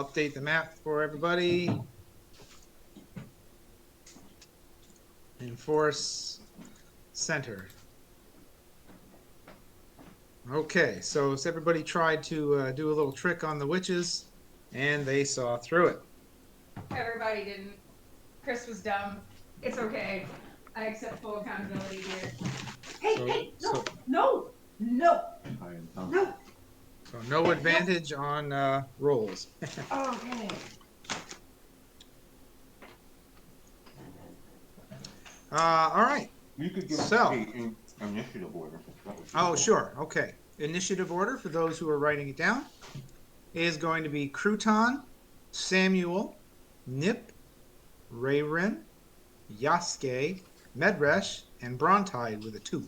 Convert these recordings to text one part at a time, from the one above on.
update the map for everybody. Enforce center. Okay, so everybody tried to do a little trick on the witches, and they saw through it. Everybody didn't. Chris was dumb. It's okay. I accept full accountability here. Hey, no. So no advantage on rolls. Okay. All right. You could give So- an initiative order. Oh, sure. Okay. Initiative order for those who are writing it down is going to be Crouton, Samuel, Nip, Rayrin, Yasuke, Medresh, and Brontide with a 2.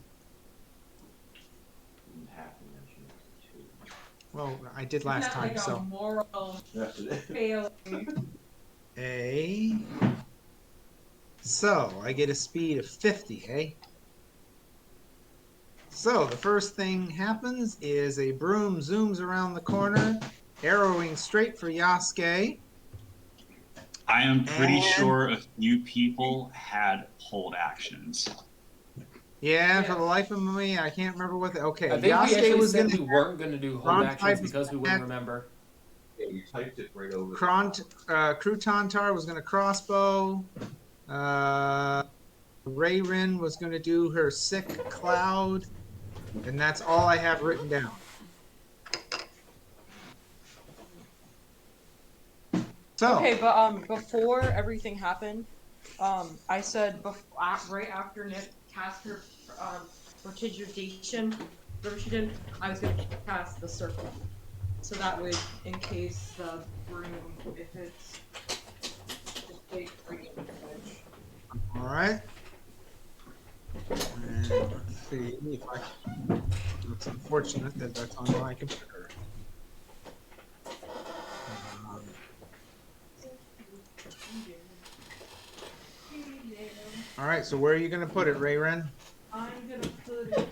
Well, I did last Not time, like so a moral Yes, it is. failing. A. So I get a speed of 50, eh? So the first thing happens is a broom zooms around the corner, arrowing straight for Yasuke. I am pretty And- sure a few people had hold actions. Yeah, for the life of me, I can't remember what the. Okay, I think we Yasuke actually was said going we weren't going to do hold Ron actions type was because we back. wouldn't remember. Yeah, you typed it right over. Crouton was going to crossbow. Rayrin was going to do her sick cloud. And that's all I have written down. So, Okay, but before everything happened, I said right after Nip cast her prestidigitation, whatever she did, I was gonna cast the circle, so that way, in case the broom, if it's just big green edge. all right. And let's see if I. It's unfortunate that that's on my computer. All right, so where are you going to put it, Rayrin? I'm gonna put it.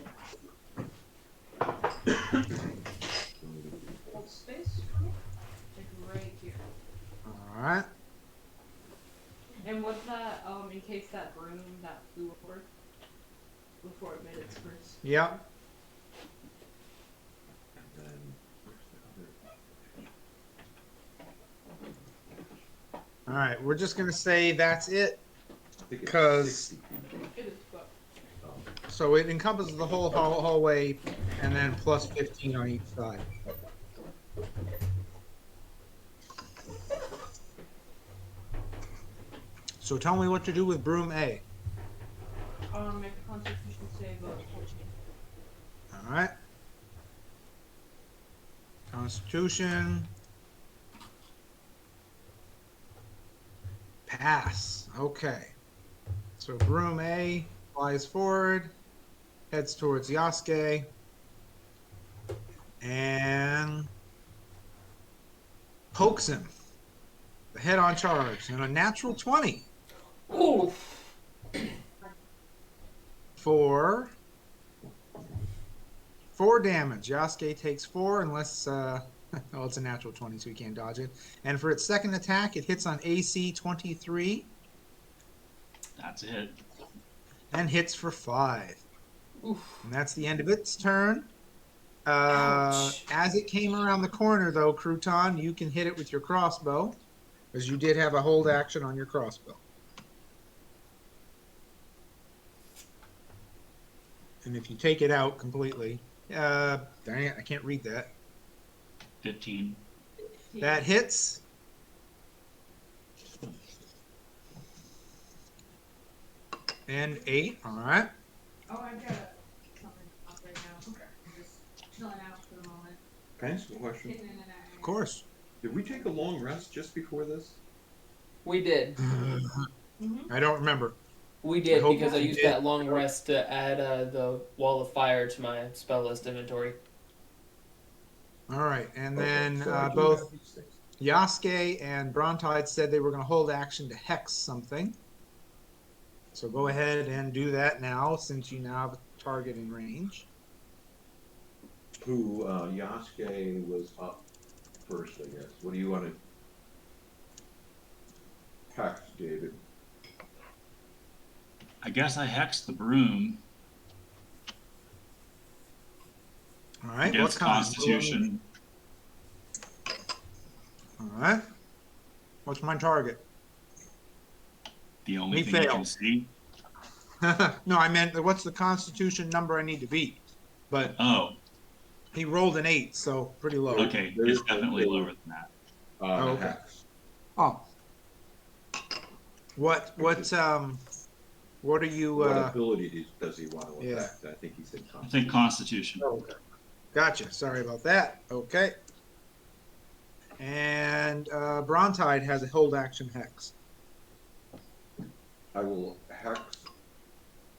Hold space for me. Like right here. All right. And what's that? In case that broom that flew over before it made its first. Yep. All right, we're just going to say that's it. Because- It is, but So it encompasses the whole hallway and then plus 15 on each side. So tell me what to do with broom A. make a constitution save of 14. All right. Constitution. Pass. Okay. So broom A flies forward, heads towards Yasuke, and pokes him. The head on charge, and a natural 20 Ooh. for 4 damage. Yasuke takes 4 unless oh, it's a natural 20, so he can't dodge it. And for its second attack, it hits on AC 23 That's it. and hits for 5. Oof. And that's the end of its turn. Ouch. As it came around the corner, though, Crouton, you can hit it with your crossbow, because you did have a hold action on your crossbow. And if you take it out completely, dang it, I can't read that. 15. That hits. And 8, all right. Oh, I've got something up right now. Okay. I'm just chilling out for the moment. Can I ask a question? Getting in and out. Of course. Did we take a long rest just before this? We did. I don't remember. We I did hope because I you used did. that long rest to add the wall of fire to my spell list inventory. All right, and then So I do both have these things. Yasuke and Brontide said they were going to hold action to hex something. So go ahead and do that now, since you now have a target in range. Who Yasuke was up first, I guess. What do you want to? Hex, David. I guess I hexed the broom All right. What against kind? Constitution. All right. What's my target? The only He thing you can failed. see. No, I meant what's the Constitution number I need to beat? But Oh, he rolled an 8, so pretty low. okay. It's definitely lower than that. Oh, okay. Hex. Oh. What are you What ability does he want to yeah. affect? I think he said I think Constitution. Oh, okay. Gotcha. Sorry about that. Okay. And Brontide has a hold action hex. I will hex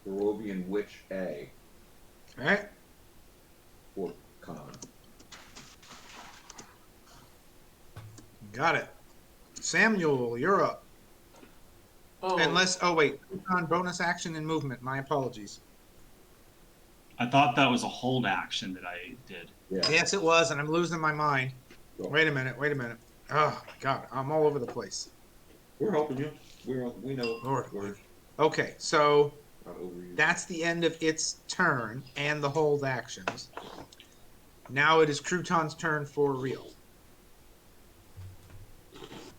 Barovian Witch A All right. for Con. Got it. Samuel, you're up. Oh, Oh wait, on bonus action and movement. My apologies. I thought that was a hold action that I did. Yeah. Yes, it was, and I'm losing my mind. Go. Wait a minute. Oh my God, I'm all over the place. We're helping you. We know. Lord. We're Okay, so not over you. that's the end of its turn and the hold actions. Now it is Crouton's turn for real.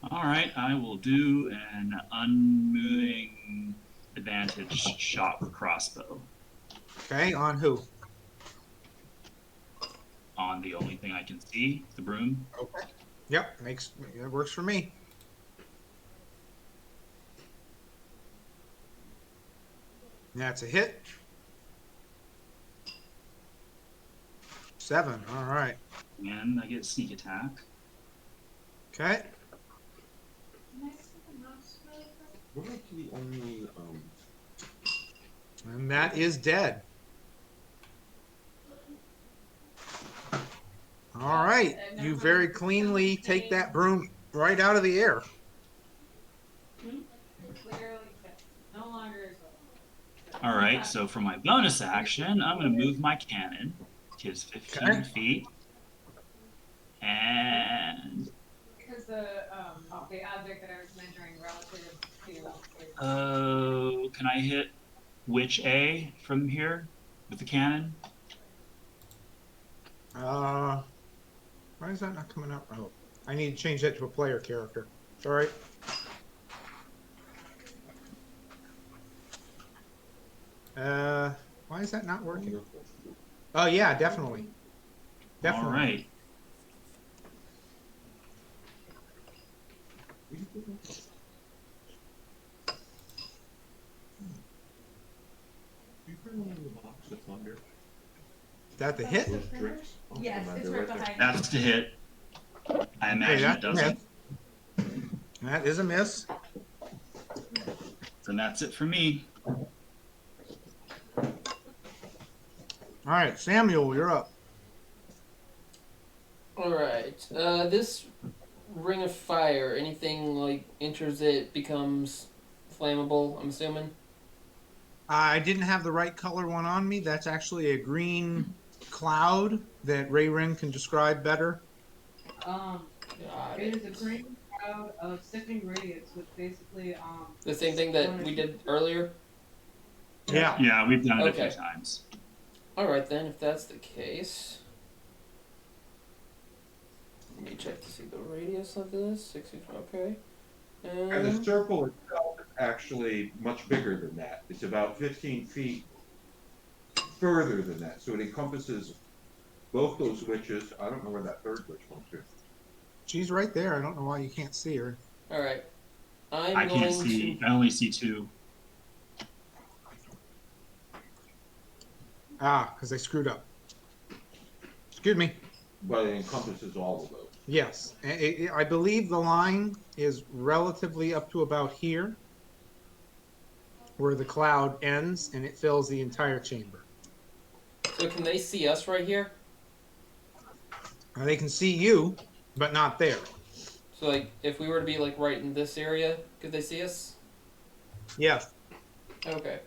All right, I will do an unmoving advantage shot with crossbow Okay, on who? on the only thing I can see, the broom. Okay. Yep, it works for me. That's a hit. 7. All right. And I get sneak attack. Okay. We're up to the only And that is dead. All right. You very cleanly take that broom right out of the air. Literally, no longer is All right, so for my bonus action, I'm going to move my cannon, which is 15 Okay. feet. And because the object that I was measuring relative to. can I hit Witch A from here with the cannon? Why is that not coming up? Oh, I need to change that to a player character. Sorry. Why is that not working? wonderful. Oh yeah, definitely. Definitely. All right. You put one in the box of thunder. Is that the hit? Those tricks. Oh, Yes, come on, it's they're right there. behind. That's to hit. I imagine that- it doesn't. That is a miss. And that's it for me. All right, Samuel, you're up. alright. This ring of fire, anything like enters it becomes flammable, I'm assuming? I didn't have the right color one on me. That's actually a green cloud that Ray Ren can describe better. Got It it. is a green cloud of sickening radiance, which basically The same thing that we did earlier? Yeah. Yeah, we've done it a Okay. few times. Alright then, if that's the case. Let me check to see the radius of this. 60, okay. And the circle itself is actually much bigger than that. It's about 15 feet further than that. So it encompasses both those witches. I don't know where that third witch went to. She's right there. I don't know why you can't see her. Alright. I'm I going can't see. to I only see 2. Ah, because I screwed up. Excuse me. But it encompasses all of those. Yes, I believe the line is relatively up to about here, where the cloud ends, and it fills the entire chamber. So can they see us right here? Now, they can see you, but not there. So like if we were to be like right in this area, could they see us? Yes. Okay.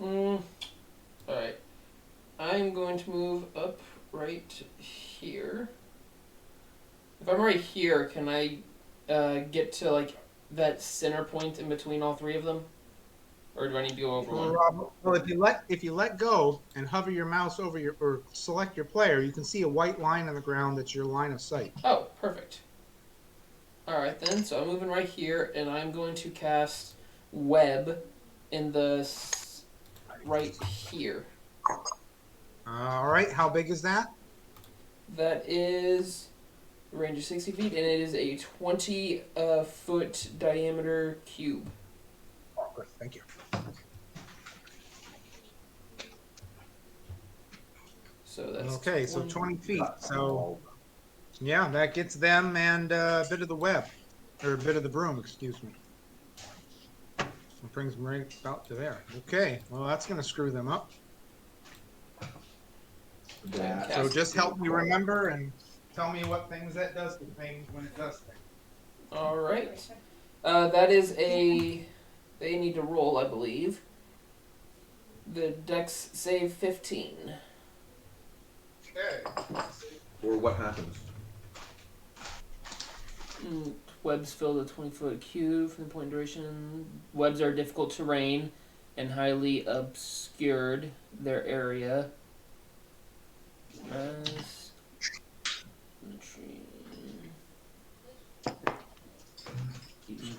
Alright. I'm going to move up right here. If I'm right here, can I get to like that center point in between all three of them, or do I need to go over one? Well, if you let go and hover your mouse over your or select your player, you can see a white line on the ground that's your line of sight. Oh, perfect. Alright then, so I'm moving right here, and I'm going to cast Web in the right here. All right, how big is that? That is a range of 60 feet, and it is a 20-foot diameter cube. Oh, good, thank you. So that's Okay, so 20 feet. So, yeah, that gets them and a bit of the web, or a bit of the broom, excuse me. It brings them right about to there. Okay, well, that's going to screw them up. That, So just help me remember and tell me what things that does to things when it does things. Alright. That is a... They need to roll, I believe. The Dex save 15. Okay. or what happens? Webs fill the 20-foot cube from the point duration. Webs are difficult terrain and highly obscured their area. As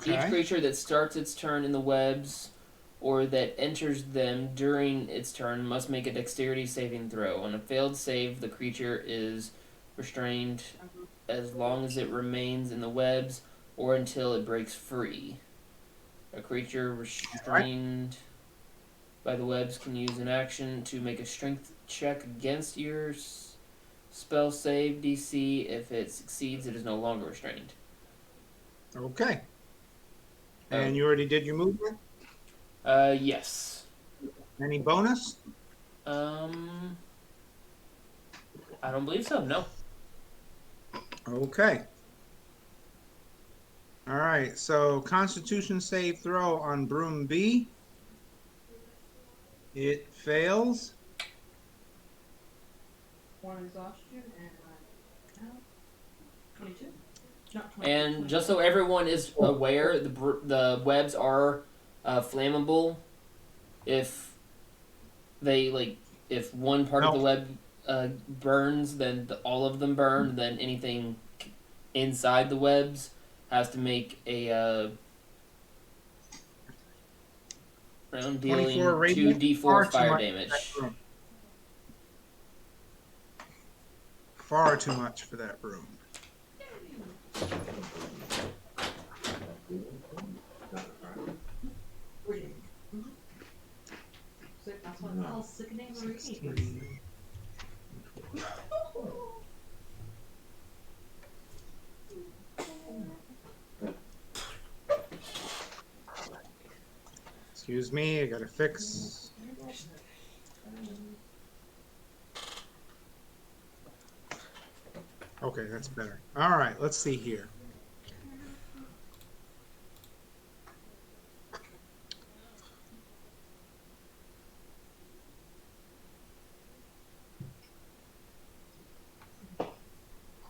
each creature that starts its turn in the webs or that enters them during its turn must make a dexterity saving throw. On a failed save, the creature is restrained as long as it remains in the webs or until it breaks free. A creature restrained by the webs can use an action to make a strength check against your spell save DC. If it succeeds, it is no longer restrained. Okay. And you already did your movement? Yes. Any bonus? I don't believe so, no. Okay. All right, so Constitution save throw on Broom B. It fails. 1 exhaustion and 22. Not 22. And just so everyone is aware, the webs are flammable. If they if one part of the web burns, then all of them burn. Then anything inside the webs has to make a round dealing 2d4 fire damage. Far too much for that broom. Reading. That's what else sickening reading. Excuse me, I gotta fix. Okay, that's better. All right, let's see here.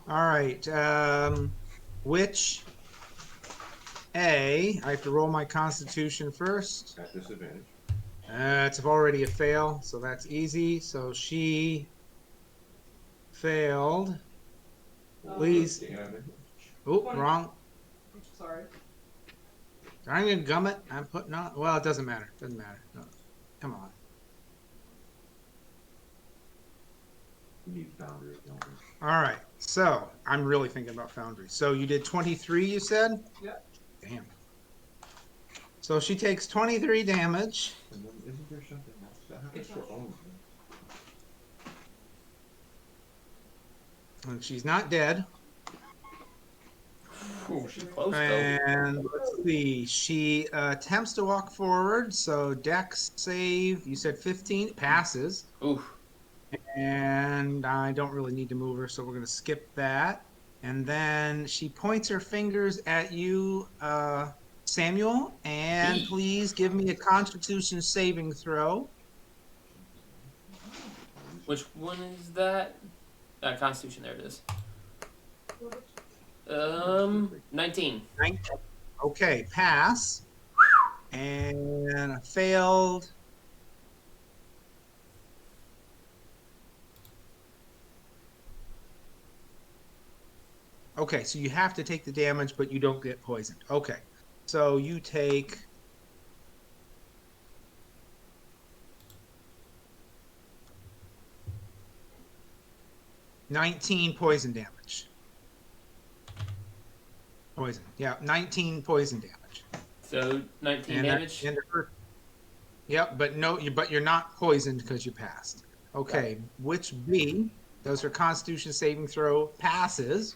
All right, which I have to roll my Constitution first. At disadvantage. It's already a fail, so that's easy. So she failed. Please. Damage. Oh, wrong. Sorry. I'm gonna gum it. I'm putting on. Well, it doesn't matter. Doesn't matter. No. Come on. You need Foundry. All right. So I'm really thinking about Foundry. So you did 23, you said? Yep. Damn. So she takes 23 damage. And then isn't there something else that happens for own? And she's not dead. Ooh, she's close though. And let's see. She attempts to walk forward. So Dex save. You said 15. Passes. Ooh. And I don't really need to move her, so we're going to skip that. And then she points her fingers at you, Samuel, and please give me a Constitution saving throw. Which one is that? Constitution, there it is. 19. 19. Okay, pass. And a failed. Okay, so you have to take the damage, but you don't get poisoned. Okay, so you take 19 poison damage. Poison, yeah, 19 poison damage. So 19 And damage. that, and yep, but no, but you're not poisoned because you passed. Okay, which B does her Constitution saving throw passes?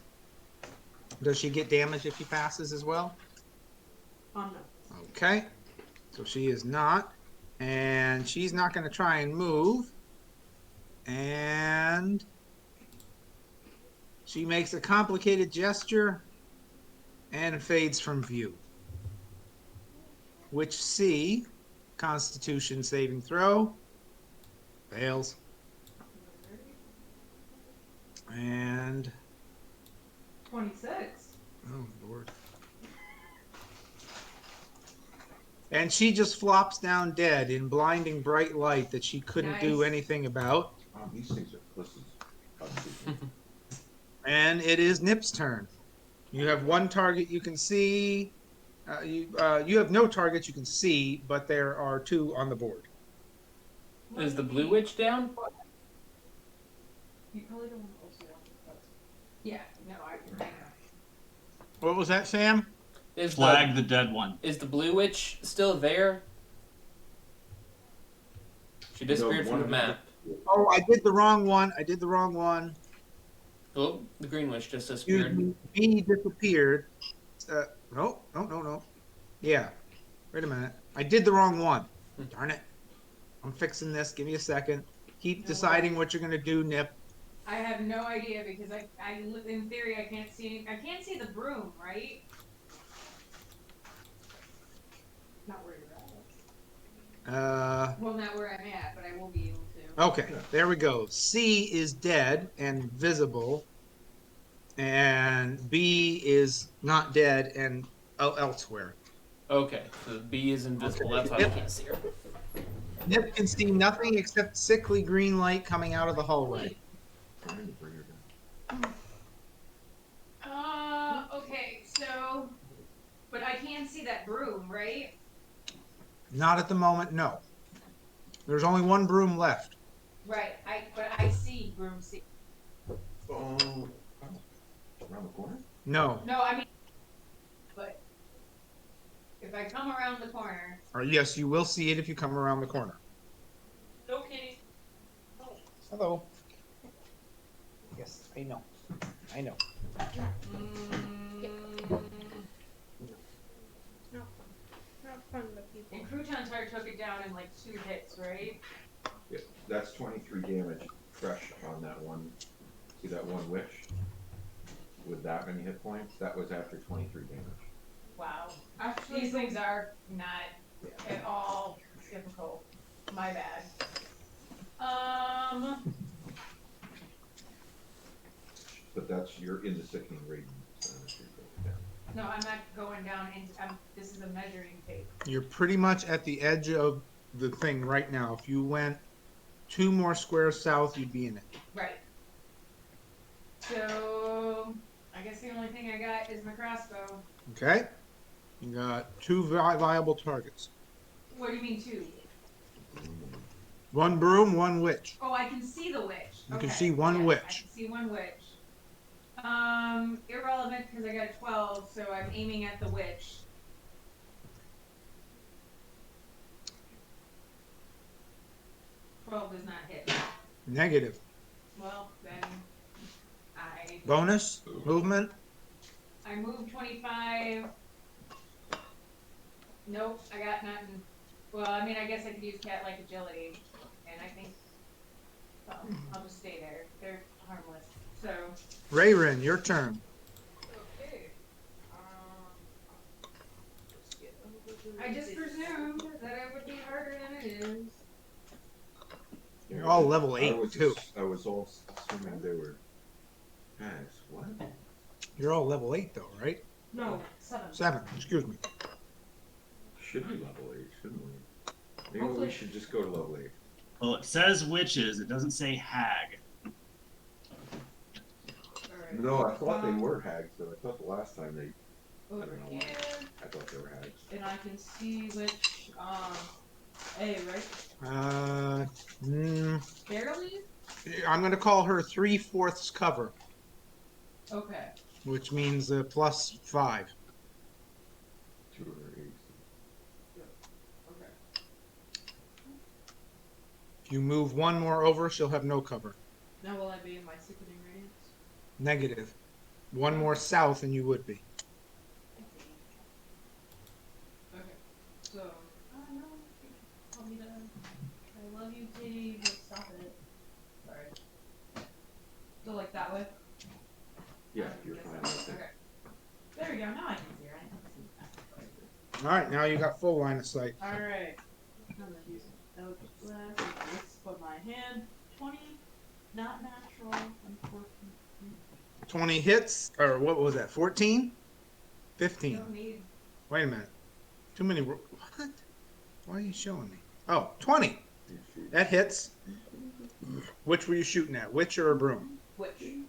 Does she get damage if she passes as well? No. Okay, so she is not, and she's not going to try and move, and she makes a complicated gesture and fades from view. Which C, Constitution saving throw, fails. And 26. oh Lord. And she just flops down dead in blinding bright light that she couldn't do Nice. anything about. Oh, these things are pussies. And it is Nip's turn. You have one target you can see. You have no targets you can see, but there are two on the board. Is the blue witch down? You probably don't want to also watch it. Yeah, no, I know. What was that, Sam? Is Flag the dead one. Is the blue witch still there? She disappeared No, from the one- map. Oh, I did the wrong one. I did the wrong one. Oh, the green witch just Excuse disappeared. me. B disappeared. No. Yeah. Wait a minute. I did the wrong one. Darn it. I'm fixing this. Give me a second. Keep No deciding worries. what you're gonna do, Nip. I have no idea because in theory, I can't see the broom, right? Not where you're at. Well, not where I'm at, but I will be able to. Okay, there we go. C is dead and visible, and B is not dead and elsewhere. Okay, so B is invisible. That's why I can't see her. Nip can see nothing except sickly green light coming out of the hallway. Trying to bring her down. Okay, so, but I can see that broom, right? Not at the moment, no. There's only one broom left. Right. But I see broom C. Oh, around the corner? No. No, I mean, but if I come around the corner, Or yes, you will see it if you come around the corner. No, Kitty. Hello. Yes, I know. I know. Not fun with people. and Crouton Tire took it down in like 2 hits, right? Yeah, that's 23 damage fresh on that one. See that one witch? With that many hit points? That was after 23 damage. Wow. Actually, These things are not at all difficult. My bad. But that's, you're in the sickening radiance. So if you're going down. No, I'm not going down into. This is a measuring tape. You're pretty much at the edge of the thing right now. If you went 2 more squares south, you'd be in it. Right. So I guess the only thing I got is my crossbow. Okay? You got 2 viable targets. What do you mean 2? 1 broom, 1 witch. Oh, I can see the witch. You can Okay, see one yes, witch. I can see one witch. Irrelevant because I got a 12, so I'm aiming at the witch. Does not hit. Negative. Well, then I Bonus? Movement? moved 25. Nope, I got nothing. Well, I mean, I guess I could use cat-like agility, and I think I'll just stay there. They're harmless. So. Rayrin, your turn. Okay. I just presumed that it would be harder than it is. You're all level I 8, was too. I was all assuming they were. Guys, what? You're all level 8, though, right? No, 7. 7. Excuse me. Should be level 8, shouldn't we? Maybe Hopefully. we should just go to level 8. Well, it says witches. It doesn't say hag. Alright. No, I thought they were hags, though. I thought the last time they, Over don't know here. I thought they were hags. And I can see which, A, right? Barely? I'm going to call her 3/4 cover, Okay. which means +5. 2 or 8. Okay. If you move one more over, she'll have no cover. Now will I be in my sickening radiance? Negative. One more south and you would be. Okay. So. Oh no. Tell me to. I love you, Katie, but stop it. Sorry. So like that way? Yeah, you're fine with it. Okay. There we go. Now I can see her. I can see All right, now you got full line of sight. Alright. I'm gonna use this for my hand. 20. Not natural, unfortunately. 20 hits, or what was that? 14? 15. Don't need. Wait a minute. Too many. What? Why are you showing me? Oh, 20. That hits. Which were you shooting at? Witch or a broom? Which? And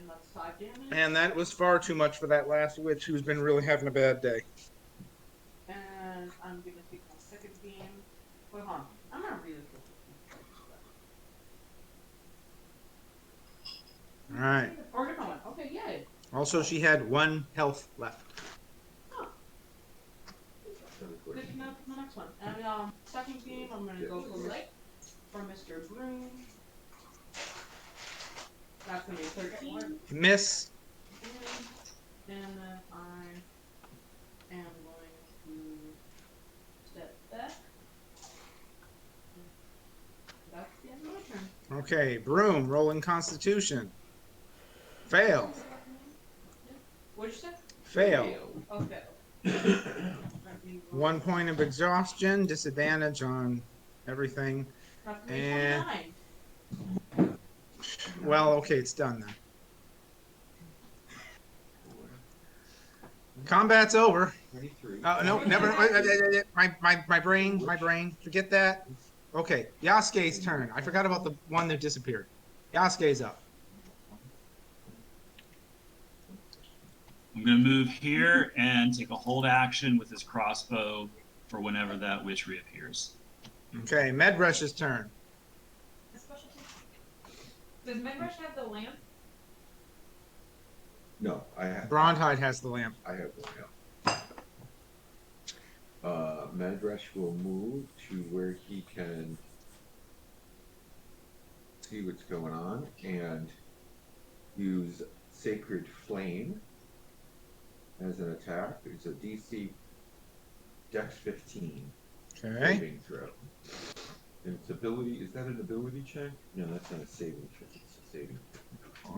that's 5 damage. And that was far too much for that last witch who's been really having a bad day. And I'm gonna take my second beam. Wait, hold on. I'm gonna read this. All right. Or different one. Okay, yay. Also, she had 1 health left. Good to know for the next one. And second beam, I'm gonna go for Mr. Broom. That's gonna be 13. Miss. And then I am going to step back. That's the end of my turn. Okay, broom, rolling constitution. Fail. What'd you say? Fail. Okay. 1 point of exhaustion, disadvantage on everything. That's me And- 29. Well, okay, it's done then. Combat's over. 23. No, never. My brain. Forget that. Okay, Yasuke's turn. I forgot about the one that disappeared. Yasuke's up. I'm gonna move here and take a hold action with his crossbow for whenever that witch reappears. Okay, Medrush's turn. Does Medrush have the lamp? No, I have. Brondhide has the lamp. I have one, yeah. Madresh will move to where he can see what's going on and use Sacred Flame as an attack. It's a DC Dex 15 Okay. saving throw. And its ability, is that an ability check? No, that's not a saving check, it's a saving. I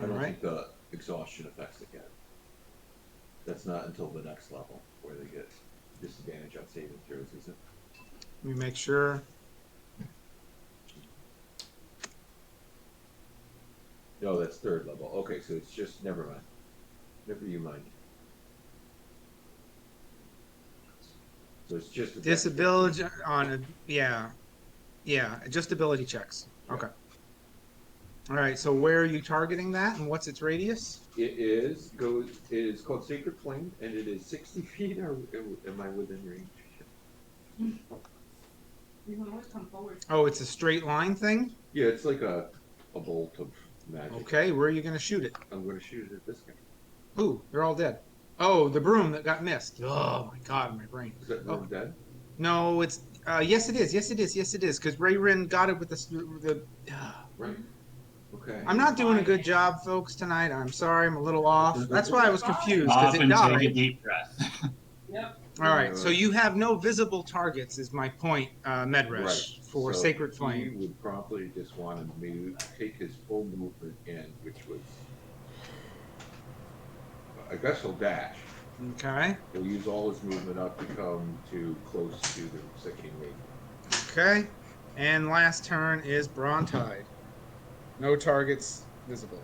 don't Alright. think the exhaustion affects it yet. That's not until the next level where they get disadvantage on saving throws, is it? Let me make sure. No, that's third level. Okay, so it's just, never mind. Never you mind. So it's just a Disability on a, yeah, just ability checks. Okay. All right. So where are you targeting that, and what's its radius? It is called Sacred Flame, and it is 60 feet. Or am I within range? You can always come forward. Oh, it's a straight line thing. Yeah, it's like a bolt of magic. Okay. Where are you gonna shoot it? I'm going to shoot it at this guy. Ooh, they're all dead. Oh, the broom that got missed. Oh my God, my brain. Is that room dead? No, it's yes, it is. Yes, it is. Yes, it is. Because Rayrin got it with the. Right. Okay. I'm not doing a good job, folks, tonight. I'm sorry. I'm a little off. That's why I was confused because Off it and take a died. deep breath. Yep. All right. So you have no visible targets, is my point, Medresh, Right. for So Sacred He Flame. would probably just want to move, take his full movement in, which was, I guess he'll dash. Okay. He'll use all his movement up to come to close to the sickening radiance. Okay. And last turn is Brontide. No targets visible.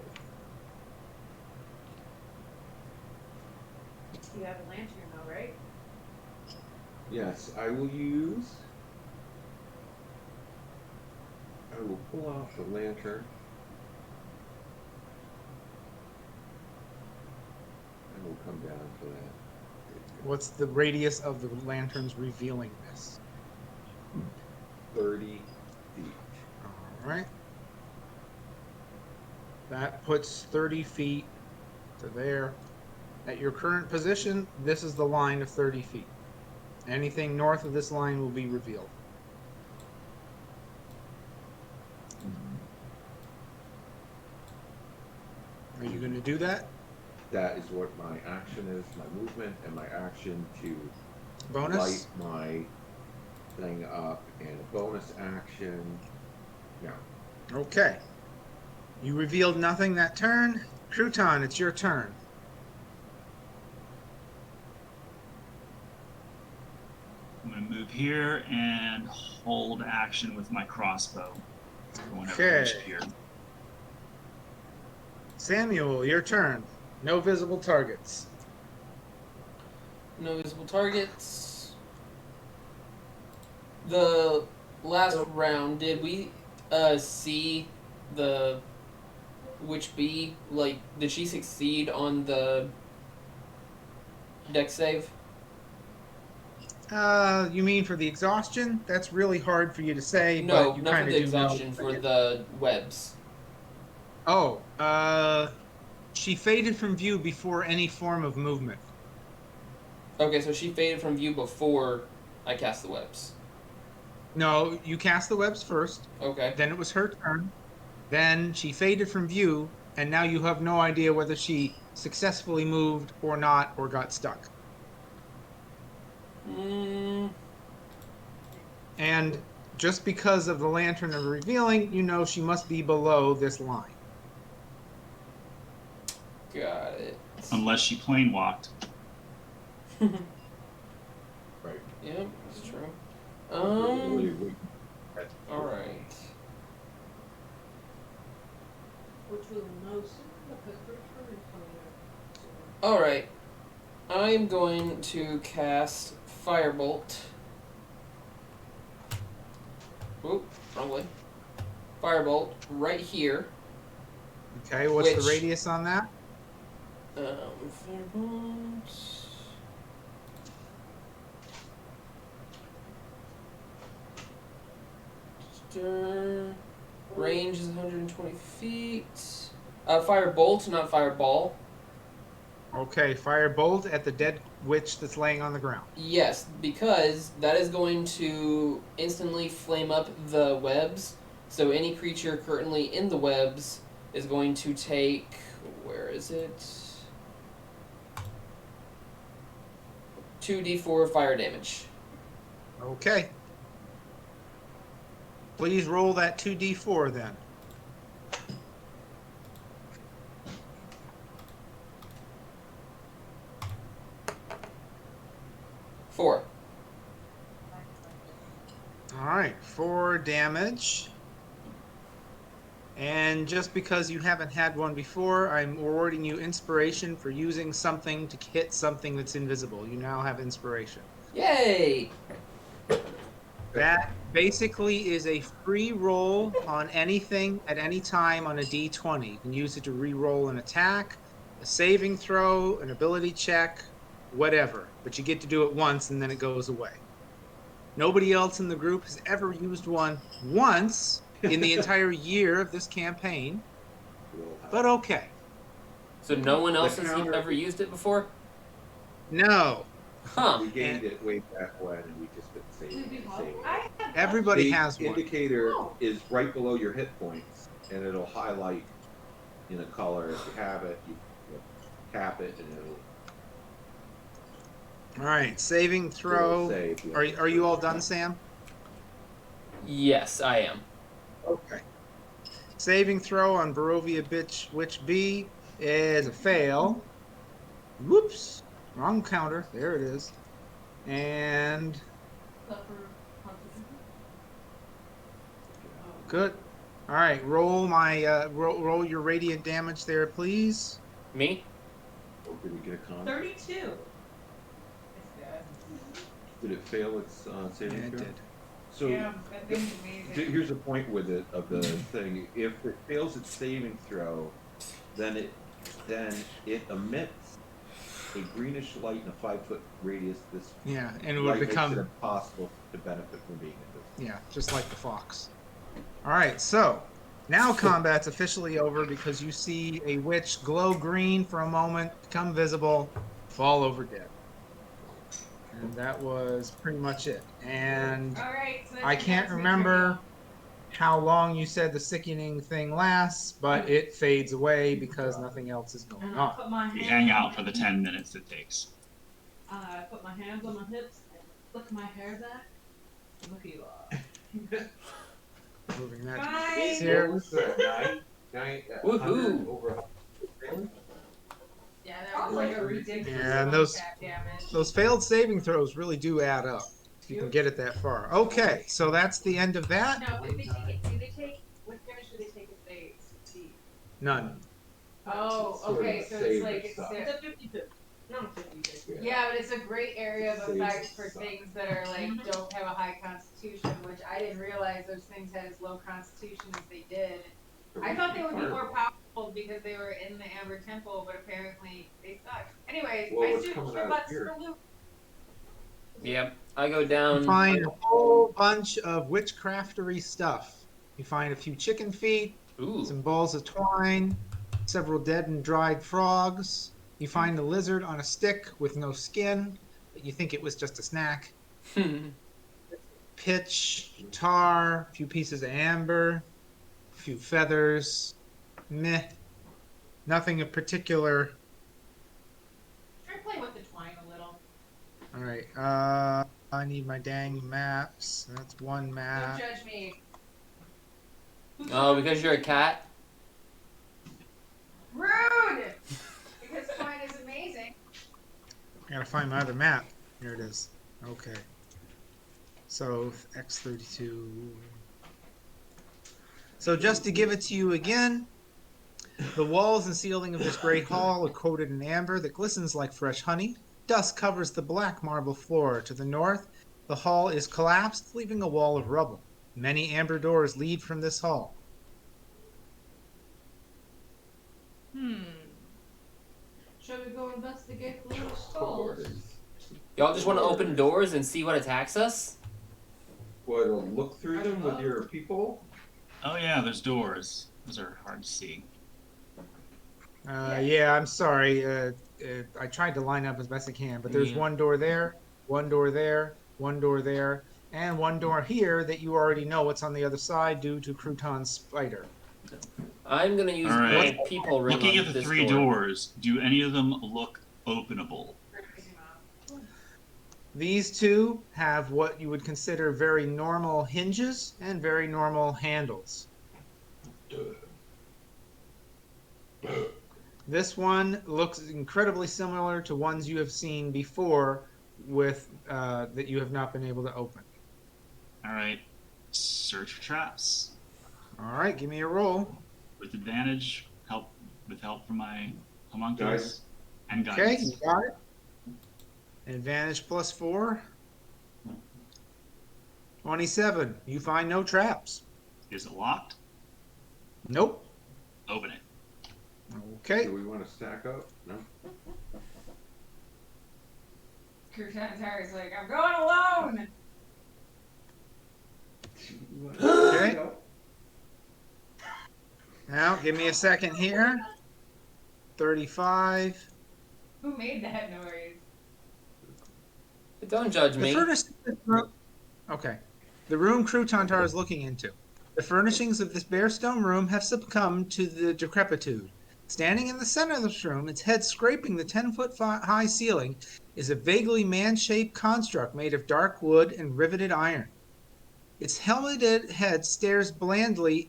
You have a lantern though, right? Yes, I will pull out the lantern. And we'll come down to that. What's the radius of the lanterns revealing this? 30 feet. All right. That puts 30 feet to there. At your current position, this is the line of 30 feet. Anything north of this line will be revealed. Are you going to do that? That is what my action is, my movement, and my action to Bonus? light my thing up, and a bonus action. No. Okay. You revealed nothing that turn. Crouton, it's your turn. I'm going to move here and hold action with my crossbow. For whenever I Okay. reach here. Samuel, your turn. No visible targets. No visible targets. The last round, did we see the witch bee? Like, did she succeed on the dex save? You mean for the exhaustion? That's really hard for you to say, No, but you not for kind of the do know. exhaustion, for the webs. Oh, she faded from view before any form of movement. Okay, so she faded from view before I cast the webs. No, you cast the webs first, Okay. then it was her turn, then she faded from view, and now you have no idea whether she successfully moved or not, or got stuck. And just because of the lantern of revealing, you know she must be below this line. Got it. Unless she plane walked. Right. Yep, that's true. Alright. Which will know soon because Richard is coming up. Alright. I'm going to cast Firebolt. Oop, wrong way. Firebolt right here. Okay, what's Which- the radius on that? Firebolt. Range is 120 feet. Firebolt, not Fireball. Okay, fire bolt at the dead witch that's laying on the ground. Yes, because that is going to instantly flame up the webs. So any creature currently in the webs is going to take, where is it? 2d4 fire damage. Okay. Please roll that 2d4 then. Four. All right, 4 damage. And just because you haven't had one before, I'm awarding you inspiration for using something to hit something that's invisible. You now have inspiration. Yay! That basically is a free roll on anything at any time on a d20. You can use it to re-roll an attack, a saving throw, an ability check, whatever. But you get to do it once and then it goes away. Nobody else in the group has ever used one once in the entire year of this campaign, but okay. So no one else The has counter- ever used it before? No, Huh. We gained it way back when, and we just been saving it. Saving it. I have everybody The has one. indicator Oh. is right below your hit points, and it'll highlight in a color. If you have it, you tap it, and it'll All right, saving throw. save. Are you all done, Sam? Yes, I am. Okay. Saving throw on Barovia Witch B is a fail. Whoops. Wrong counter. There it is. And good. All right, roll my roll your radiant damage there, please. Me? Oh, did we get a con? 32. Did it fail its Yeah, saving it throw? did. So Yeah, that thing's amazing. here's the point with it of the thing. If it fails its saving throw, then it emits a greenish light in a 5-foot radius. This Yeah, and it would light makes it become, impossible to benefit from being invisible. yeah, just like the fox. All right, so now combat's officially over because you see a witch glow green for a moment, become visible, fall over dead. And that was pretty much it. And All right, so that I turns can't out to be remember trivial. how long you said the sickening thing lasts, but it fades away because nothing else is going And I on. put my We hands hang on out my for the hips. 10 minutes it takes. I put my hands on my hips and flick my hair back. Look at you all. Moving that Bye. piece here. What was that? Woohoo. Over Yeah, that was like a ridiculous Yeah, and those- attack damage. Those failed saving throws really do add up if you can get it that far. Okay, so that's the end of that. Now, if they take it, do they take what damage do they take if they succeed? None. Oh, Sort of okay, a so save it's like and stuff. It's a 50-50. Not a 50-50. yeah, but it's a great area of Saves effect for suck. things that are like don't have a high constitution, which I didn't realize those things had as low constitution as they did. I thought they would be more powerful because they were in the Amber Temple, but apparently they suck. Anyways, Well, I what's shoot coming your out of butts here? for loot. Yep. I go You down. find a whole bunch of witchcraftery stuff. You find a few chicken feet, Ooh. some balls of twine, several dead and dried frogs. You find a lizard on a stick with no skin, but you think it was just a snack. Pitch, tar, a few pieces of amber, a few feathers. Meh. Nothing of particular. Try playing with the twine a little. All right. I need my dang maps. That's one Don't map. judge me. Oh, because you're a cat? Rude! Because twine is amazing. I gotta find my other map. Here it is. Okay. So X32. So just to give it to you again, the walls and ceiling of this great hall are coated in amber that glistens like fresh honey. Dust covers the black marble floor. To the north, the hall is collapsed, leaving a wall of rubble. Many amber doors lead from this hall. Shall we go investigate the little skulls? Y'all just want to open doors and see what attacks us? What, look through them with your people? Oh yeah, there's doors. Those are hard to see. Yeah, I'm sorry. I tried to line up as best I can, but there's Yeah. one door there, one door there, one door there, and one door here that you already know what's on the other side due to Crouton's spider. I'm gonna use All right. my people ring Looking on at the this three door. doors, do any of them look openable? These two have what you would consider very normal hinges and very normal handles. This one looks incredibly similar to ones you have seen before with that you have not been able to open. All right, search for traps All right, give me a roll. with advantage. With help from my homunculus and Okay, guidance. you got it. Advantage +4. 27. You find no traps. Is it locked? Nope. Open it. Okay. Do we want to stack up? No? Crouton's Harry's like, I'm going alone! Okay. Now, give me a second here. 35. Who made that noise? Don't judge The me. furnishings of this room. Okay. The room Croutontar is looking into. The furnishings of this bare stone room have succumbed to the decrepitude. Standing in the center of this room, its head scraping the 10-foot high ceiling, is a vaguely man-shaped construct made of dark wood and riveted iron. Its helmeted head stares blindly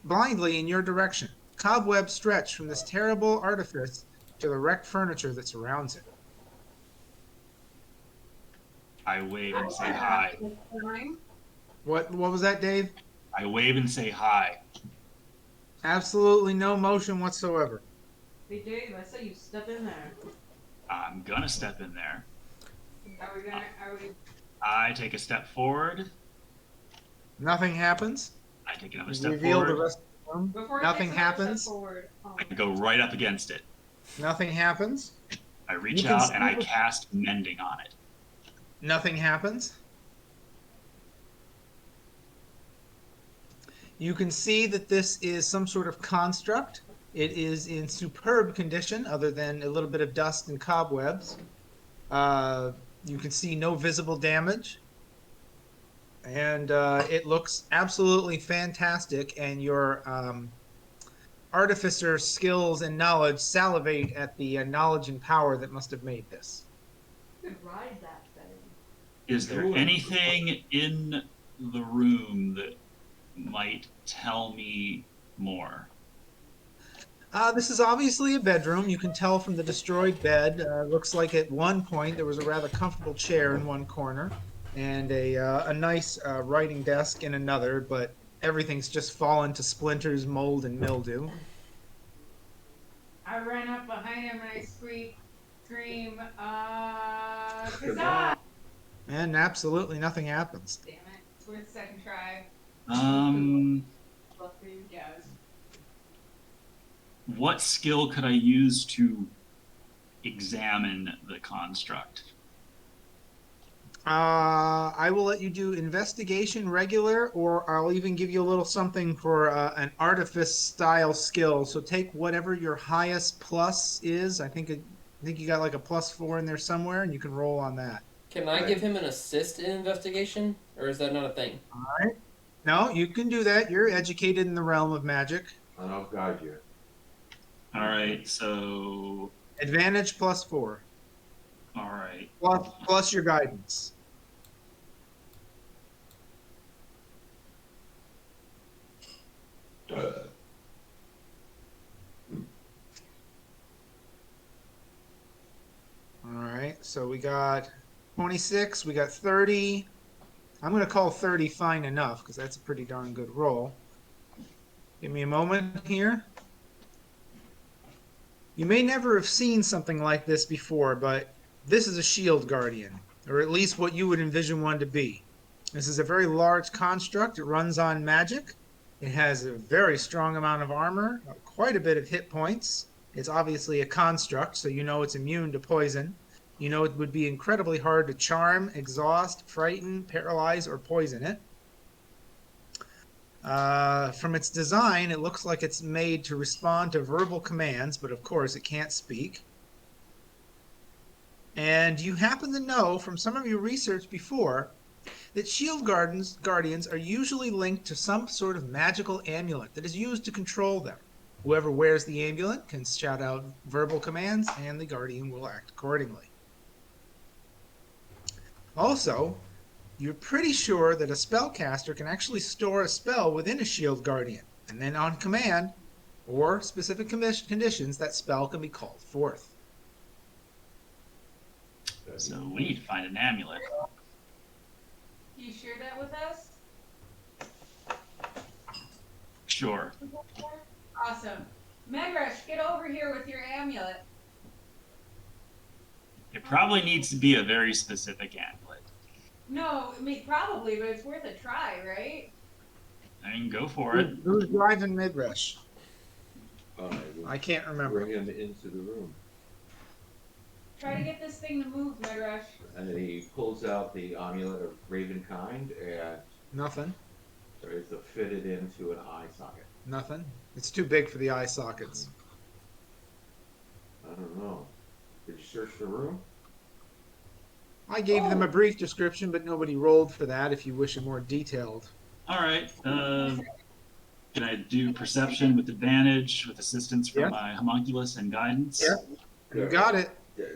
in your direction. Cobwebs stretch from this terrible artifice to the wrecked furniture that surrounds it. I wave and say hi. What was that, Dave? I wave and say hi. Absolutely no motion whatsoever. Hey Dave, I say you step in there. I'm gonna step in there. Are we, I take a step forward. Nothing happens. I take another You step reveal the forward. rest of the room. before it Nothing takes another step happens. forward, I go right up against it. Nothing happens. I You reach can out and I see- cast mending on it. Nothing happens. You can see that this is some sort of construct. It is in superb condition, other than a little bit of dust and cobwebs. You can see no visible damage. And it looks absolutely fantastic. And your artificer skills and knowledge salivate at the knowledge and power that must have made this. You could ride that thing. Is there anything in the room that might tell me more? This is obviously a bedroom. You can tell from the destroyed bed. Looks like at one point there was a rather comfortable chair in one corner and a nice writing desk in another, but everything's just fallen to splinters, mold, and mildew. I run up behind him and I scream, Kazaa! And absolutely nothing happens. Damn it. It's worth a second try. Fluffy. Yeah. What skill could I use to examine the construct? I will let you do investigation regular, or I'll even give you a little something for an artifice style skill. So take whatever your highest plus is. I think you got like a +4 in there somewhere, and you can roll on that. Can I give him an assist in investigation, or is that not a thing? No, you can do that. You're educated in the realm of magic. And I'll guide you. All right, so Advantage +4. all right. Plus your guidance. All right, so we got 26, we got 30. I'm going to call 30 fine enough because that's a pretty darn good roll. Give me a moment here. You may never have seen something like this before, but this is a shield guardian, or at least what you would envision one to be. This is a very large construct. It runs on magic. It has a very strong amount of armor, quite a bit of hit points. It's obviously a construct, so you know it's immune to poison. You know it would be incredibly hard to charm, exhaust, frighten, paralyze, or poison it. From its design, it looks like it's made to respond to verbal commands, but of course it can't speak. And you happen to know from some of your research before that shield guardians are usually linked to some sort of magical amulet that is used to control them. Whoever wears the amulet can shout out verbal commands, and the guardian will act accordingly. Also, you're pretty sure that a spellcaster can actually store a spell within a shield guardian, and then on command or specific conditions, that spell can be called forth. So we need to find an amulet. You share that with us? Sure. Awesome. Medrash, get over here with your amulet. It probably needs to be a very specific amulet. No, I mean, probably, but it's worth a try, right? I mean, go for it. Who's driving Midrush? I I can't remember. bring him into the room. Try to get this thing to move, Medrash. And he pulls out the amulet of Ravenkind and Nothing. tries to fit it into an eye socket. Nothing. It's too big for the eye sockets. I don't know. Did you search the room? I gave them a brief description, but nobody rolled for that if you wish it more detailed. All right. Can I do perception with advantage with assistance from Yeah. my homunculus and guidance? Yeah. You got it. Yes.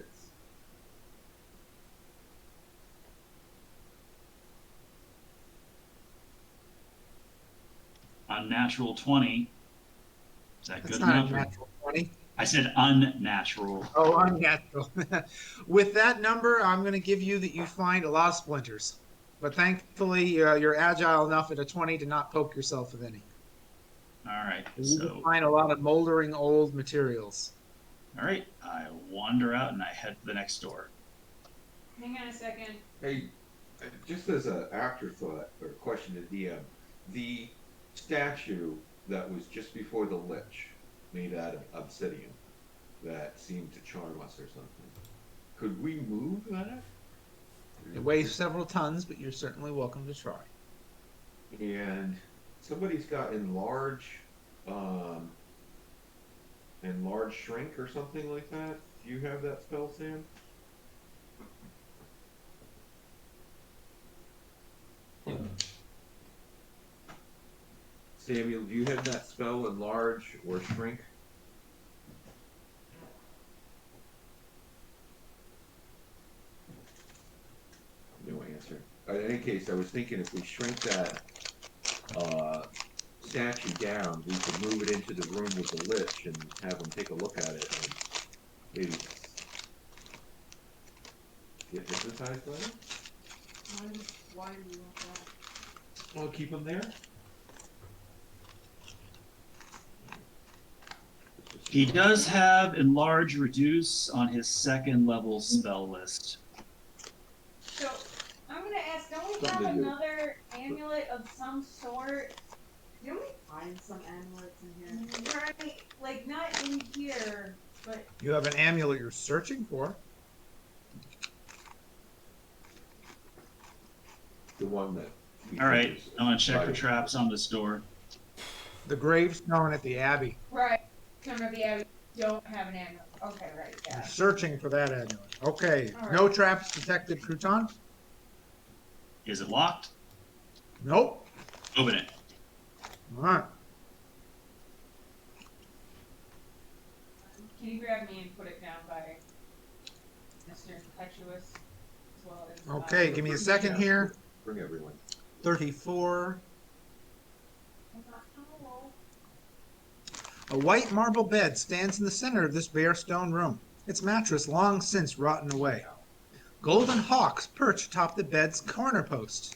Unnatural 20. Is that That's good not enough? a natural 20. I said unnatural. Oh, unnatural. With that number, I'm going to give you that you find a lot of splinters. But thankfully, you're agile enough at a 20 to not poke yourself with any. All right. You So, can find a lot of moldering old materials. all right. I wander out and I head to the next door. Hang on a second. Hey, just as an afterthought or question to DM, the statue that was just before the lich, made out of obsidian, that seemed to charm us or something. Could we move that? It weighs several tons, but you're certainly welcome to try. And somebody's got enlarge shrink or something like that. Do you have that spell, Sam? Samuel, do you have that spell, enlarge or shrink? No answer. In any case, I was thinking if we shrink that statue down, we could move it into the room with the lich and have them take a look at it and maybe get hypnotized by it. Why do you want that? Well, keep them there. He does have enlarge reduce on his second level spell list. So I'm gonna ask, don't we have Something to do. another amulet of some sort? Didn't we find some amulets in here? Right, like not in here, but You have an amulet you're searching for. The one that. we All right, think is I'm gonna check for right. traps on this door. The gravestone at the Abbey. right. Some of the amulet don't have an amulet. Okay, right, You're yeah. searching for that amulet. Okay. All No right. traps detected, Crouton? Is it locked? Nope. Open it. All right. Can you grab me and put it down by Mr. Impetuous as well as? Okay, give me a second here. Bring everyone. 34. A white marble bed stands in the center of this bare stone room, its mattress long since rotten away. Golden hawks perch atop the bed's corner posts.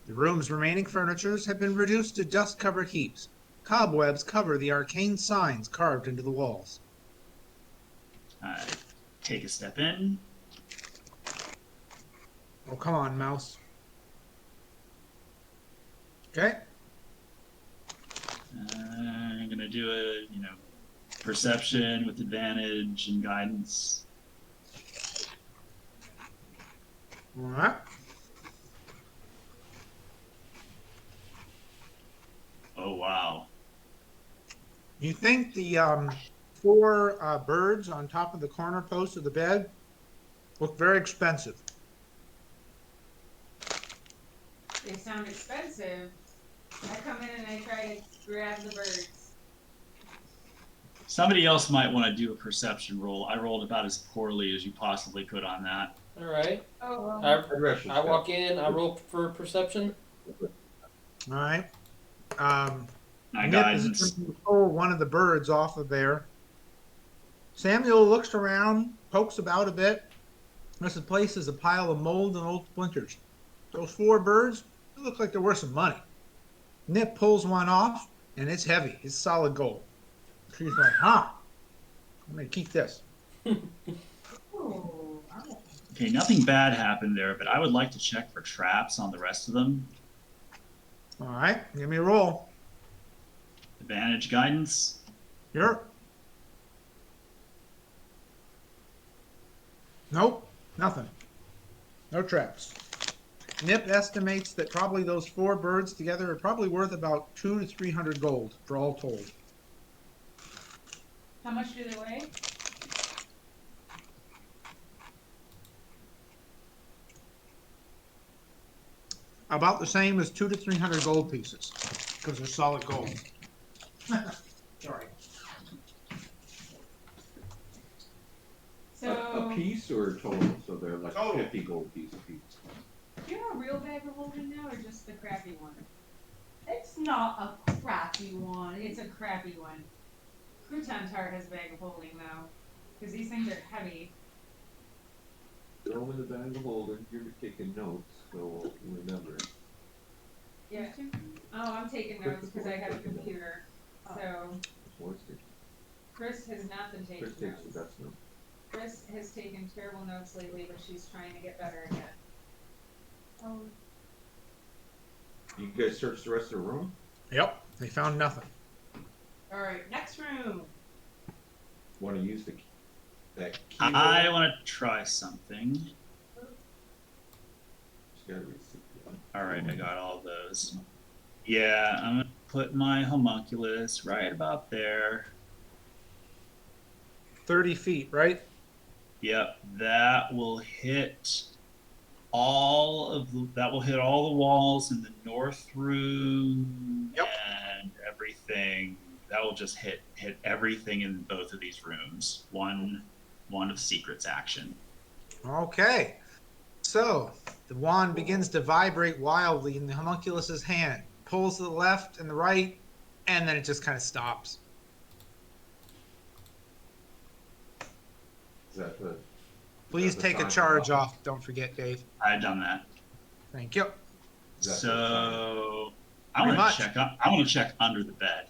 The room's remaining furnitures have been reduced to dust-covered heaps. Cobwebs cover the arcane signs carved into the walls. I take a step in. Oh, come on, mouse. Okay. I'm gonna do a, perception with advantage and guidance. All right. Oh wow. You think the four birds on top of the corner post of the bed look very expensive? They sound expensive. I come in and I try to grab the birds. Somebody else might want to do a perception roll. I rolled about as poorly as you possibly could on that. All right. Oh, well. I walk in. I roll for perception. All right. My Nip is guidance. attempting to pull one of the birds off of there. Samuel looks around, pokes about a bit. This place is a pile of mold and old splinters. Those four birds, they look like they're worth some money. Nip pulls one off, and it's heavy. It's solid gold. She's like, huh, I'm going to keep this. Oh, Okay, nothing bad happened there, but I would like to check for traps on the rest of them. All right, give me a roll. Advantage guidance. Here. Nope, nothing. No traps. Nip estimates that probably those four birds together are probably worth about 200 to 300 gold for all told. how much do they weigh? About the same as 200 to 300 gold pieces, because they're solid gold. Sorry. So, A piece or total? So they're like Total. 50 gold piece a piece. do you have a real bag of holding now, or just the crappy one? It's not a crappy one. It's a crappy one. Crouton Tart has a bag of holding though, because these things are heavy. Throw them in the bag of holding. You're taking notes, so we'll remember it. Yeah. Oh, I'm taking notes because I have a computer. So What's it? Chris has not been taking Chris takes the notes. best note. Chris has taken terrible notes lately, but she's trying to get better again. Oh, You guys searched the rest of the room? Yep. They found nothing. All right, next room. Want to use that key? I want to try something. Just gotta read CPR. All right, I got all those. Yeah, I'm gonna put my homunculus right about there. 30 feet, right? Yep, that will hit all the walls in the north room Yep. and everything. That will just hit everything in both of these rooms. One of secrets action. Okay. So the wand begins to vibrate wildly in the homunculus's hand. Pulls to the left and the right, and then it just kind of stops. Is that the? Please the take a sign? charge off. Don't forget, Dave. I had done that. Thank you. Is that the sign? So I Pretty want much. to check. I want to check under the bed.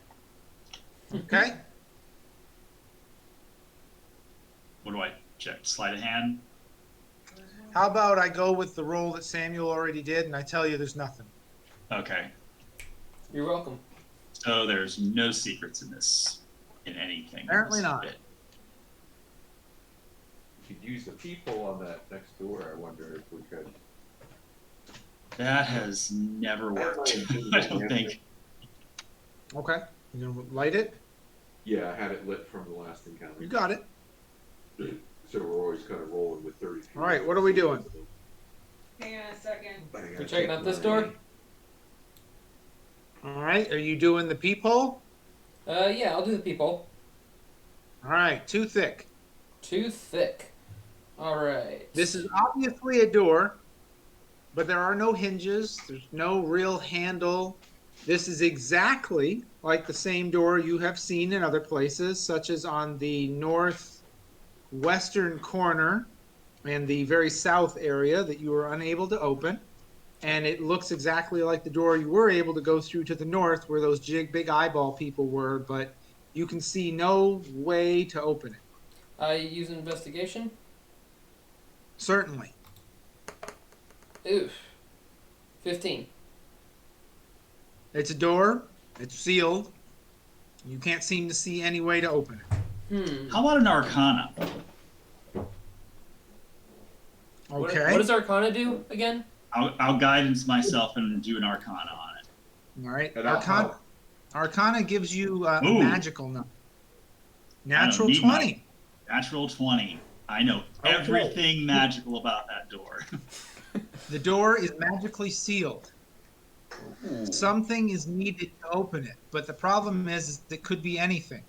Okay. What do I check? Sleight of hand. How about I go with the roll that Samuel already did, and I tell you there's nothing. Okay. You're welcome. So there's no secrets in anything. in Apparently this not. bit. You could use the people on that next door. I wonder if we could. That has never worked. I don't think. Okay. You gonna light it? Yeah, I had it lit from the last encounter. You got it. So we're always kind of rolling with 30 feet. All right, what are we doing? hang on a second. But I gotta You checking check out this my- door? All right. Are you doing the peephole? Yeah, I'll do the people. All right. Too thick. Too thick. All right. This is obviously a door, but there are no hinges. There's no real handle. This is exactly like the same door you have seen in other places, such as on the northwestern corner and the very south area that you were unable to open. And it looks exactly like the door you were able to go through to the north where those big eyeball people were, but you can see no way to open it. I use investigation. Certainly. Oof. 15. It's a door. It's sealed. You can't seem to see any way to open it. How about an Arcana? Okay. What does Arcana do again? I'll guidance myself and do an Arcana on it. All right. And I'll Arcana, help. Arcana gives you a Ooh. magical number. Natural need 20. Natural 20. I know Okay. everything magical about that door. The door is magically sealed. Something is needed to open it, but the problem is it could be anything.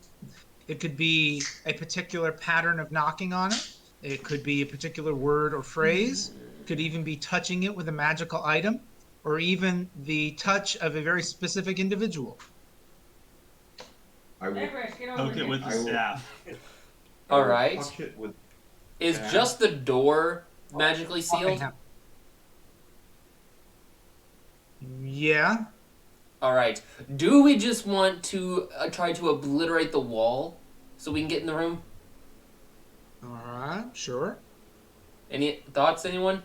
It could be a particular pattern of knocking on it. It could be a particular word or phrase. It could even be touching it with a magical item, or even the touch of a very specific individual. I will Hey, Rich, get over Poke here. it with I the will- staff. All right. touch it with. Is Yeah. just the door magically sealed? Yeah. All right. Do we just want to try to obliterate the wall so we can get in the room? All right. Sure. Any thoughts, anyone?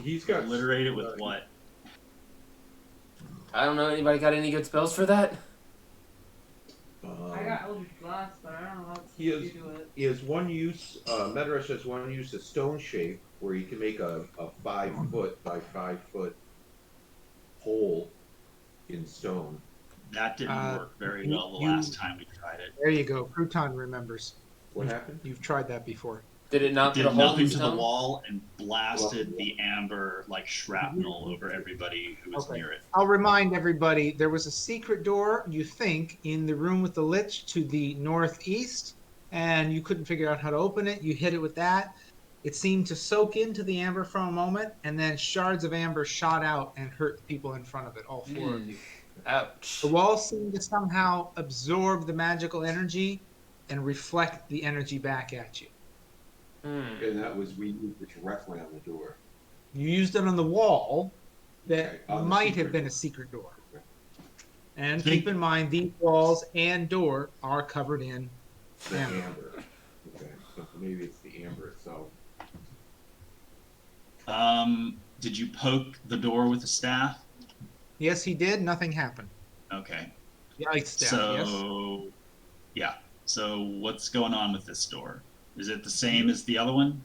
He's got. Obliterate it with what? I don't know. Anybody got any good spells for that? I got Eldritch Blast, but I don't know how He to is- do it. He has one use. Medrash has one use, a stone shape, where you can make a 5 foot by 5 foot hole in stone. That didn't work very well the you- last time we tried it. There you go. Crouton remembers. What happened? You've tried that before. Did it not put Did a hole nothing in to the stone? wall and blasted the amber like shrapnel over everybody who was Okay. near it. I'll remind everybody there was a secret door, you think, in the room with the lich to the northeast, and you couldn't figure out how to open it. You hit it with that. It seemed to soak into the amber for a moment, and then shards of amber shot out and hurt the people in front of it, all four of you. Ouch. The walls seemed to somehow absorb the magical energy and reflect the energy back at you. And that was we used it directly on the door. You used it on the wall that Okay, on the might secret have been door. a secret door. And Think- keep in mind, these walls and door are covered in The amber. amber. Okay. So maybe it's the amber itself. Did you poke the door with a staff? Yes, he did. Nothing happened. Okay. The ice staff. Yes. So, yeah. So what's going on with this door? Is it the same as the other one?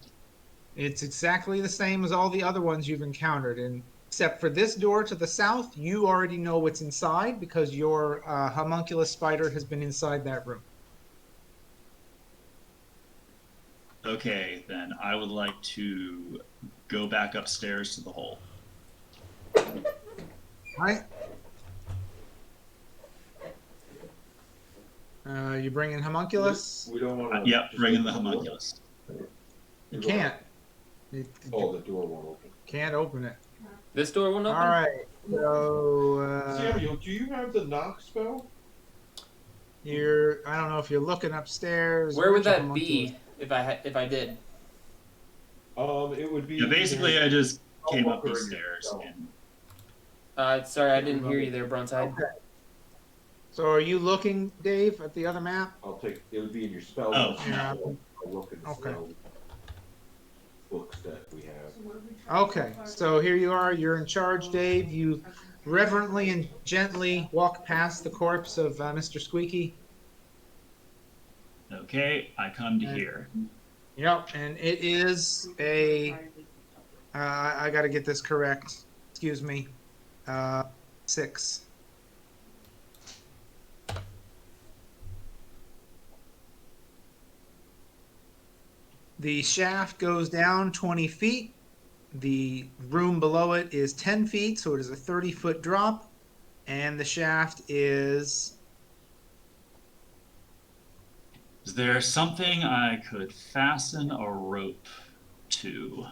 It's exactly the same as all the other ones you've encountered, and except for this door to the south, you already know what's inside because your homunculus spider has been inside that room. Okay, then I would like to go back upstairs to the hole. Right? You bring in homunculus? We don't want to. Yep, bring in the homunculus. You can't. Oh, the door won't open. Can't open it. This door won't open? All right. So Samuel, do you have the knock spell? I don't know if you're looking upstairs. Where would Which that homunculus? be if I did? It would be. Yeah, basically, I just came up Walker these in your stairs. spell. And Sorry, I didn't hear you there, Bronzeside. Okay. So are you looking, Dave, at the other map? I'll take. It would be in your spell. Oh. list. Yeah. I'll look at the Okay. spell books that we have. Okay, so here you are. You're in charge, Dave. You reverently and gently walk past the corpse of Mr. Squeaky. okay, I come to here. Yep, and it is a. I got to get this correct. Excuse me. 6. The shaft goes down 20 feet. The room below it is 10 feet, so it is a 30-foot drop. And the shaft is. Is there something I could fasten a rope to?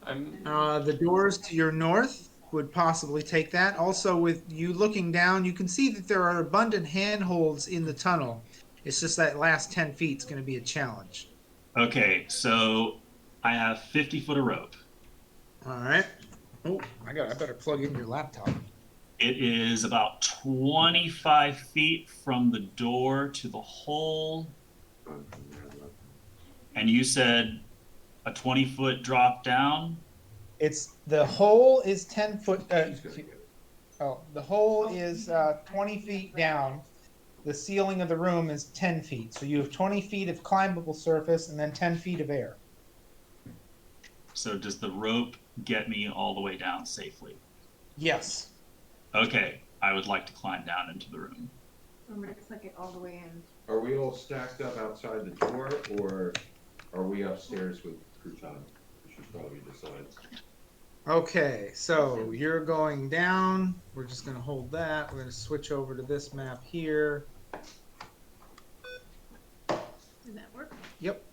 The doors to your north would possibly take that. Also, with you looking down, you can see that there are abundant handholds in the tunnel. It's just that last 10 feet is going to be a challenge. Okay, so I have 50 foot of rope. All right. Oh, I better plug in your laptop. It is about 25 feet from the door to the hole. And you said a 20-foot drop down? It's the hole is 10 foot. The hole is 20 feet down. The ceiling of the room is 10 feet. So you have 20 feet of climbable surface and then 10 feet of air. So does the rope get me all the way down safely? Yes. Okay, I would like to climb down into the room. I'm gonna click it all the way in. Are we all stacked up outside the door, or are we upstairs with Crouton? We should probably decide. Okay, so you're going down. We're just going to hold that. We're going to switch over to this map here. Did that work? Yep.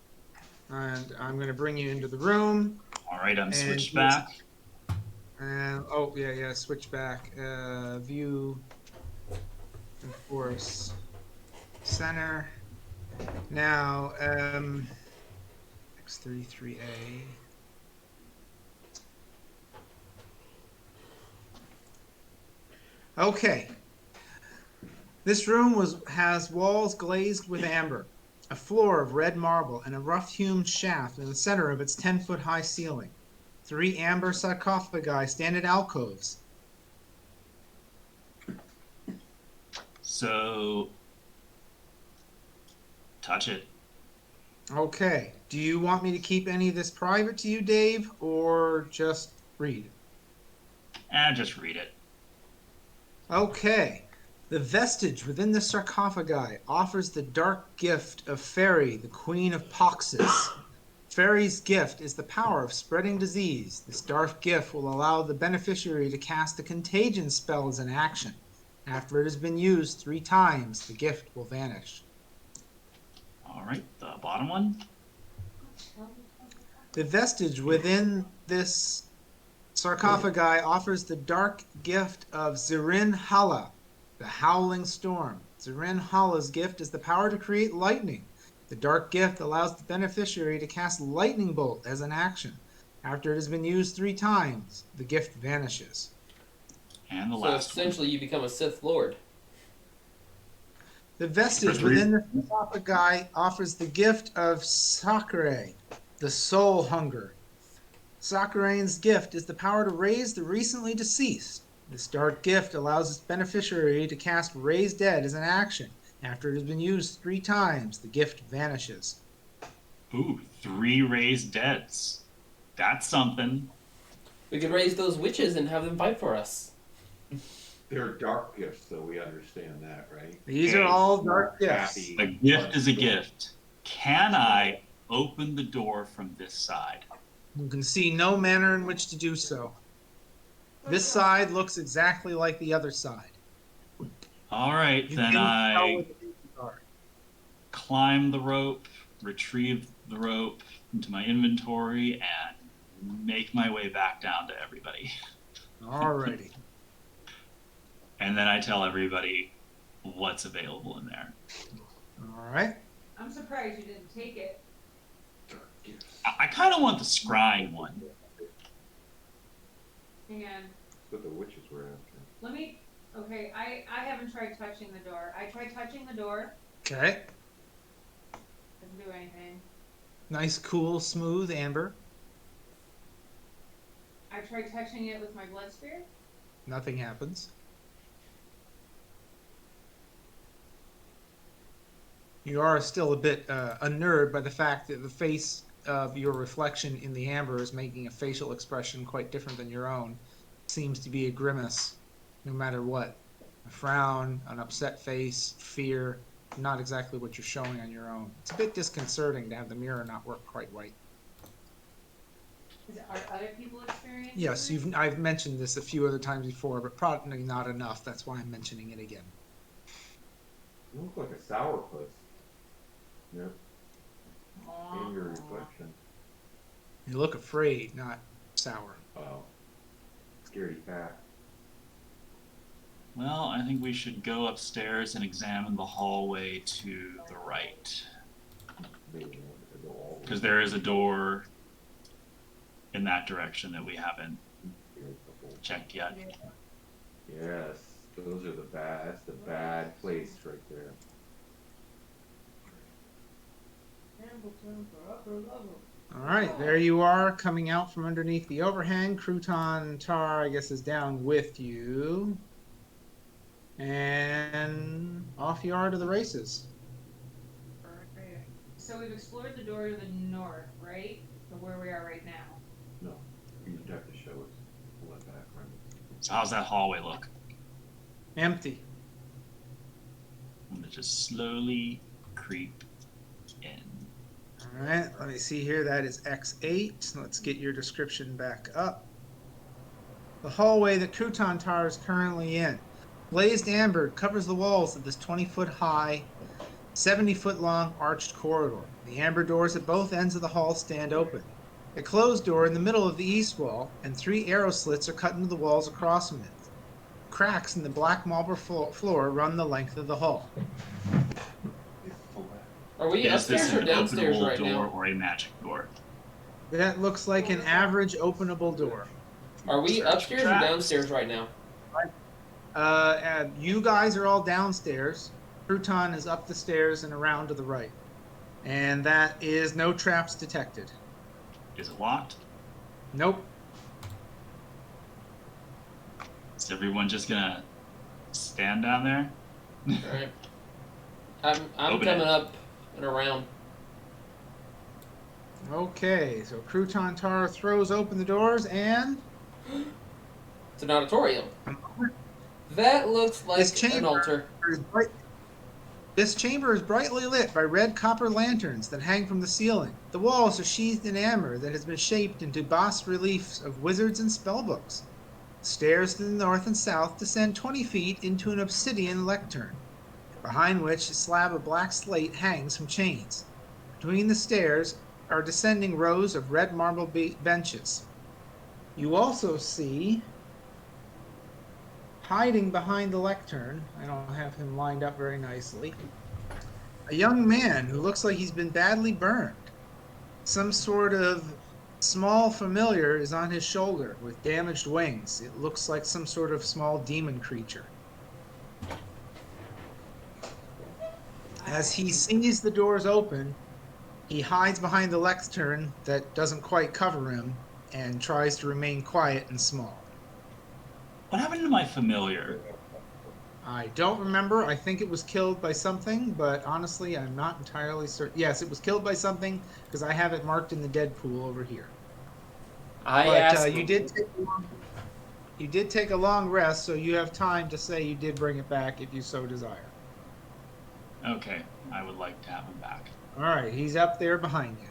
And I'm going to bring you into the room. All right, I'm And switched yes. back. And switch back. View, of course, center. Now, X33A. Okay. This room has walls glazed with amber, a floor of red marble, and a rough-hewn shaft in the center of its 10-foot high ceiling. 3 amber sarcophagi stand at alcoves. So, touch it. Okay. Do you want me to keep any of this private to you, Dave, or just read? Just read it. Okay. The vestige within the sarcophagi offers the dark gift of Fairy, the Queen of Poxes. Fairy's gift is the power of spreading disease. This dark gift will allow the beneficiary to cast a contagion spell as an action. After it has been used 3 times, the gift will vanish. All right, the bottom one. The vestige within this sarcophagi offers the dark gift of Zirin Hala, the Howling Storm. Zirin Hala's gift is the power to create lightning. The dark gift allows the beneficiary to cast Lightning Bolt as an action. After it has been used 3 times, the gift vanishes. And the So last one. essentially, you become a Sith Lord. The vestige within the sarcophagi offers the gift of Sakure, the soul hunger. Sakurane's gift is the power to raise the recently deceased. This dark gift allows its beneficiary to cast Raise Dead as an action. After it has been used 3 times, the gift vanishes. Ooh, 3 raised deads. That's something. We could raise those witches and have them fight for us. They're dark gifts, though, we understand that, right? These are all dark gifts. Happy. A gift is a gift. Can I open the door from this side? You can see no manner in which to do so. This side looks exactly like the other side. All right, You then can tell I what the pieces are. climb the rope, retrieve the rope into my inventory, and make my way back down to everybody. Alrighty. And then I tell everybody what's available in there. Alright. I'm surprised you didn't take it. Dark gifts. I kind of want the scrying one. Hang on. That's what the witches were after. Let me. Okay, I haven't tried touching the door. I tried touching the door. Okay. Doesn't do anything. Nice, cool, smooth amber. I tried touching it with my blood spear. Nothing happens. You are still a bit unnerved by the fact that the face of your reflection in the amber is making a facial expression quite different than your own. Seems to be a grimace, no matter what. A frown, an upset face, fear, not exactly what you're showing on your own. It's a bit disconcerting to have the mirror not work quite right. Are other people experiencing Yes, this? I've mentioned this a few other times before, but probably not enough. That's why I'm mentioning it again. You look like a sourpuss. Yep, Aw. in your reflection. You look afraid, not sour. Oh. Scaredy cat. Well, I think we should go upstairs and examine the hallway to the right. Maybe we want to go all the way Because there is a door in that direction that we haven't here before. checked yet. Yes, those are that's the bad place right there. All right, there you are, coming out from underneath the overhang. Crouton Tar, I guess, is down with you. And off you are to the races. Alright. So we've explored the door to the north, right? To where we are right now. No, you'd have to show us all that background. So how's that hallway look? Empty. I'm gonna just slowly creep in. All right, let me see here. That is X8. Let's get your description back up. The hallway that Crouton Tar is currently in. Blazed amber covers the walls of this 20-foot high, 70-foot long arched corridor. The amber doors at both ends of the hall stand open. A closed door in the middle of the east wall, and 3 arrow slits are cut into the walls across from it. Cracks in the black marble floor run the length of the hall. Are we Is this upstairs or an downstairs openable right door now? or a magic door? That looks like an average openable door. Are we Search upstairs or traps. downstairs right now? And you guys are all downstairs. Crouton is up the stairs and around to the right. And that is no traps detected. Is it locked? Nope. Is everyone just gonna stand down there? Alright. I'm Open it. coming up and around. Okay, so Crouton Tar throws open the doors and It's an auditorium. That looks like This an chamber- altar. This chamber is brightly lit by red copper lanterns that hang from the ceiling. The walls are sheathed in amber that has been shaped into bas reliefs of wizards and spellbooks. Stairs to the north and south descend 20 feet into an obsidian lectern, behind which a slab of black slate hangs from chains. Between the stairs are descending rows of red marble benches. You also see, hiding behind the lectern, I don't have him lined up very nicely, a young man who looks like he's been badly burned. Some sort of small familiar is on his shoulder with damaged wings. It looks like some sort of small demon creature. As he sees the doors open, he hides behind the lectern that doesn't quite cover him and tries to remain quiet and small. What happened to my familiar? I don't remember. I think it was killed by something, but honestly, I'm not entirely certain. Yes, it was killed by something because I have it marked in the dead pool over here. But you did take a long rest, so you have time to say you did bring it back if you so desire. Okay, I would like to have him back. All right, he's up there behind you.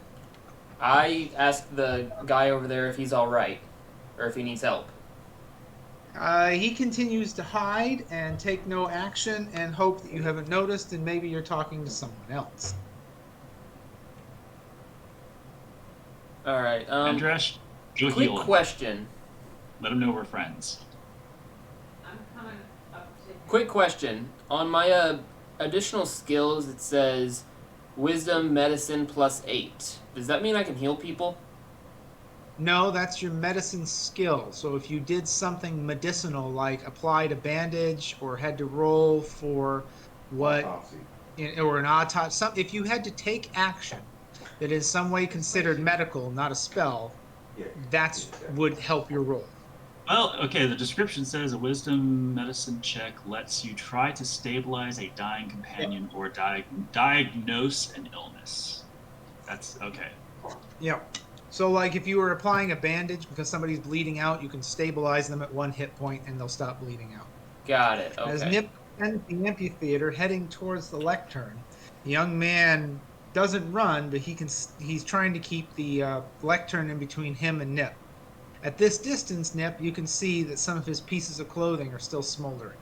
I asked the guy over there if he's all right, or if he needs help. He continues to hide and take no action and hope that you haven't noticed and maybe you're talking to someone else. All right. Andresh, go Quick heal him. question. Let him know we're friends. I'm coming up to. Quick question. On my additional skills, it says Wisdom, Medicine +8. Does that mean I can heal people? No, that's your medicine skill. So if you did something medicinal like applied a bandage or had to roll for what, Autopsy. or an autopsy, if you had to take action that is some way considered medical, not a spell, Yeah. that's would help your roll. Well, okay, the description says a wisdom medicine check lets you try to stabilize a dying companion or diagnose an illness. That's okay. Yeah. So like if you were applying a bandage because somebody's bleeding out, you can stabilize them at 1 hit point and they'll stop bleeding out. Got it. As Okay. Nip enters the amphitheater heading towards the lectern, the young man doesn't run, but he's trying to keep the lectern in between him and Nip. At this distance, Nip, you can see that some of his pieces of clothing are still smoldering.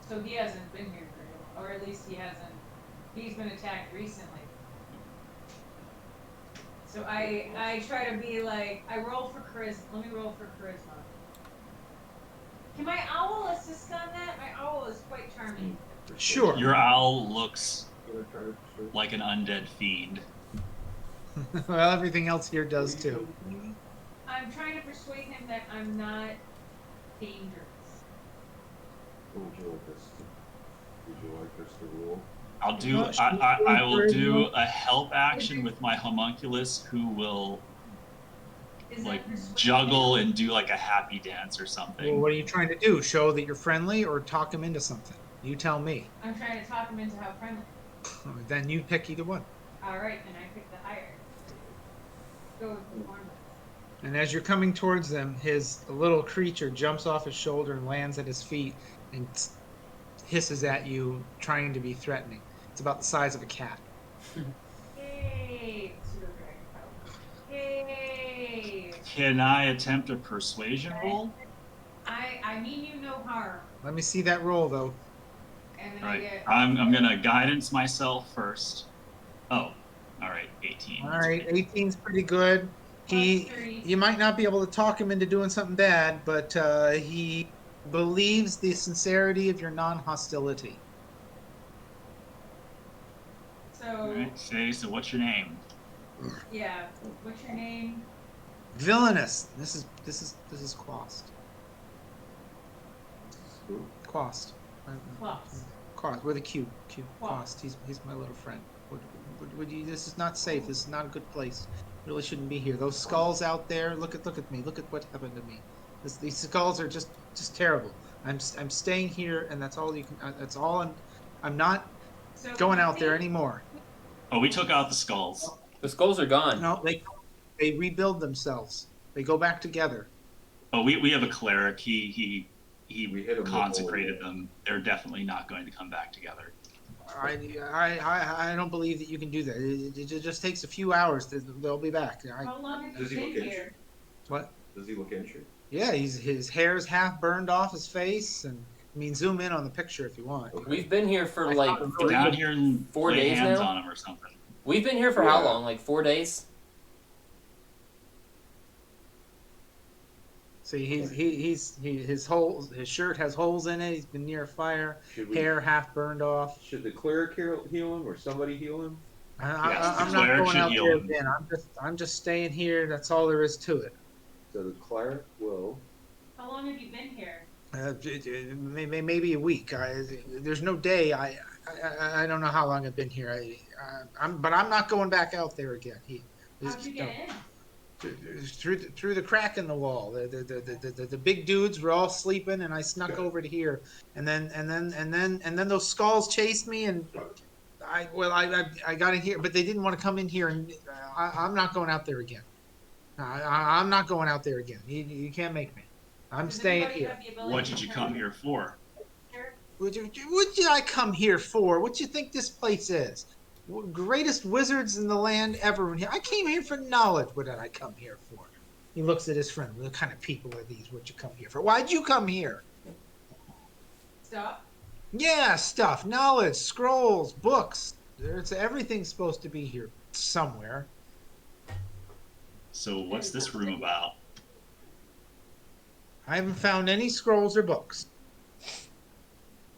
So he hasn't been here for, or at least he hasn't. He's been attacked recently. So I try to be like, I roll for charisma. Let me roll for charisma. Can my owl assist on that? My owl is quite charming. Sure. Your owl looks like an undead fiend. Well, everything else here does too. I'm trying to persuade him that I'm not dangerous. Would you like us to? Would you like us to rule? I'll do. Not sure I will very do much. a help action with my homunculus, who will Is like that persuasion? juggle and do like a happy dance or Well, something. what are you trying to do? Show that you're friendly or talk him into something? You tell me. I'm trying to talk him into how friendly. Then you pick either one. All right, then I pick the higher. Go with the warmest. And as you're coming towards them, his little creature jumps off his shoulder and lands at his feet and hisses at you, trying to be threatening. It's about the size of a cat. Yay! Pseudo dragon power. Yay! Can I attempt a persuasion roll? I mean you no harm. Let me see that roll, though. And then All I right, get. I'm gonna guidance myself first. Oh, all right, 18. All right, 18's pretty good. +3. You might not be able to talk him into doing something bad, but he believes the sincerity of your non-hostility. So All right, say so. What's your name? yeah, what's your name? Villainous. This is Quast. Who? Quast. Plus. Quast with a Q. Q. Quast. Quast. He's my little friend. Would you? This is not safe. This is not a good place. Really shouldn't be here. Those skulls out there. Look at me. Look at what happened to me. These skulls are just terrible. I'm staying here, and that's all you can. That's all. I'm not So going you out there think- anymore. Oh, we took out the skulls. The skulls are gone. No, they rebuild themselves. They go back together. Oh, we have a cleric. He We hit 'em with consecrated all- them. They're definitely not going to come back together. I don't believe that you can do that. It just takes a few hours. They'll be back. How long have Does you he been look here? injured? What? Does he look injured? Yeah, his hair's half burned off his face, and I mean, zoom in on the picture if you want. We've been here for I like thought it was Get down 3. here and 4 lay days hands now? on him or something. We've been here for how Yeah. long? Like 4 days? See, his shirt has holes in it. He's been near a fire. Should we? Hair half burned off. Should the cleric heal him or somebody heal him? Yes, I'm the not cleric going should out heal there him. again. I'm just staying here. That's all there is to it. So the cleric will. How long have you been here? Maybe a week. There's no day. I don't know how long I've been here. But I'm not going back out there again. How'd you get in? Through the crack in the wall. The big dudes were all sleeping, and I snuck over to here, and then those skulls chased me, and I got in here, but they didn't want to come in here, and I'm not going out there again. I'm not going out there again. You can't make me. I'm Does staying anybody here. have the ability What to did you turn come here for? here? What did I come here for? What do you think this place is? Greatest wizards in the land ever. I came here for knowledge. What did I come here for? He looks at his friend. What kind of people are these? What you come here for? Why'd you come here? Stop. Yeah, stuff, knowledge, scrolls, books. Everything's supposed to be here somewhere. So what's this room about? I haven't found any scrolls or books.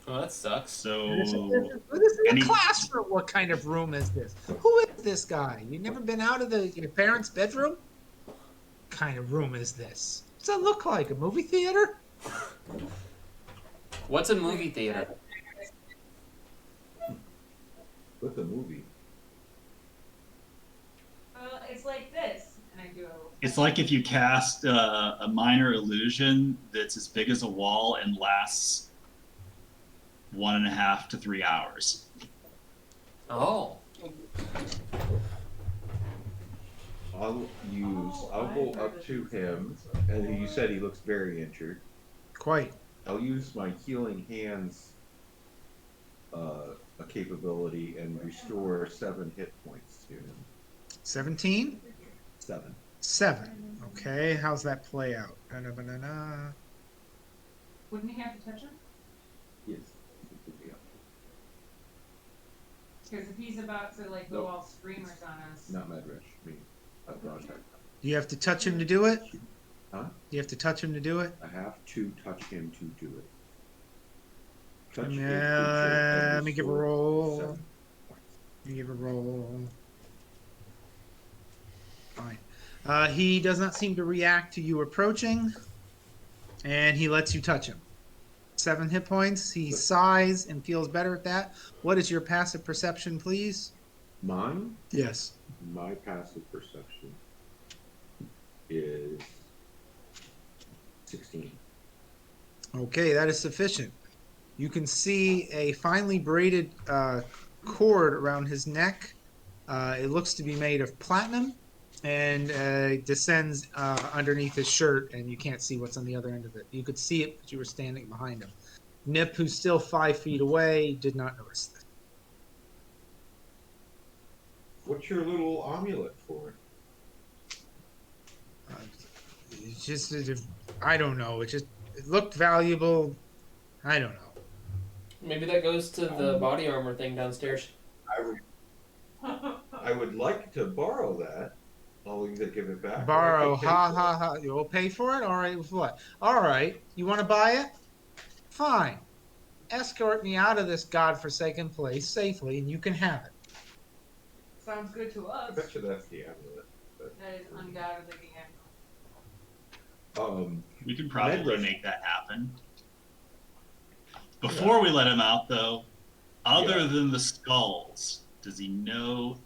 Oh, that sucks. So This is a any- classroom. What kind of room is this? Who is this guy? You never been out of your parents' bedroom? What kind of room is this? What's that look like? A movie theater? What's a movie theater? With the movie. It's like this, and I do. it's like if you cast a minor illusion that's as big as a wall and lasts 1.5 to 3 hours. Oh. I'll go up to him, and you said he looks very injured. Quite. I'll use my healing hands a capability and restore 7 hit points to him. 17? 7. 7. Okay, how's that play out? Da-da-ba-da-da. Wouldn't he have to touch him? Yes. Because if he's about to like go Nope. all screamers on us. Not Medrush. Me. A dodge type. Do you have to touch him to do it? Huh? Do you have to touch him to do it? I have to touch him to do it. Touch Let me give a roll. 7 points. Let me give a roll. Fine. He does not seem to react to you approaching, and he lets you touch him. 7 hit points. He sighs and feels better at that. What is your passive perception, please? Mine? Yes. My passive perception is 16. Okay, that is sufficient. You can see a finely braided cord around his neck. It looks to be made of platinum, and descends underneath his shirt, and you can't see what's on the other end of it. You could see it, but you were standing behind him. Nip, who's still 5 feet away, did not notice this. What's your little amulet for? It's just, I don't know. It looked valuable. I don't know. Maybe that goes to the body armor thing downstairs. I would like to borrow that. I'll either give it back. or I Borrow, can pay ha for ha ha. You'll pay for it? All right, with what? All right, you want to buy it? Fine. Escort me out of this godforsaken place safely, and you can have it. Sounds good to it. I us. bet you that's the amulet. That is undoubtedly the end. We can probably Medrush. make that happen. Before we let him out, though, other than the skulls, does he know?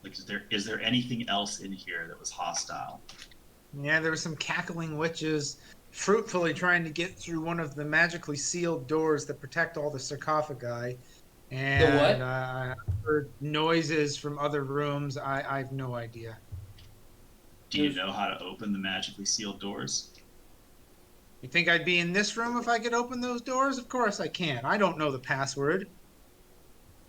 Like, is there anything else in here that was hostile? Yeah, there were some cackling witches fruitfully trying to get through one of the magically sealed doors that protect all the sarcophagi. And The what? I heard noises from other rooms. I have no idea. Do you know how to open the magically sealed doors? You think I'd be in this room if I could open those doors? Of course I can. I don't know the password.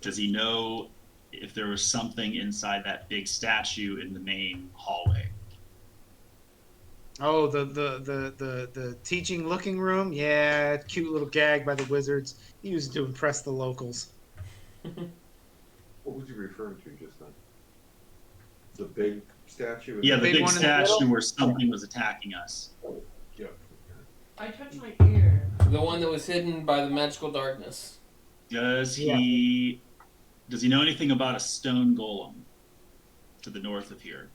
Does he know if there was something inside that big statue in the main hallway? Oh, the teaching looking room? Yeah, cute little gag by the wizards. He used to impress the locals. What was you referring to just then? The big statue? Yeah, the big big one in the middle? statue where something was attacking us. Yeah. I touched my ear. The one that was hidden by the magical darkness. Does he know anything about a stone golem to the north of here?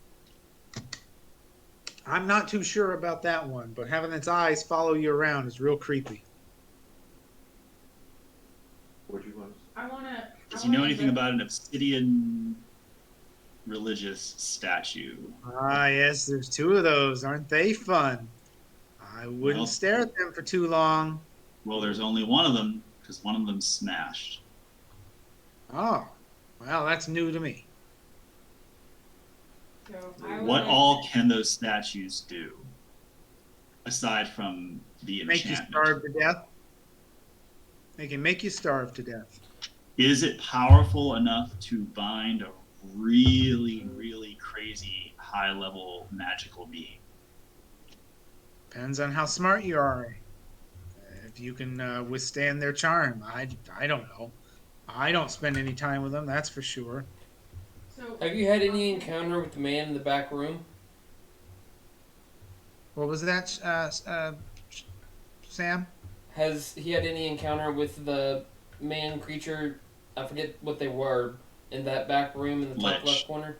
I'm not too sure about that one, but having its eyes follow you around is real creepy. Does he know anything about an obsidian religious statue? Ah, yes, there's two of those. Aren't they fun? I wouldn't Well- stare at them for too long. Well, there's only one of them because one of them's smashed. Oh, well, that's new to me. So What all can those statues do aside from the Make you enchantment? starve to death. They can make you starve to death. Is it powerful enough to bind a really, really crazy high-level magical being? Depends on how smart you are. If you can withstand their charm, I don't know. I don't spend any time with them, that's for sure. So Have you had any encounter with the man in the back room? What was that, Sam? Has he had any encounter with the man creature? I forget what they were in that back room in the top Lich. left corner.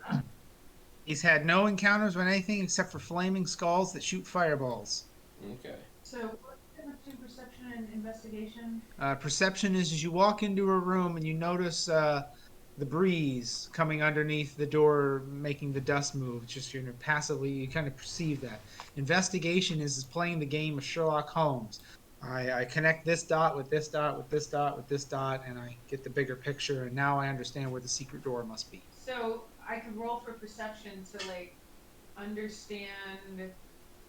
He's had no encounters with anything except for flaming skulls that shoot fireballs. Okay. So what's the difference between perception and investigation? Perception is as you walk into a room and you notice the breeze coming underneath the door, making the dust move. Just passively, you kind of perceive that. Investigation is playing the game of Sherlock Holmes. I connect this dot with this dot with this dot with this dot, and I get the bigger picture. And now I understand where the secret door must be. So I could roll for perception to like understand,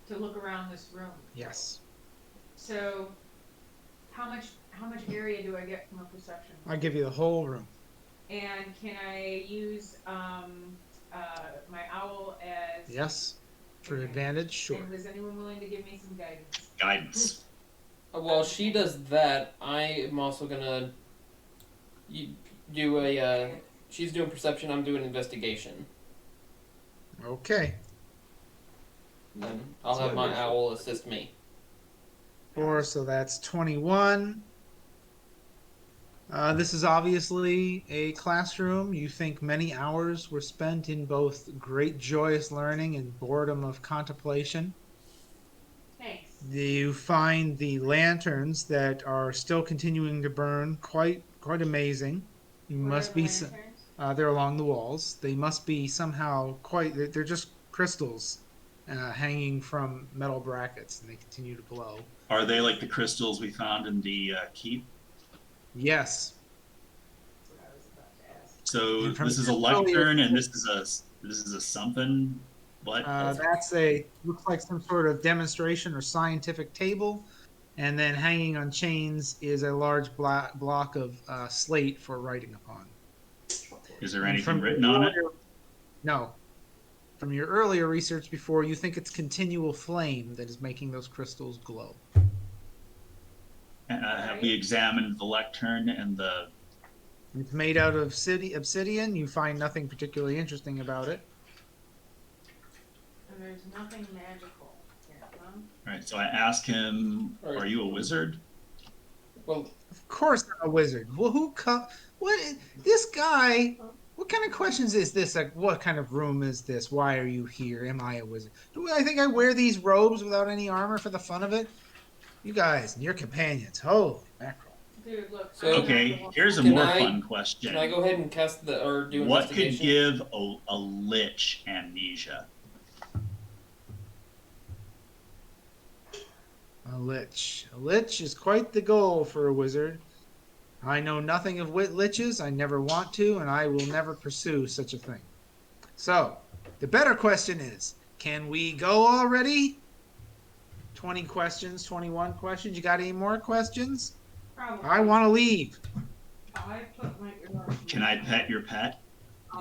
to look around this room. Yes, So how much area do I get from a perception? I'll give you the whole room. And can I use my owl as? Yes, for advantage, sure. And was anyone willing to give me some guidance? Guidance. While she does that, I am also gonna do a. She's doing perception. I'm doing investigation. Okay. And then I'll have my owl assist me. 4, so that's 21. This is obviously a classroom. You think many hours were spent in both great joyous learning and boredom of contemplation. Thanks. You find the lanterns that are still continuing to burn quite amazing. You What must are be. the lanterns? They're along the walls. They must be somehow they're just crystals hanging from metal brackets, and they continue to glow. Are they like the crystals we found in the keep? Yes. That's what I was about to ask. So And from this is a the lectern, and this is a something. What? That's looks like some sort of demonstration or scientific table, and then hanging on chains is a large block of slate for writing upon. Is there And anything from written your on it? earlier- No. From your earlier research before, you think it's continual flame that is making those crystals glow. Have we examined the lectern and the? It's made out of obsidian. You find nothing particularly interesting about it. And there's nothing magical here, huh? Right. So I ask him, All right. "Are you a wizard?" Well, Of course, I'm a wizard. Well, this guy? What kind of questions is this? Like, what kind of room is this? Why are you here? Am I a wizard? Do I think I wear these robes without any armor for the fun of it? You guys and your companions. Holy mackerel. Dude, look. So- I'm not the Okay. one- Here's a Can more I- fun question. can I go ahead and cast do What could investigation? give a lich amnesia? A lich. A lich is quite the goal for a wizard. I know nothing of liches. I never want to, and I will never pursue such a thing. So, the better question is, can we go already? 20 questions, 21 questions. You got any more questions? Probably. I want to leave. I put my ear. Can I pet your pet?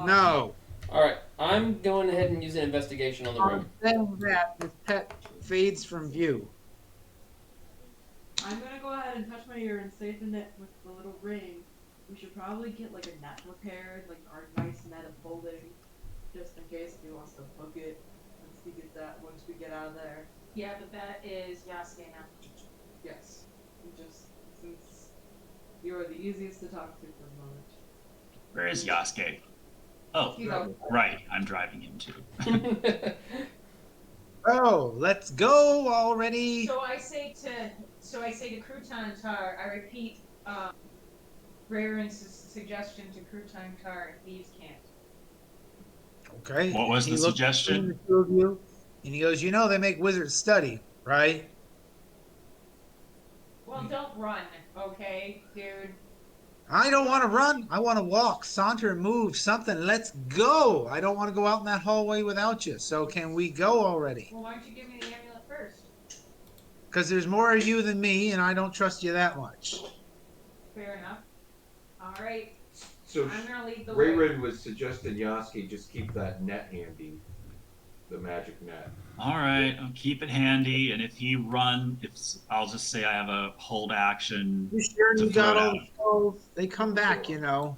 No. All right, I'm going ahead and use an investigation on the room. Then that this pet fades from view. I'm gonna go ahead and touch my ear and safeten it with the little ring. We should probably get like a net prepared, like our nice net of folding, just in case if he wants to book it once we get out of there. Yeah, but that is Yasuke now. Yes. Just since you are the easiest to talk to for the moment. Where is Yasuke? Oh, You go. right. I'm driving him too. Oh, let's go already. So I say to Crouton Tar, I repeat, Rayron's suggestion to Crouton Tar and Thieves Can't. Okay. What was He the looked suggestion? between the two of you, and he goes, they make wizards study, right? Well, don't run, okay, dude. I don't want to run. I want to walk, saunter, move, something. Let's go. I don't want to go out in that hallway without you. So can we go already? Well, why don't you give me the amulet first? Because there's more of you than me, and I don't trust you that much. Fair enough. All right, So I'm gonna lead the way. Rayron was suggesting Yaski just keep that net handy, the magic net. All right, I'll keep it handy, and if I'll just say I have a hold action. You sure To you throw got it all out. the spells? They come back, Well,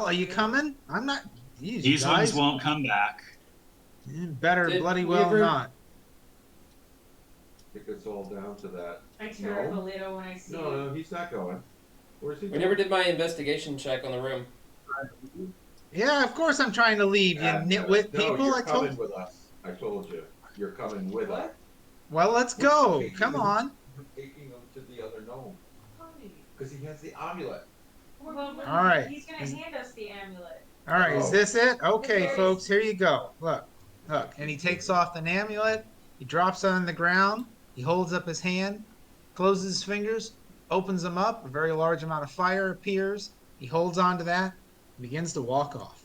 are you coming? I'm not. Jeez, These guys. ones won't come back. Better Did bloody we well ever- not. I think it's all down to that. I tear up No. a little when I see No, it. no, he's not going. Where's he I going? never did my investigation check on the room. Yeah, of course I'm trying to leave, you nitwit No, people. you're I coming told. with us. I told you. You're coming with us. Well, let's go. Come on. We're taking him to the other gnome. Honey. Because he has the amulet. Well, All right. He's gonna hand us the amulet. All right, is Oh. this it? Okay, There it folks, here you go. Look, and he takes off an amulet. He drops it on the ground. He holds up his hand, closes his fingers, opens them up. A very large amount of fire appears. He holds on to that, and begins to walk off.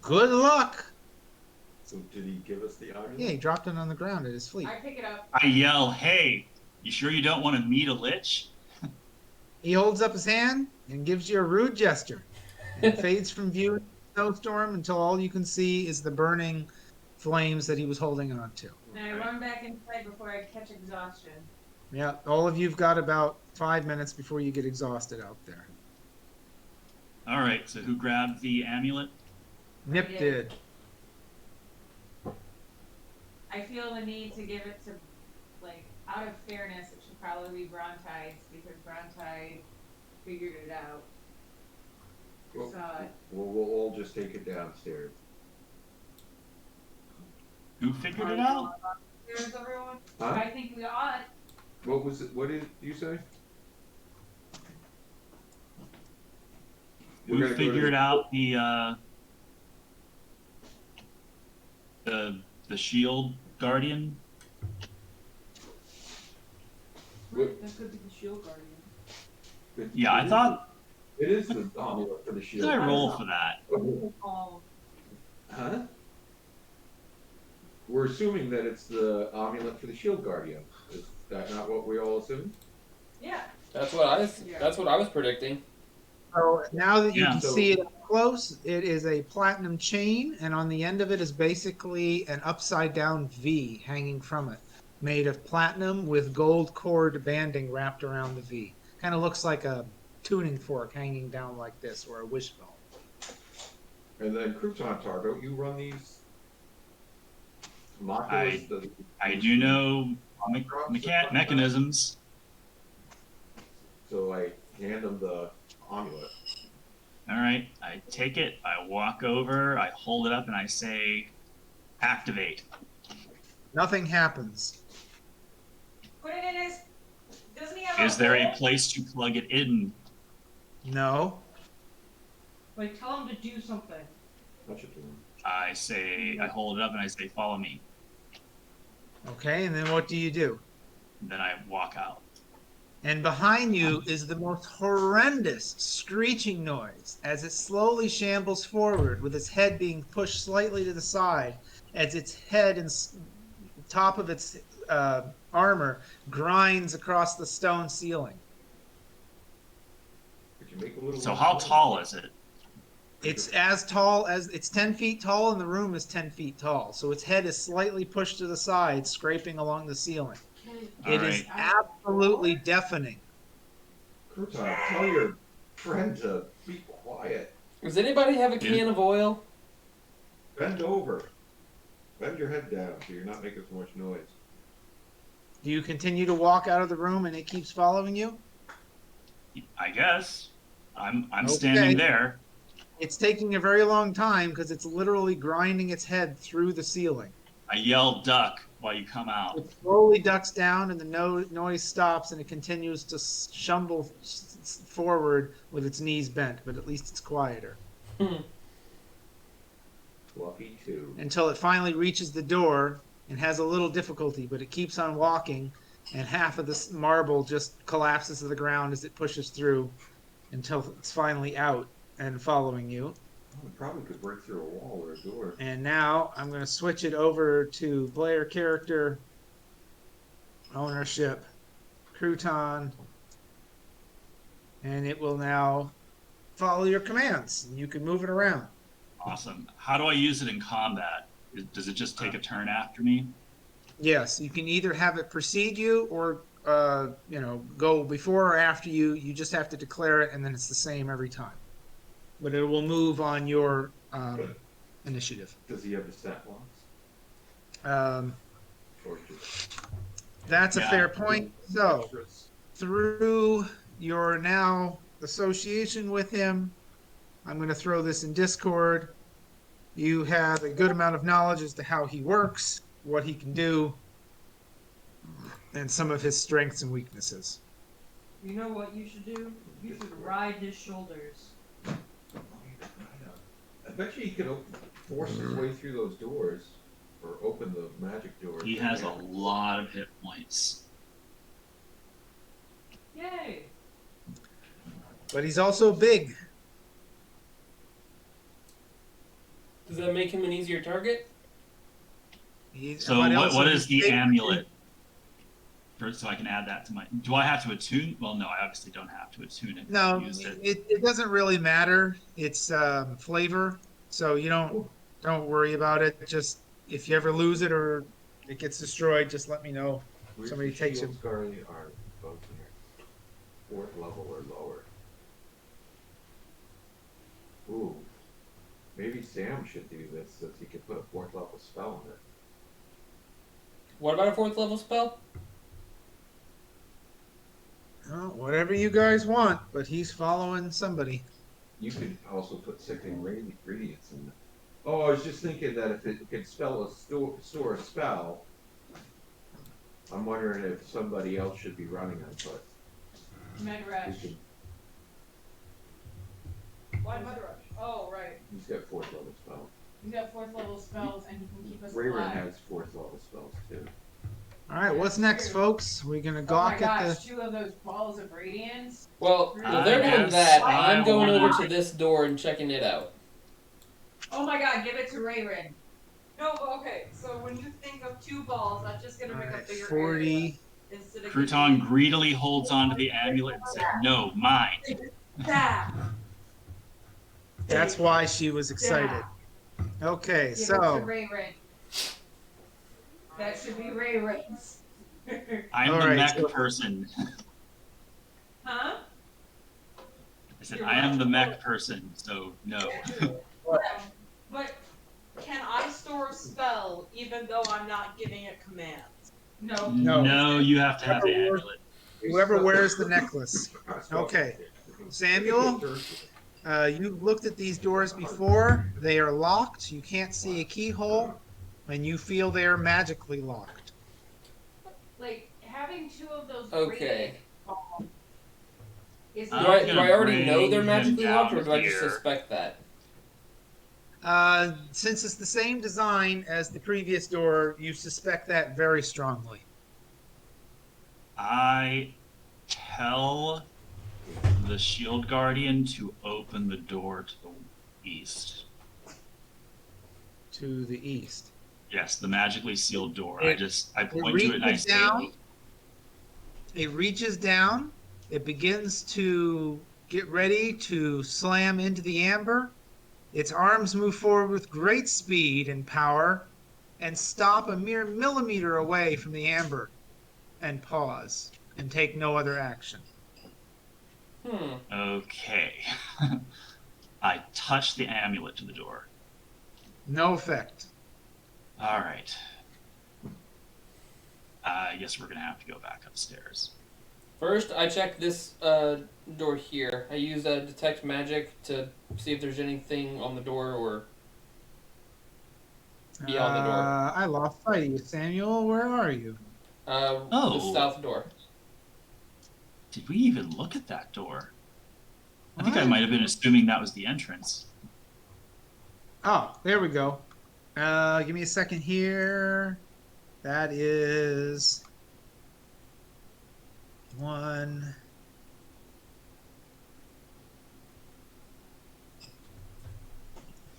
Good luck. So did he give us the amulet? Yeah, he dropped it on the ground at his fleet. I pick it up. I yell, "Hey, you sure you don't want to meet a lich?" He holds up his hand and gives you a rude gesture. It fades from view in the snowstorm until all you can see is the burning flames that he was holding on to. And I run back inside before I catch exhaustion. Yeah, all of you've got about 5 minutes before you get exhausted out there. All right, so who grabbed the amulet? Nip did. did. I feel the need to give it to, like, out of fairness, it should probably be Brontide's because Brontide figured it out. Well, Saw it. we'll all just take it downstairs. Who figured it out? There's everyone. Huh? I think we ought. What was it? What did you say? We're Who gonna go to figured the- out the shield guardian? What- That could be the shield guardian. Yeah, I thought. It is the amulet for the Did shield. I roll for that? Oh, Huh? We're assuming that it's the amulet for the shield guardian. Is that not what we all assumed? Yeah. That's what I. Yeah. That's what I was predicting. So now that you Yeah. can So- see it up close, it is a platinum chain, and on the end of it is basically an upside down V hanging from it, made of platinum with gold cord banding wrapped around the V. Kind of looks like a tuning fork hanging down like this, or a wishbone. And then Crouton Tar, don't you run these moculus? I do know mechanisms. So I hand him the amulet. All right, I take it, I walk over, I hold it up, and I say, "Activate." Nothing happens. Put it in his. Doesn't he have Is there a hole? place to plug it in? No. like tell him to do something. Touch it to him. I say, I hold it up and I say, "Follow me." Okay, and then what do you do? And then I walk out. And behind you is the most horrendous screeching noise as it slowly shambles forward, with its head being pushed slightly to the side, as its head and top of its armor grinds across the stone ceiling. Could you make a little? So how tall is it? It's as tall as it's 10 feet tall, and the room is 10 feet tall. So its head is slightly pushed to the side, scraping along the ceiling. All It is right. absolutely deafening. Crouton, tell your friend to be quiet. Does anybody have a can of oil? Bend over. Bend your head down so you're not making so much noise. Do you continue to walk out of the room and it keeps following you? I guess. I'm Okay. standing there. It's taking a very long time because it's literally grinding its head through the ceiling. I yell, "Duck," while you come out. It slowly ducks down and the noise stops, and it continues to forward with its knees bent, but at least it's quieter. Fluffy too. Until it finally reaches the door and has a little difficulty, but it keeps on walking, and half of this marble just collapses to the ground as it pushes through until it's finally out and following you. Oh, it probably could break through a wall or a door. And now I'm going to switch it over to player character ownership crouton, and it will now follow your commands. You can move it around. Awesome. How do I use it in combat? Does it just take a turn after me? Yes, you can either have it precede you or go before or after you. You just have to declare it, and then it's the same every time. But it will move on your initiative. Does he have the stat blocks? Or just That's a Yeah. fair point. So, extras? through your now association with him, I'm going to throw this in Discord. You have a good amount of knowledge as to how he works, what he can do, and some of his strengths and weaknesses. You know what you should do? You should ride his shoulders. I bet you he could force his way through those doors, or open the magic doors. He has a lot of hit points. Yay! But he's also big. Does that make him an easier target? So else what is is the big? amulet? So I can add that to my. Do I have to attune? Well, no, I obviously don't have to attune it. No, Use it. it doesn't really matter. It's flavor, so you don't worry about it. Just if you ever lose it or it gets destroyed, just let me know. Where's somebody the takes shields it. guarding are both here. 4th level or lower. Ooh. Maybe Sam should do this so he could put a 4th level spell on it. What about a 4th level spell? Oh, whatever you guys want, but he's following somebody. You could also put sickening ingredients in it. Oh, I was just thinking that if it could store a spell, I'm wondering if somebody else should be running on foot. Med rush. Why Mud Rush? Oh, right. He's got 4th level spells. He's got 4th level spells and he can keep us Rayron alive. has 4th level spells too. All right, what's next, folks? We're gonna Oh my gawk at gosh, the. 2 of those balls of radiance. Well, I while they're doing guess that, I I'm going wanna- over to this door and checking it out. Oh my god, give it to Rayron. No, but okay, so when you think of 2 balls, that's just gonna All make a right, bigger 40. area instead of Crouton greedily holds onto the amulet and says, "No, mine." that. That's why she was excited. Okay, Give it to so Rayron. That should be Rayron's. I'm All the right, mech so- person. Huh? I said, You're I am right. the mech person, so no. But can I store a spell even though I'm not giving it commands? No. No. No, you have to have the amulet. whoever wears the necklace. Okay. Samuel? You've looked at these doors before. They are locked. You can't see a keyhole, and you feel they are magically locked. Like, having 2 of those Okay. radiant balls is Do I'm I gonna already know bring they're him magically locked, or down do I just here. suspect that? Since it's the same design as the previous door, you suspect that very strongly. I tell the shield guardian to open the door to the east. To the east. Yes, the magically sealed door. It- I point to it and I reaches say, down. It reaches down. It begins to get ready to slam into the amber. Its arms move forward with great speed and power and stop a mere millimeter away from the amber and pause and take no other action. okay. I touch the amulet to the door. No effect. All right. I guess we're going to have to go back upstairs. First, I check this door here. I use detect magic to see if there's anything on the door or beyond the door. I lost sight of you, Samuel. Where are you? The Oh. south door. Did we even look at that door? I think I What? might have been assuming that was the entrance. Oh, there we go. Give me a second here. That is one.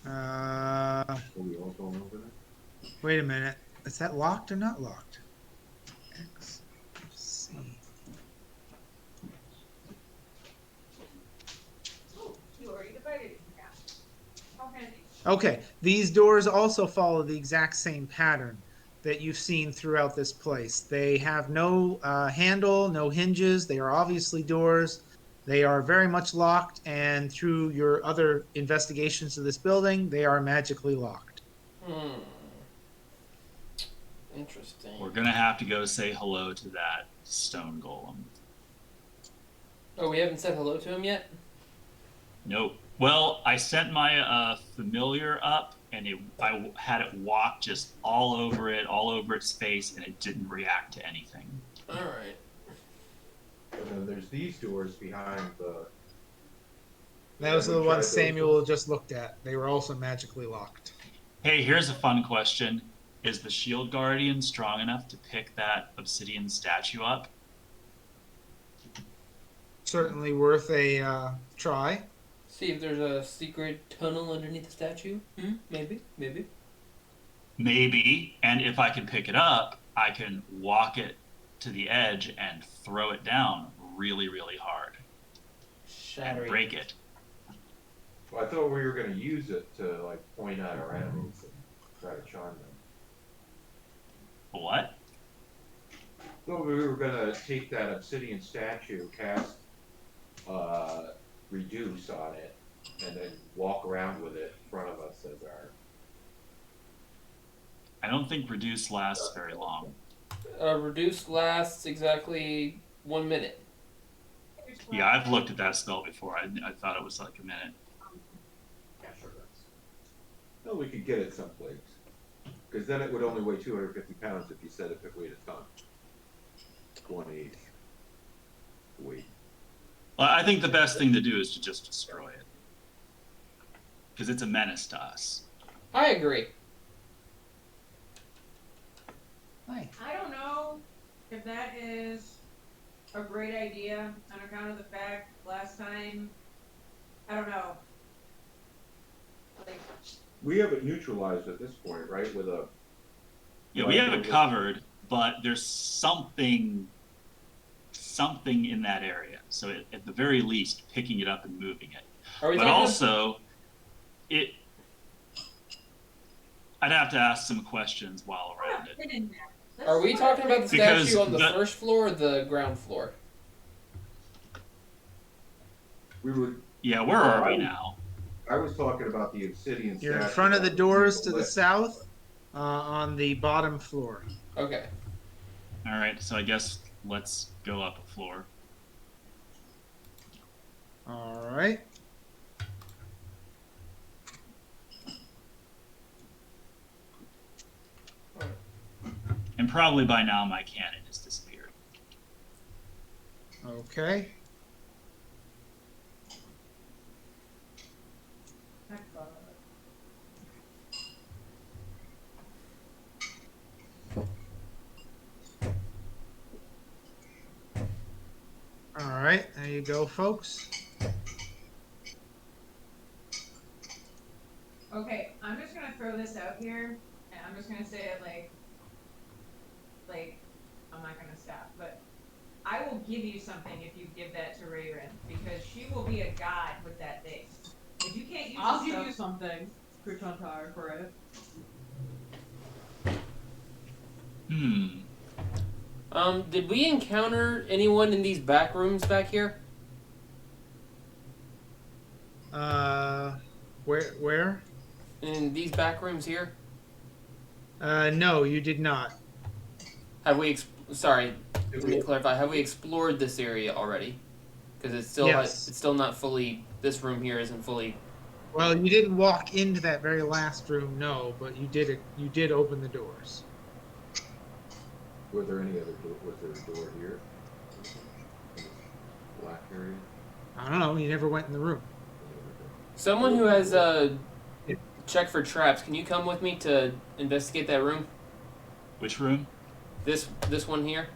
Are we all going over that? Wait a minute. Is that locked or not locked? X, C. Oh, you already divided it in half. How handy. Okay, these doors also follow the exact same pattern that you've seen throughout this place. They have no handle, no hinges. They are obviously doors. They are very much locked, and through your other investigations of this building, they are magically locked. Interesting. We're gonna have to go say hello to that stone golem. Oh, we haven't said hello to him yet? Nope. Well, I sent my familiar up, and I had it walk just all over its face, and it didn't react to anything. Alright. And then there's these doors behind the. Those Yeah, are the we ones tried those Samuel ones. just looked at. They were also magically locked. Hey, here's a fun question. Is the shield guardian strong enough to pick that obsidian statue up? Certainly worth a try. See if there's a secret tunnel underneath the statue? Maybe. Maybe. And if I can pick it up, I can walk it to the edge and throw it down really, really hard and Shattering. break it. Well, I thought we were going to use it to like point at our enemies and try to charm them. What? So we were gonna take that obsidian statue, cast reduce on it, and then walk around with it in front of us as our. I don't think reduce lasts very long. Reduce lasts exactly 1 minute. Yeah, I've looked at that spell before. I thought it was like a minute. Yeah, sure does. No, we could get it someplace. Because then it would only weigh 250 pounds if you said if it weighed a ton. 1/8 weight. Well, I think the best thing to do is to just destroy it. Because it's a menace to us. I agree. Hi. I don't know if that is a great idea on account of the fact last time, I don't know. Like, We have it neutralized at this point, right? With a. Yeah, we have it covered, but there's something in that area. So at the very least, picking it up and moving it. Are we But talking also, I'd have to ask some questions while around it. fit in there. Let's Are we put talking it- about the Because statue on the the- first floor or the ground floor? We would. Yeah, where are we now? I was talking about the obsidian You're in statue front of the that was doors to the lit. south, on the bottom floor. Okay. All right, so I guess let's go up a floor. All right. And probably by now my cannon has disappeared. Okay. All right, there you go, folks. Okay, I'm just gonna throw this out here, and I'm just gonna say it like, I'm not gonna stop, but I will give you something if you give that to Rayrin, because she will be a god with that thing. If you can't use I'll this give stuff- you something, Crouton Tower, for it. Did we encounter anyone in these back rooms back here? Where? In these back rooms here? No, you did not. Have we? Sorry, Did let me we- clarify. Have we explored this area already? Because it's still Yes. it's still not fully. This room here isn't fully. Well, you didn't walk into that very last room, no, but you did it. You did open the doors. Were there any other was there a door here? black area. I don't know. You never went in the room. Someone who has a check for traps, can you come with me to investigate that room? Which room? This one here.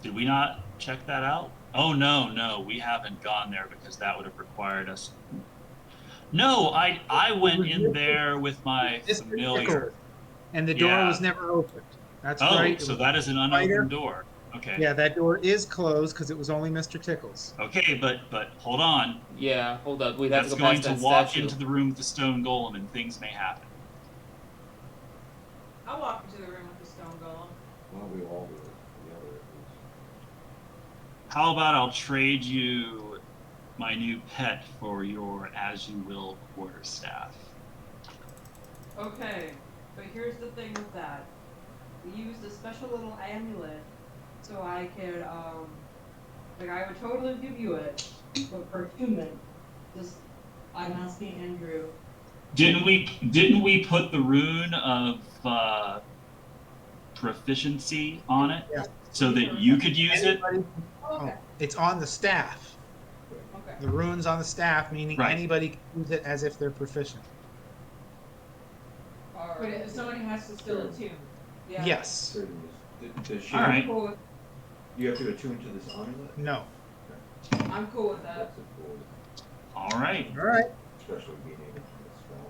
Did we not check that out? Oh no, we haven't gone there because that would have required us. No, I went in there with my Mr. familiar. Tickles. And the door Yeah. was never opened. That's Oh, right. so that is an Spider. unopened door. Okay. Yeah, that door is closed because it was only Mr. Tickles. Okay, but hold on. Yeah, hold up. We'd have That's to go going past to that walk statue. into the room with the stone golem, and things may happen. I'll walk into the room with the stone golem. Well, we all do it together at least. How about I'll trade you my new pet for your as you will quarterstaff? Okay, but here's the thing with that. We used a special little amulet so I could, like, I would totally give you it, but for human, just, I'm asking Andrew. Didn't we put the rune of proficiency on it Yeah. so that you could use it? Anybody- Okay, It's on the staff. okay. The rune's on the staff, meaning Right. anybody can use it as if they're proficient. But somebody has to still attune. Yeah. Yes. Certain does she, All right. Cool with, you have to attune to this amulet? No. I'm cool with that. That's a cool, All right. All right. especially being able to spell.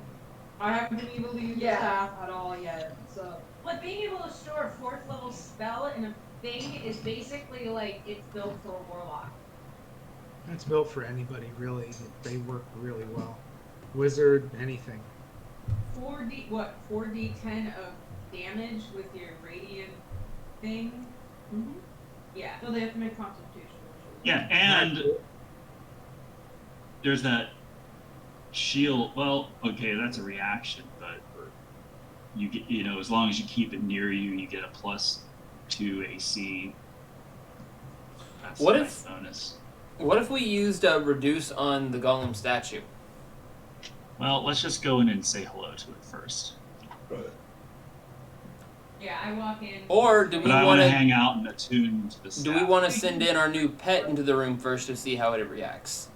I haven't been able to use the Yeah. staff at all yet, so. But being able to store a 4th level spell in a thing is basically like it's built for a warlock. It's built for anybody, really. They work really well. Wizard, anything. 4d10 of damage with your radiant thing. Mm-hmm. Yeah. No, they have to make constitution. Yeah, and there's that shield. Well, okay, that's a reaction, but you get, as long as you keep it near you, you get a +2 AC. That's What a if- nice bonus. What if we used reduce on the golem statue? Well, let's just go in and say hello to it first. Yeah, I walk in. Or do we But I want want to to? hang out and attune to the Do we staff. want to send in our new pet into the room first to see how it reacts?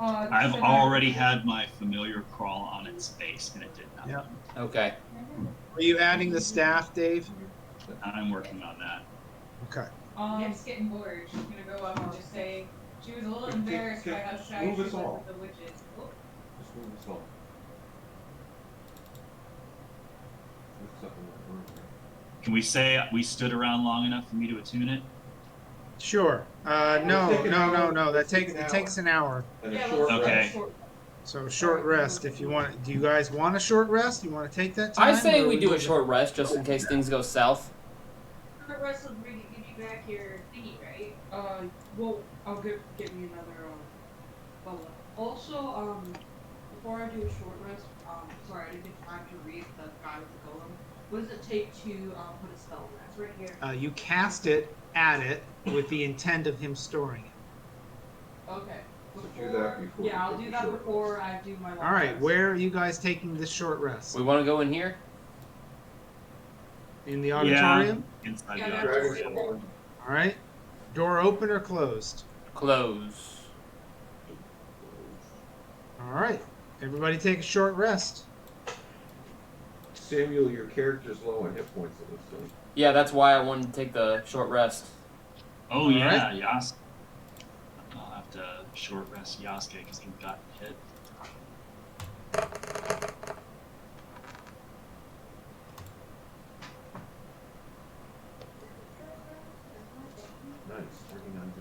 I've already had my familiar crawl on its face, and it did nothing. Yep. Okay. Are you adding the staff, Dave? I'm working on that. Okay. It's getting bored. She's gonna go up and just say she was a little Okay, embarrassed by okay. how shy Move she us was all. with the witches. Oh, Just move this all. What's up in that room there? Can we say we stood around long enough for me to attune it? Sure. Take an No. hour. That Take takes an it takes an hour. And a Yeah, short let's Okay. rest. short- So short rest if you want. Do you guys want a short rest? You want to take that time? I say or we do a move it? short rest just in case things go south. short rest will give you back your thingy, right? Well, I'll get me another, bubble. Also, before I do a short rest, sorry, I didn't get time to read the guy with the golem. What does it take to, put a spell in that? It's right here. You cast it at it with the intent of him storing it. Okay. So do that before Yeah, you I'll take do the that short before rest. I do my long All right. rest. Where are you guys taking this short rest? We want to go in here. In the Yeah, auditorium? inside Yeah, the that's auditorium. Dragon All right. Door open or closed? Close. All right. Everybody take a short rest. Samuel, your character's low on hit points, it looks like. Yeah, that's why I wanted to take the short rest. Oh All yeah, Yasuke. I'll have to short rest Yasuke because he got hit. Nice, 39.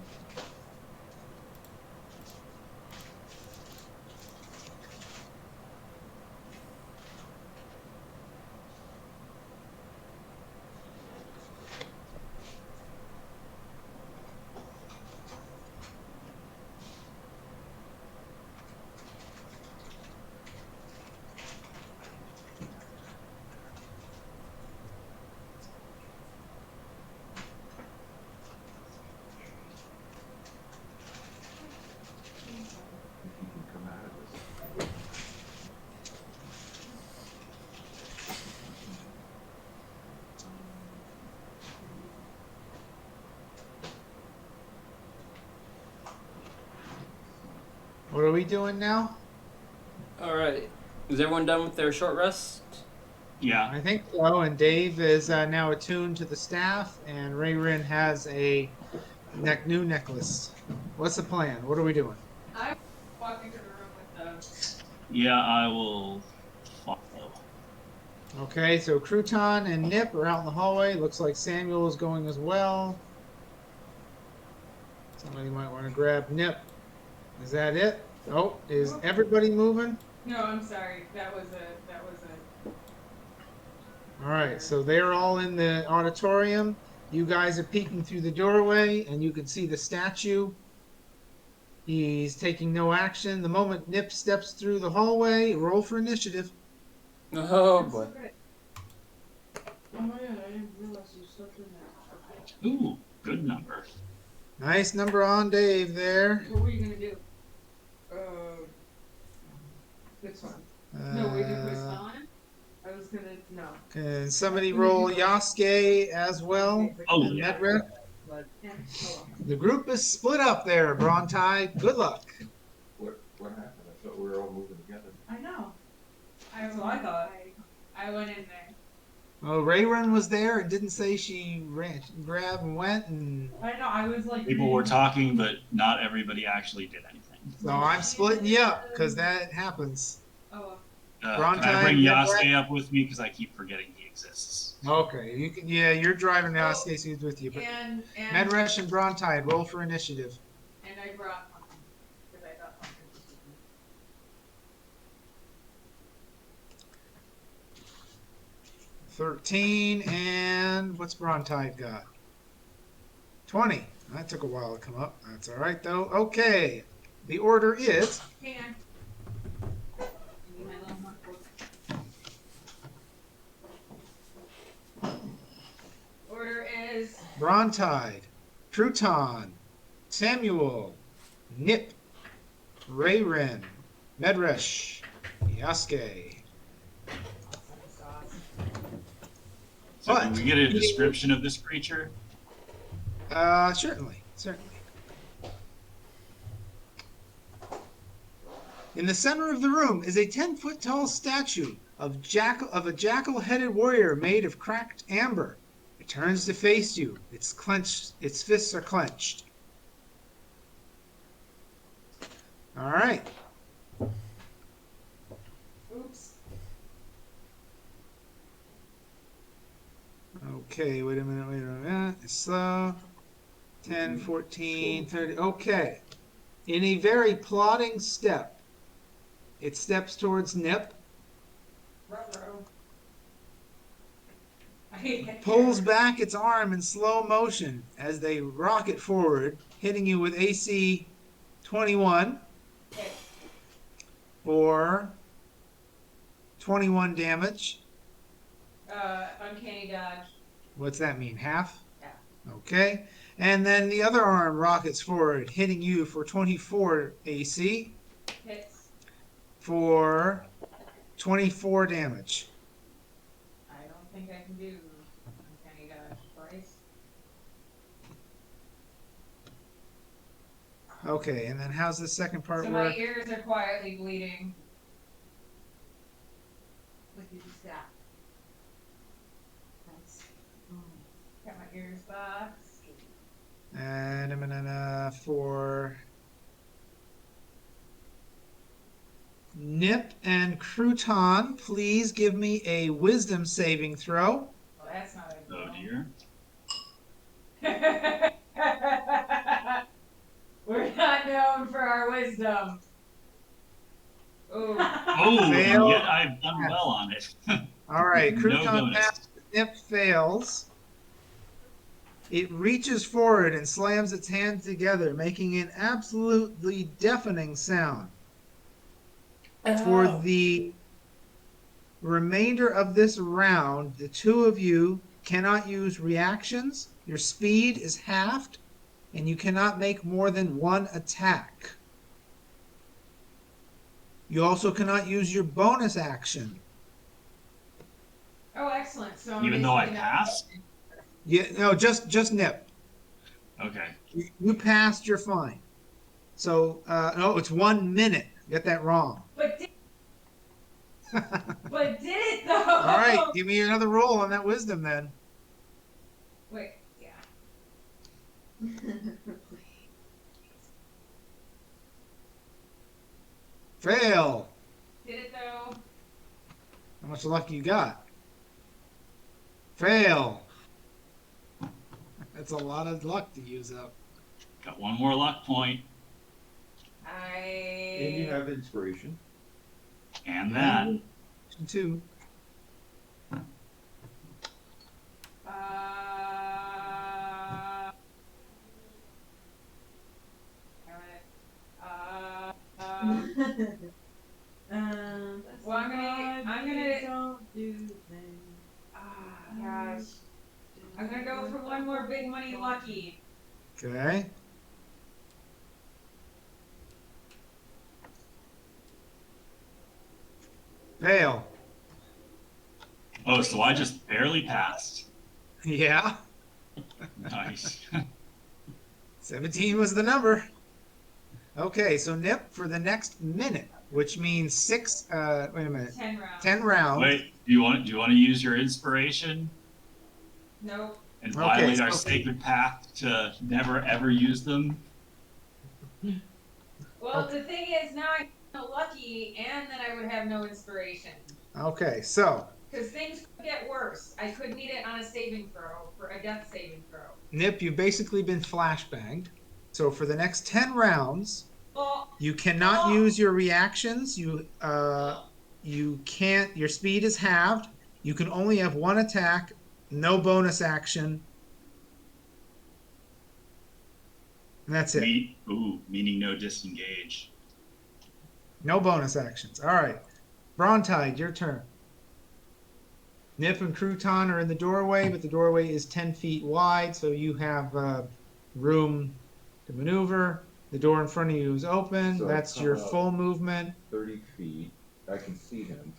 we doing now? All right. Is everyone done with their short rest? Yeah. I think so. And Dave is now attuned to the staff, and Rayrin has a new necklace. What's the plan? What are we doing? I'm walking to the room with them. Yeah, I will follow. Okay, so Crouton and Nip are out in the hallway. Looks like Samuel is going as well. Somebody might want to grab Nip. Is that it? Oh, is everybody moving? No, I'm sorry. That was a. All right, so they're all in the auditorium. You guys are peeking through the doorway, and you can see the statue. He's taking no action. The moment Nip steps through the hallway, roll for initiative. Oh boy. Oh my god, I didn't realize you slept in there. Ooh, good number. Nice number on Dave there. What were you gonna do? This one. No, were you gonna respond? I was gonna no. Can somebody roll Yasuke as well? Oh, And yeah. Medrith? Yeah, hold on. The group is split up there, Brontide. Good luck. What happened? I thought we were all moving together. I know. That's what I thought. I went in there. Oh, Rayron was there and didn't say she ran, grabbed and went, and I know. I was like. People were talking, but not everybody actually did anything. so I'm splitting you up because that happens. Oh. Can I Brontide, bring Medrith? Yasuke up with me because I keep forgetting he exists? Okay, you can. Yeah, you're driving now. Stacy's with you, but And Medresh and Brontide, roll for initiative. and I brought Pumpkin because I thought Pumpkin was with me. 13, and what's Brontide got? 20. That took a while to come up. That's all right though. Okay, the order is Hang on. Give me my little notebook. Order is Brontide, Crouton, Samuel, Nip, Rayrin, Medresh, Yasuke. So What? can we get a description of this creature? Certainly. In the center of the room is a 10-foot tall statue of a jackal-headed warrior made of cracked amber. It turns to face you. Its fists are clenched. All right. oops. Okay, wait a minute. It's slow. 10, 14, 30. Okay. In a very plodding step, it steps towards Nip, Ruh-roh. pulls back its arm in slow motion as they rocket forward, hitting you with AC 21 Okay. for 21 damage. Uncanny dodge. What's that mean? Half? Yeah. Okay. And then the other arm rockets forward, hitting you for 24 AC Hits. for 24 damage. I don't think I can do uncanny dodge twice. Okay, and then how's the second part So work? my ears are quietly bleeding. Like you just got. That's. Got my ears boxed. And I'm gonna for Nip and Crouton, please give me a wisdom saving throw. Well, that's not a Oh dear. We're not known for our wisdom. Oh, Oh, Fail. and yet I've done well on it. All right, No Crouton bonus. passes, Nip fails. It reaches forward and slams its hands together, making an absolutely deafening sound. For the remainder of this round, the two of you cannot use reactions. Your speed is halved, and you cannot make more than one attack. You also cannot use your bonus action. oh, excellent. So I'm Even though I basically not- passed? Yeah, no, just Nip. Okay. You passed, you're fine. So, no, it's 1 minute. Get that wrong. But did it though? All right, give me another roll on that wisdom then. Wait, yeah. Fail. Did it though? How much luck you got? Fail. That's a lot of luck to use up. Got one more luck point, And you have inspiration. and that. 2. Damn it. Well, I'm gonna- Don't do things. Gosh. I'm gonna go for one more big money lucky. Okay. Fail. Oh, so I just barely passed. Yeah. Nice. 17 was the number. Okay, so Nip for the next minute, which means 6, wait a minute, 10 rounds. 10 rounds. Wait, do you want to use your inspiration Nope. and Okay, violate our so- sacred path to never ever use them? Well, the thing is, now I'm lucky, and then I would have no inspiration. Okay, so Because things could get worse. I could need it on a saving throw, for a death saving throw. Nip, you've basically been flashbanged. So for the next 10 rounds, Well, you cannot Oh. use your reactions. You can't. Your speed is halved. You can only have one attack, no bonus action, and that's it. Meaning no disengage. No bonus actions. All right, Brontide, your turn. Nip and Crouton are in the doorway, but the doorway is 10 feet wide, so you have room to maneuver. The door in front of you is open. So That's come your up. full movement. 30 feet. I can see him.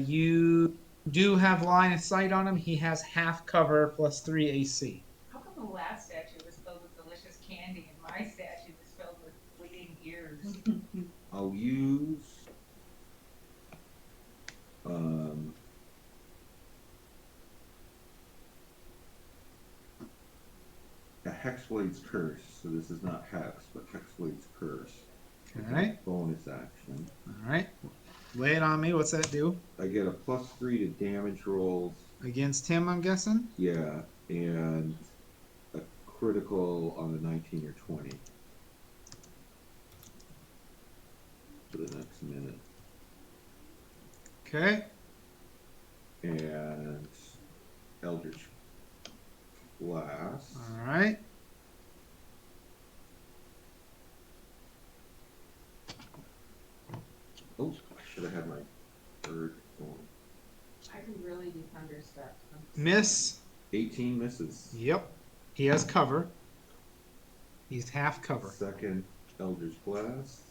You do have line of sight on him. He has half cover plus 3 AC. how come the last statue was filled with delicious candy and my statue was filled with bleeding ears? I'll use a Hexblade's Curse. So this is not Hex, but Hexblade's Curse. All right. Bonus action. All right. Lay it on me. What's that do? I get a +3 to damage rolls. Against him, I'm guessing? Yeah, and a critical on a 19 or 20 for the next minute. Okay. And Eldritch Blast. All right. Oh, I should have had my bird going. I could really do thunderstruck. Miss. 18 misses. Yep. He has cover. He's half cover. Second Eldritch Blast.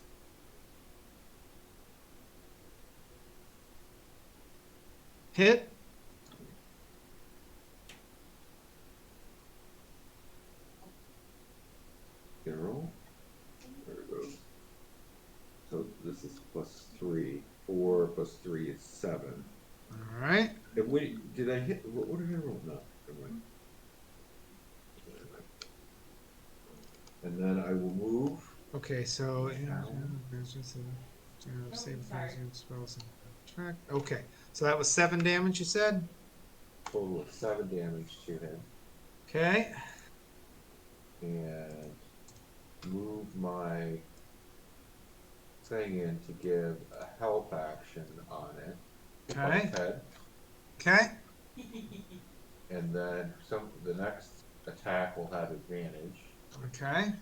Hit. Arrow. There it goes. So this is +3. 4 + 3 is 7. All right. Wait, did I hit? What did I roll? No. Never mind. And then I will move. Okay, so sorry. okay, so that was 7 damage. You said. Total of 7 damage to him. Okay. And move my thing in to give a help action on it. On Okay. its head. Okay. And then the next attack will have advantage. Okay.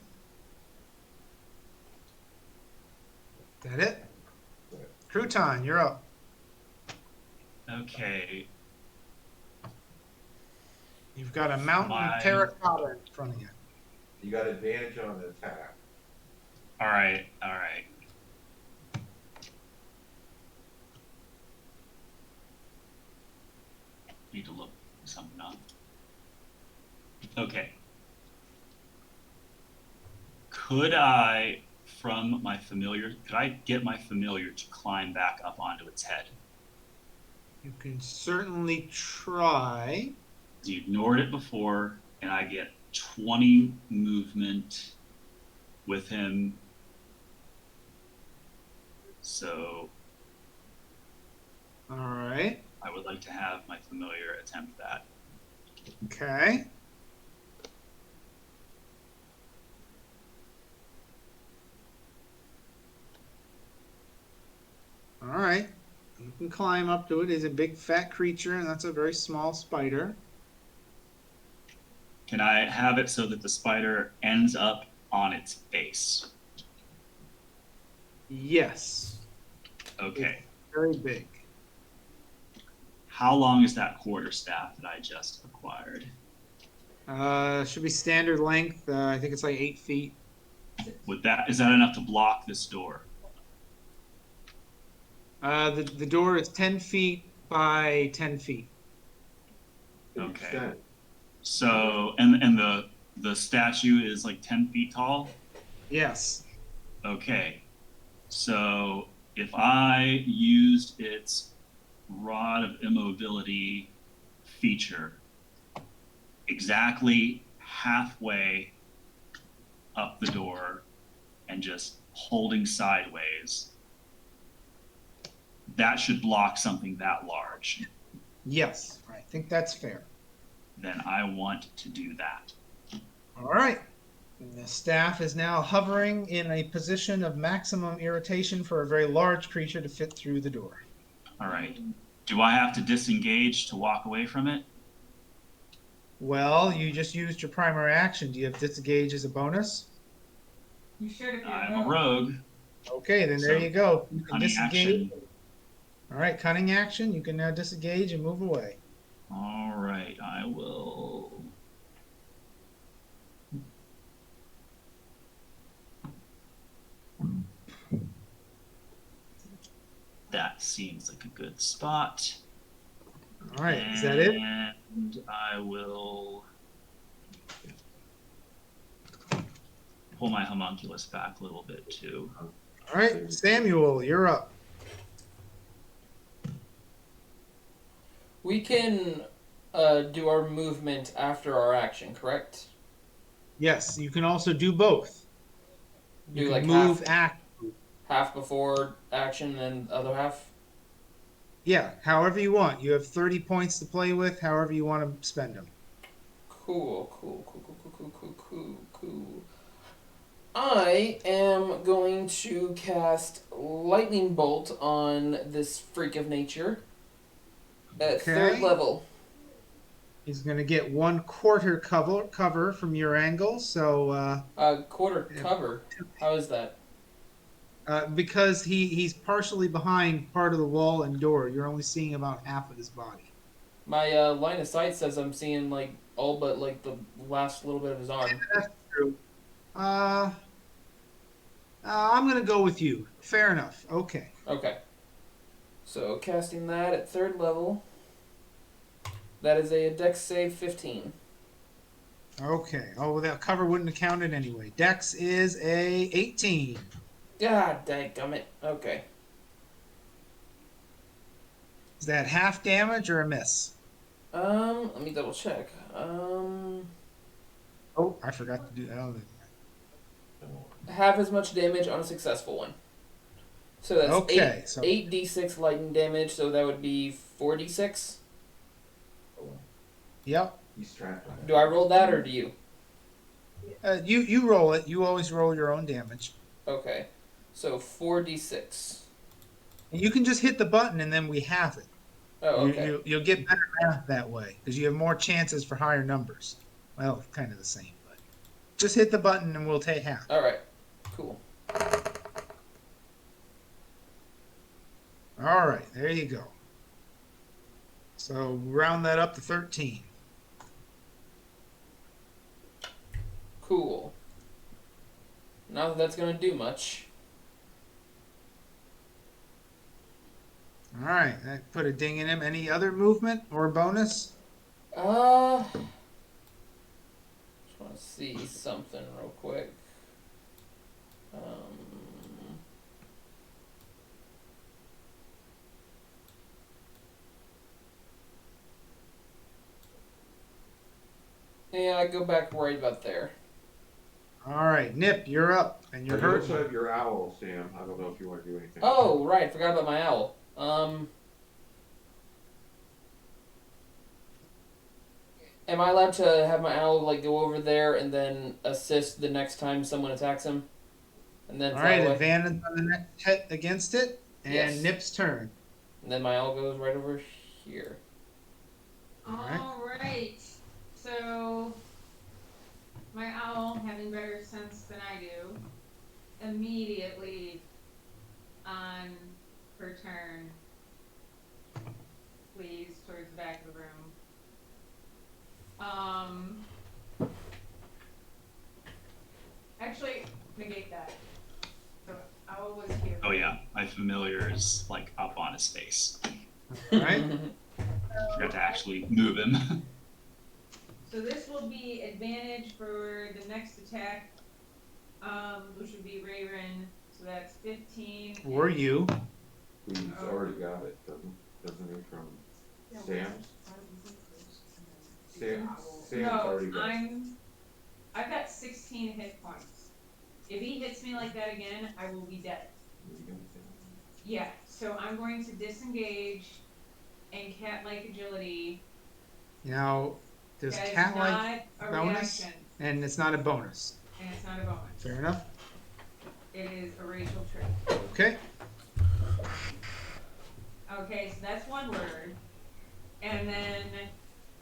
That it? Crouton, you're up. Okay. You've got a mountain of My- terracotta in front of you. You got advantage on the attack. All right. All right. Need to look something up. Okay. Could I from my familiar? Could I get my familiar to climb back up onto its head? You can certainly try. You ignored it before, and I get 20 movement with him. So All right. I would like to have my familiar attempt that. Okay. All right. You can climb up to it. It's a big fat creature, and that's a very small spider. Can I have it so that the spider ends up on its face? Yes. Okay. Very big. How long is that quarterstaff that I just acquired? Should be standard length. I think it's like 8 feet. Is that enough to block this door? The door is 10 feet by 10 feet. Okay. Extent. So and the statue is like 10 feet tall? Yes. Okay. So if I used its rod of immobility feature exactly halfway up the door and just holding sideways, that should block something that large. Yes. I think that's fair. Then I want to do that. All right. And the staff is now hovering in a position of maximum irritation for a very large creature to fit through the door. All right. Do I have to disengage to walk away from it? Well, you just used your primary action. Do you have disengage as a bonus? You should if you're I'm a rogue. Okay, then there So, you go. You can cunning disengage. action. All right, cunning action. You can now disengage and move away. All right, I will. That seems like a good spot. All right, is that it? And I will pull my homunculus back a little bit too. All right, Samuel, you're up. We can do our movement after our action, correct? Yes, you can also do both. Do You like can move, half, act. half before action and the other half? Yeah, however you want. You have 30 points to play with, however you want to spend them. Cool. I am going to cast Lightning Bolt on this freak of nature at third Okay. level. He's going to get 1/4 cover from your angle, so Quarter Yeah. cover. How is that? because he's partially behind part of the wall and door, you're only seeing about half of his body. My line of sight says I'm seeing like all but like the last little bit of his arm. That's true. I'm going to go with you. Fair enough. Okay. Okay. So casting that at third level. That is a Dex save 15. Okay. Oh, well, that cover wouldn't have counted anyway. Dex is a 18. God dadgummit. Okay. Is that half damage or a miss? Let me double check. Oh, I forgot to do that. Oh, Half as much damage on a successful one. So that's okay. So 8d6 lightning damage, so that would be 4d6. yep. He's trapped on Do I roll that or do you? You roll it. You always roll your own damage. Okay. So 4d6. And you can just hit the button and then we have it. Oh, okay. You'll get better math that way because you have more chances for higher numbers. Well, kind of the same, but just hit the button and we'll take half. Alright. Cool. All right, there you go. So round that up to 13. Cool. Not that that's gonna do much. All right, that put a ding in him. Any other movement or bonus? Just want to see something real quick. Yeah, I go back right about there. All right, Nip, you're up, and you're But you hurt. also have your owl, Sam. I don't know if you want to do anything. Oh, right, forgot about my owl. Am I allowed to have my owl like go over there and then assist the next time someone attacks him? And then All fly right, away? advantage on the next hit against it, and Yes. Nip's turn. And then my owl goes right over here. Alright. Alright. So, my owl, having better sense than I do, immediately on her turn flees towards the back of the room. Actually, negate that. So, owl was here. Oh yeah, my familiar is like up on his face. All right. Forgot to actually move him. So this will be advantage for the next attack, which would be Rayrin. So that's 15. Or you. He's already got it, doesn't he, from Sam's? Sam's No, already got it. I've got 16 hit points. If he hits me like that again, I will be dead. Yeah, so I'm going to disengage and cat-like agility. Now, does That is cat-like not a bonus? reaction, And it's not a bonus. and it's not a bonus. Fair enough. It is a racial trait. Okay. Okay, so that's one word. And then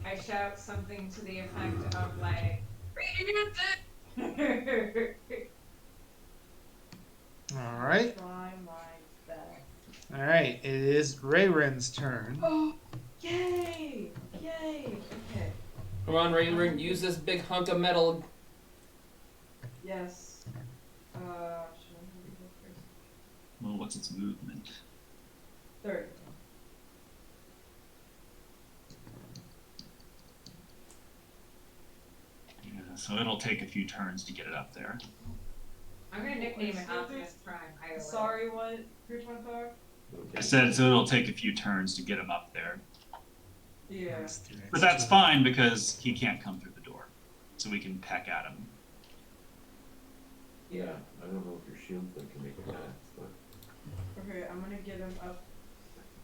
I shout something to the effect of like, All right. Try my best. All right. It is Rayrin's turn. Oh, yay! Yay! Okay. Come on, Raven, use this big hunk of metal. Yes. Should I go first? Well, what's its movement? 30. Yeah, so it'll take a few turns to get it up there. I'm gonna nickname it Optimus Prime. Sorry, what? 325? I said so it'll take a few turns to get him up there. Yeah. But that's fine because he can't come through the door. So we can peck at him. Yeah, I don't know if your shield thing can make it max, but Okay, I'm gonna get him up.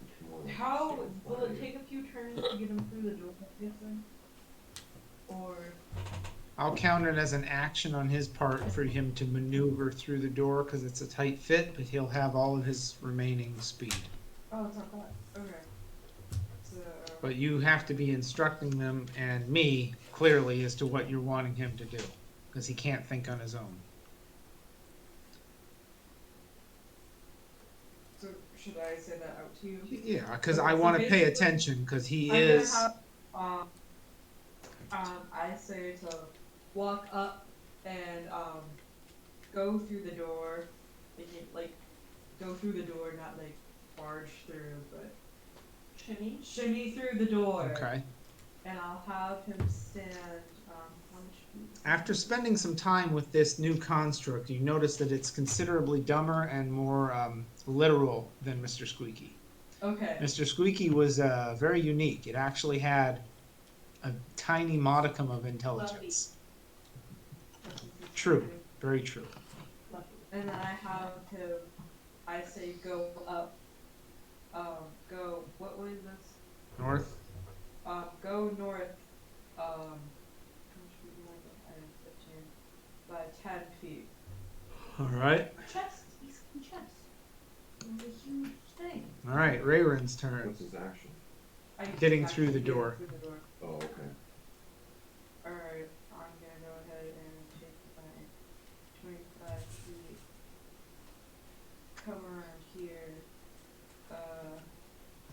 it's more like How shield will fire. it take a few turns to get him through the door? I'm guessing? Or I'll count it as an action on his part for him to maneuver through the door because it's a tight fit, but he'll have all of his remaining speed. oh, it's not that. Okay. So But you have to be instructing them and me clearly as to what you're wanting him to do because he can't think on his own. so should I say that out to you? Yeah, because I want to pay attention because he is. I'm gonna have, I say to walk up and go through the door, like go through the door, not like barge through, but shimmy through the door. Okay. And I'll have him stand. How much feet? After spending some time with this new construct, you notice that it's considerably dumber and more literal than Mr. Squeaky. Okay. Mr. Squeaky was very unique. It actually had a tiny modicum of intelligence. True. Very true. And then I have him. I say go up. Go. What was this? North. Go north. How much feet am I going? I have 15 by 10 feet. All right. Chest. He's in chest. It's a huge thing. All right. Rayrin's turn. What's his action? Getting through the door. Through the door. Oh, okay. Alright, I'm gonna go ahead and take my 25 feet. Come around here.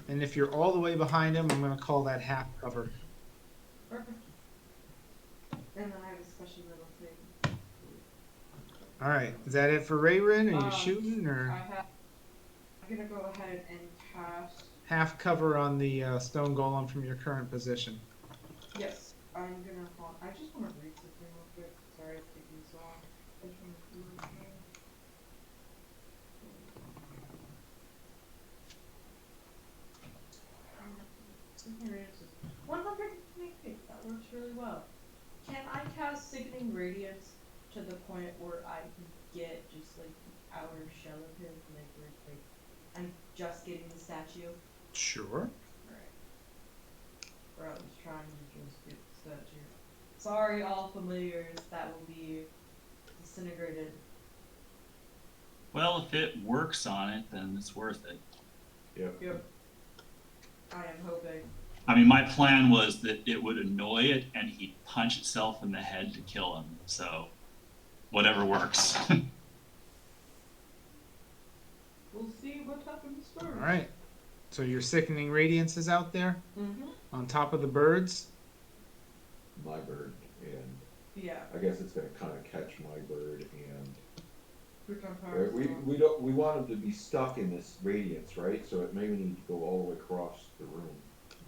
And if you're all the way behind him, I'm going to call that half cover. Perfect. And then I have a special little thing. All right. Is that it for Rayrin? Are you Um, shooting or I'm gonna go ahead and cast. half cover on the stone golem from your current position? Yes, I'm gonna. I just want to read something real quick. Sorry it's taking so long. I just want to read something. Here it is. 120 feet. That works really well. radiance to the point where I can get just like the outer shell of him, like where like I'm just getting the statue. Sure. Alright. Or I was trying to just get the statue. Sorry, all familiars, that will be disintegrated. Well, if it works on it, then it's worth it. Yep. I am hoping. I mean, my plan was that it would annoy it and he'd punch itself in the head to kill him. So, whatever works. We'll see what happens first. All right. So your sickening radiance is out there Mm-hmm. on top of the birds. My bird, and Yeah. I guess it's gonna kind of catch my bird, and Crouton power. we want him to be stuck in this radiance, right? So it maybe need to go all the way across the room,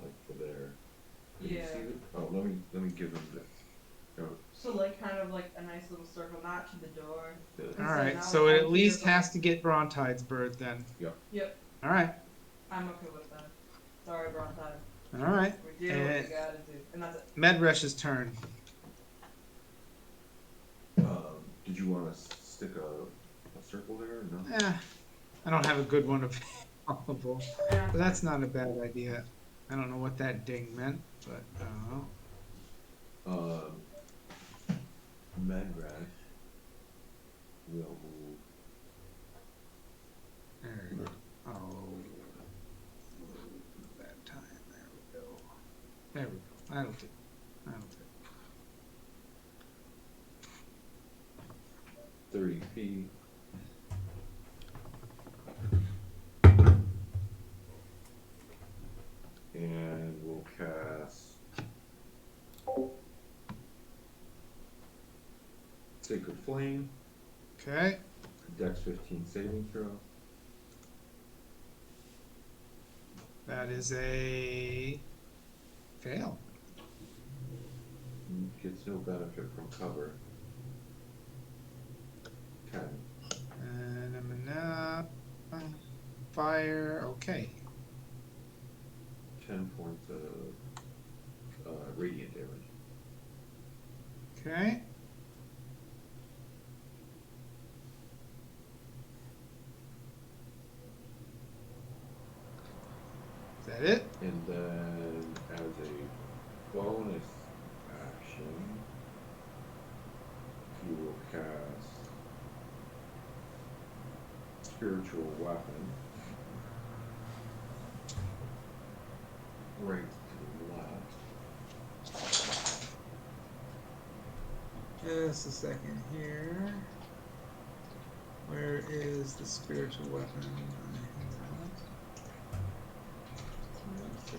like for there. Can you Yeah. see it? Oh, let me give him the. Oh, So like kind of like a nice little circle, not to the door. the- All So right. now So I it at least feel has to get Brontide's bird then. Yep. All right. I'm okay with that. Sorry, Brontide. All right. We do what And- we gotta do. And that's it. Medresh's turn. Did you want to stick a circle there? Or no. I don't have a good one available, Yeah. but that's not a bad idea. I don't know what that ding meant, but Medrash will move. there we go. Oh, bad time. There we go. There we go. That'll do. That'll do. 30 feet. And we'll cast Sacred Flame, Okay. Dex 15 saving throw. That is a fail. Gets no benefit from cover. 10. And I'm gonna fire. Okay. 10 points of radiant damage. Okay. Is that it? And then, as a bonus action, you will cast Spiritual Weapon right to the left. Just a second here. Where is the spiritual weapon?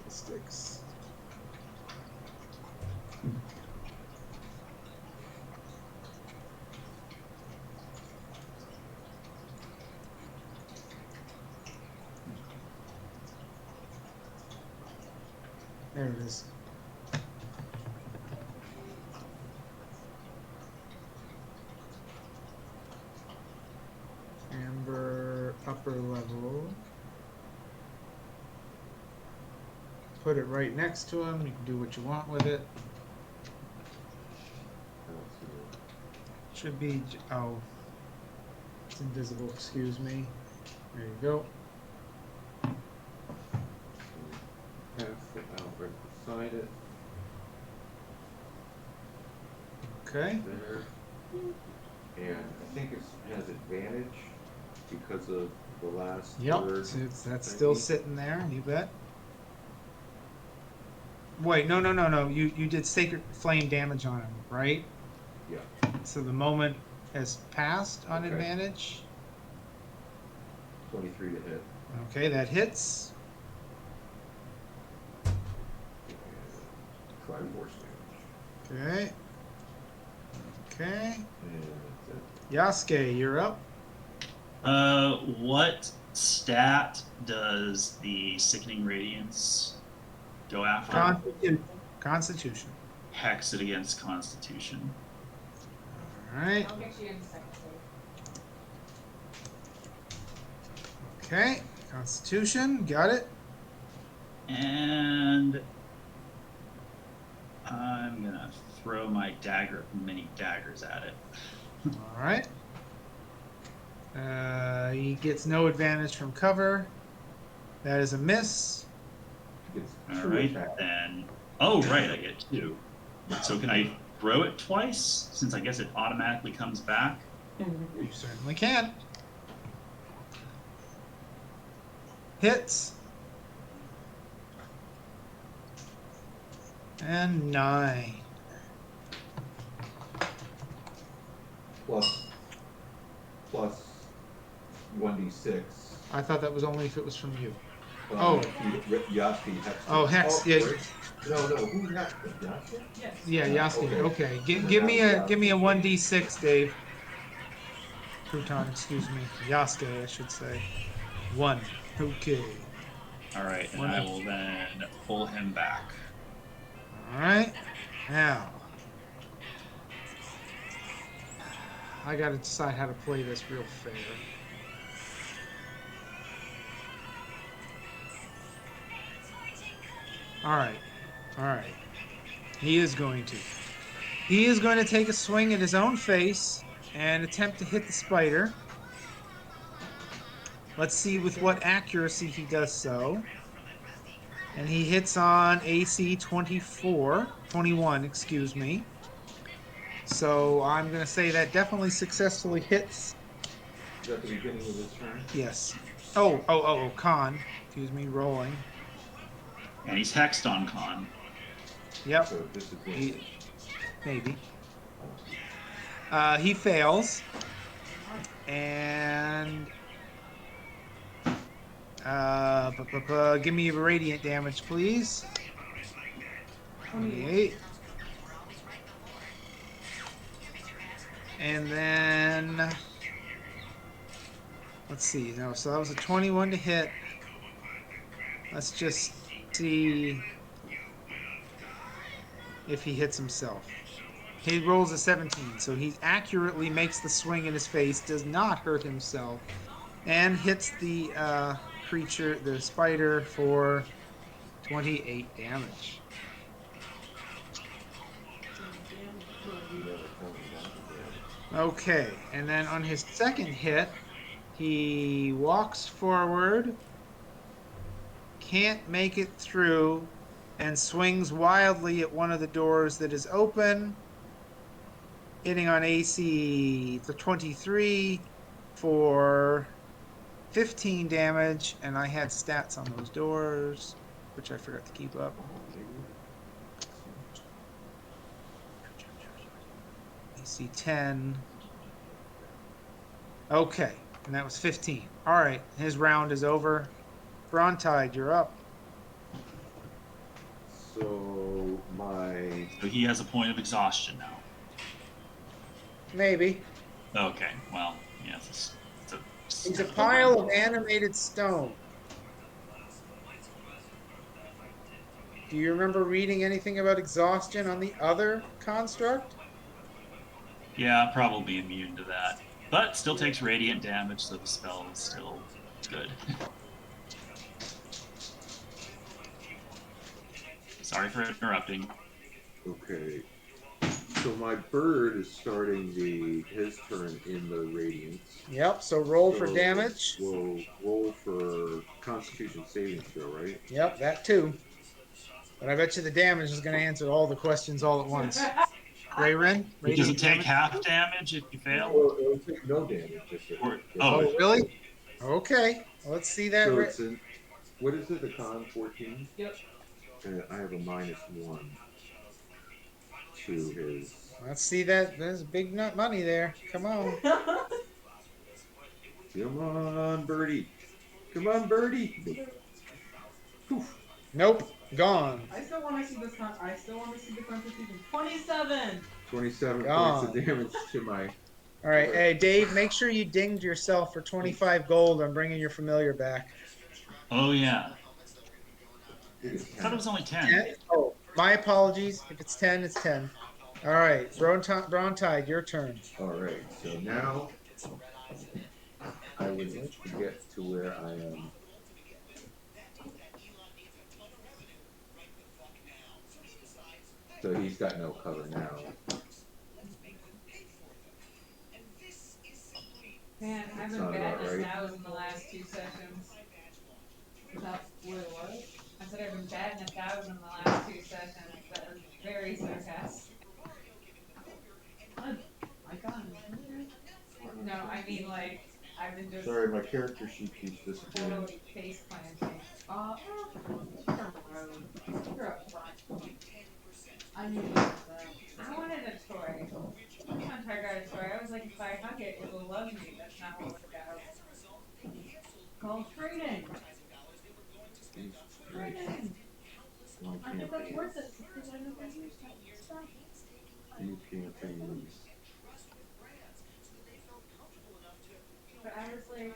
Sticks. There it is. Amber upper level. Put it right next to him. You can do what you want with it. I don't see it. Should be. Oh, it's invisible. Excuse me. There you go. Cast it out right beside it. Okay. There. And I think it has advantage because of the last Yep. word. So that's still sitting there. You bet. Wait, no. You did sacred flame damage on him, right? Yeah. So the moment has passed on Okay. advantage. 23 to hit. Okay, that hits. And 5 force damage. Okay. Okay. And that's it. Yasuke, you're up. What stat does the Sickening Radiance go after? Constitution. Hex it against Constitution. All right. I'll get you in a second. Okay. Constitution. Got it. And I'm gonna throw my mini daggers at it. All right. He gets no advantage from cover. That is a miss. It's All two right, attacks. then. Oh, right, I get 2. So can I throw it twice? Since I guess it automatically comes back. You certainly can. Hits. And 9. Plus 1d6. I thought that was only if it was from you. Oh. Yasti Hex. Oh, Hex. Yeah. Right. No, who's Hex? Yasti? Yes. Yeah, Yasti. Okay. Okay. Give me a 1d6, Dave. Crouton, excuse me. Yasuke, I should say. 1. Okay. All right, and I will then pull him back. All right. Now, I got to decide how to play this real fair. All right. All right. He is going to. He is going to take a swing at his own face and attempt to hit the spider. Let's see with what accuracy he does so. And he hits on AC 21, excuse me. So I'm going to say that definitely successfully hits. Is that the beginning of his turn? Yes. Con. Excuse me, rolling. And he's hexed on Con. Yep, So this is maybe. He fails. And give me radiant damage, please. 28. And then let's see. No, so that was a 21 to hit. Let's just see if he hits himself. He rolls a 17, so he accurately makes the swing in his face, does not hurt himself, and hits the creature, the spider, for 28 damage. Okay, and then on his second hit, he walks forward, can't make it through, and swings wildly at one of the doors that is open, hitting on AC 23 for 15 damage, and I had stats on those doors, which I forgot to keep up. AC 10. Okay, and that was 15. All right, his round is over. Brontide, you're up. So So he has a point of exhaustion now. Maybe. Okay, well, yeah, it's a He's a pile of animated stone. Do you remember reading anything about exhaustion on the other construct? Yeah, probably immune to that. But still takes radiant damage, so the spell is still good. Sorry for interrupting. Okay. So my bird is starting his turn in the radiance. Yep, so roll for So damage. We'll roll for Constitution saving throw, right? Yep, that too. But I bet you the damage is going to answer all the questions all at once. Rayren? Does it take half damage if you fail? Or it'll take no damage if it. Oh, really? Okay, let's see that. So it's in, what is it, a con 14? Yep. I have a -1 to his. Let's see that. There's big nut money there. Come on. Come on, birdie. Come on, birdie. Poof. Nope, gone. I still want to see this. I still want to see the Constitution. 27. 27 Gone. points of damage to my. All right, hey, Dave, make sure you dinged yourself for 25 gold on bringing your familiar back. Oh, yeah. I I thought it was only 10. 10? Oh, my apologies. If it's 10, it's 10. All right, Brontide, your turn. All right, so now I would like to get to where I am. So he's got no cover now. Man, I've been Sound about batting right. 1,000 the last 2 sessions. What? I said I've been batting 1,000 the last 2 sessions. That was very sarcastic. My God. No, I mean like I've been just Sorry, my character sheet keeps disappearing. totally face planting. You're up front. I knew that. I wanted a toy. Once I got a toy, I was like, if I hug it, it will love me. That's not what worked out. Called trading. Trading. Why I think can't that's they? worth it because I never used that stuff. You can't things. But I was like,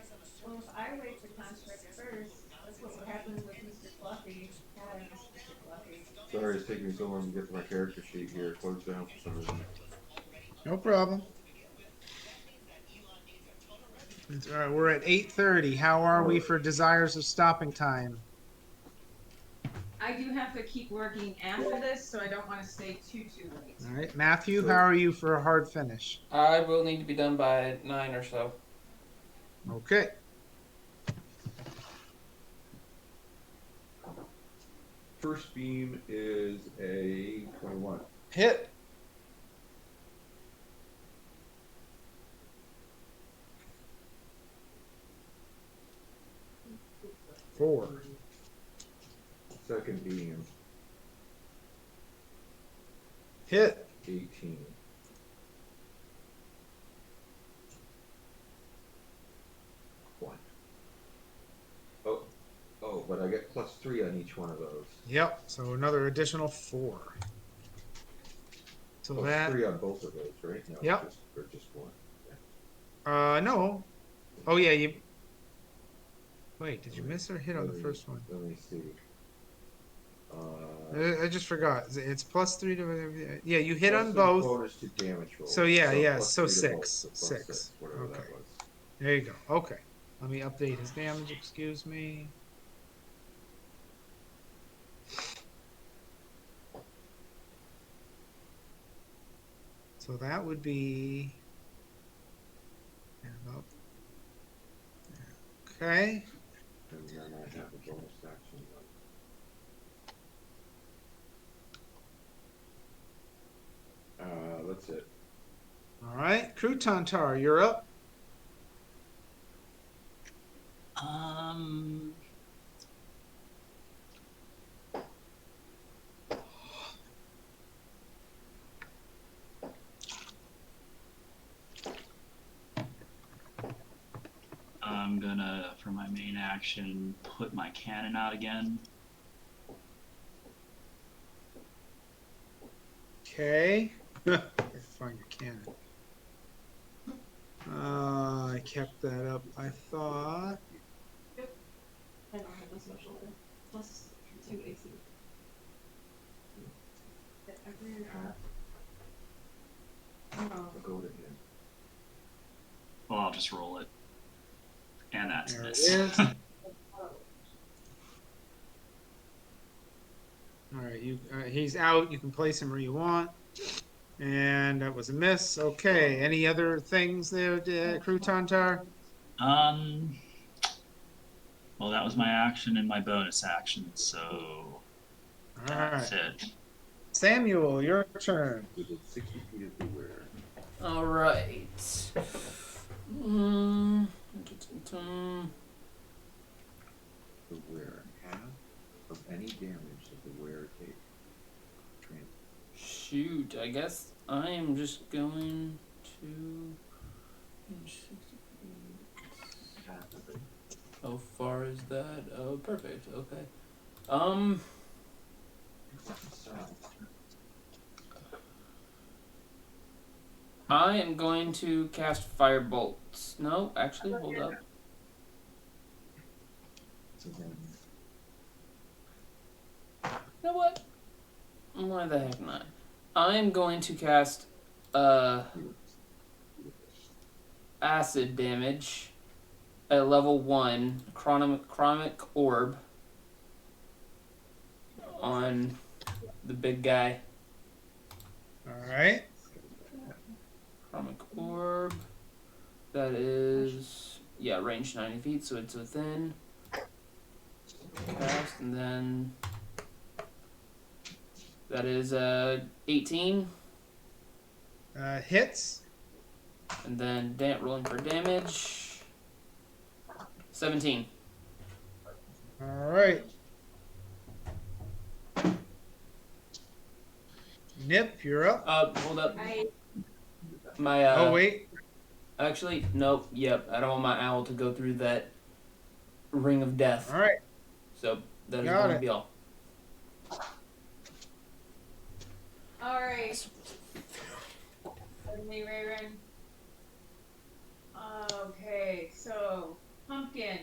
well, if I wake the construct first, that's what happened with Mr. Fluffy. Had Mr. Fluffy. Sorry, it's taking me so long to get to my character sheet here. It closed down for some reason. No problem. It's all right, we're at 8:30. How are we for desires of stopping time? I do have to keep working after this, so I don't want to stay too late. All right, Matthew, how are you for a hard finish? I will need to be done by 9 or so. Okay. First beam is a 21. Hit. Four. Second beam, Hit. 18. One. Oh, but I get +3 on each one of those. Yep. So another additional 4. So that. +3 on both of those, right? No, Yep. or just one. No. Oh yeah, you. Wait, did you miss or hit on the first one? Let me see. I just forgot. It's +3 to. Yeah, you hit on +3 both. Bonus to damage roll. So yeah, yeah. +3 So to 6. both, 6. whatever Okay. that was. There you go. Okay. Let me update his damage. Excuse me. So that would be. Okay. And then I have a bonus action. That's it. All right. Crouton Tar, you're up. I'm gonna, for my main action, put my cannon out again. Okay. Find your cannon. I kept that up. I thought. I don't have this special thing. +2 AC. I'll go to him. Well, I'll just roll it. And that's There it miss. is. All right, he's out. You can place him where you want. And that was a miss. Okay, any other things there, Crouton Tar? Well, that was my action and my bonus action, so All that's right. it. Samuel, your turn. Within 60 feet of the wearer. All right. The wearer. Half of any damage that the wearer takes. Shoot, I guess I am just going to. Half of it. How far is that? Oh, perfect. Okay. I am going to cast fire bolts. No, actually, hold up. So then, You know what? Why the heck not? I'm going to cast acid damage at level 1, chromic orb on the big guy. All right. Chromic orb. That is range 90 feet, so it's within. Fast, and then that is 18, Hits. and then rolling for damage. 17. All right. Nip, you're up. Hold up. I My Oh wait. Actually, nope. Yep. I don't want my owl to go through that ring of death. All right. So that is Got going it. to be all. alright. Suddenly, Rayron. Okay, so Pumpkin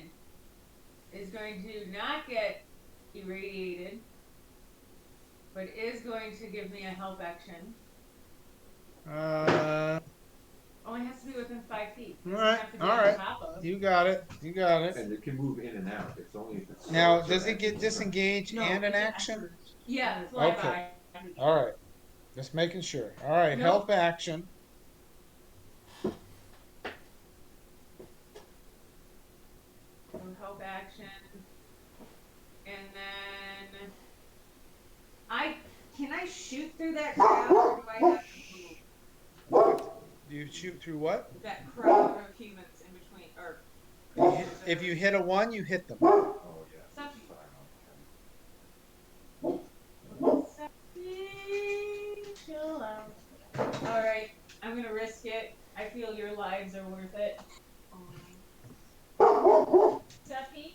is going to not get irradiated, but is going to give me a help action. Only has to be within 5 feet. Doesn't Alright, have to be on alright. top of. You got it. You got it. And it can move in and out. It's only if it's. Now, slow, does so it get action- disengaged No, and an it's action? Yeah, fly Okay. by. All right. Just making sure. All right. Nope. Help action. So help action. And then can I shoot through that crowd or do I have to move? You shoot through what? That crowd of humans in between or If you hit a 1, you hit them. Oh, yeah. Something. Chill out. Alright, I'm gonna risk it. I feel your lives are worth it. Steffi?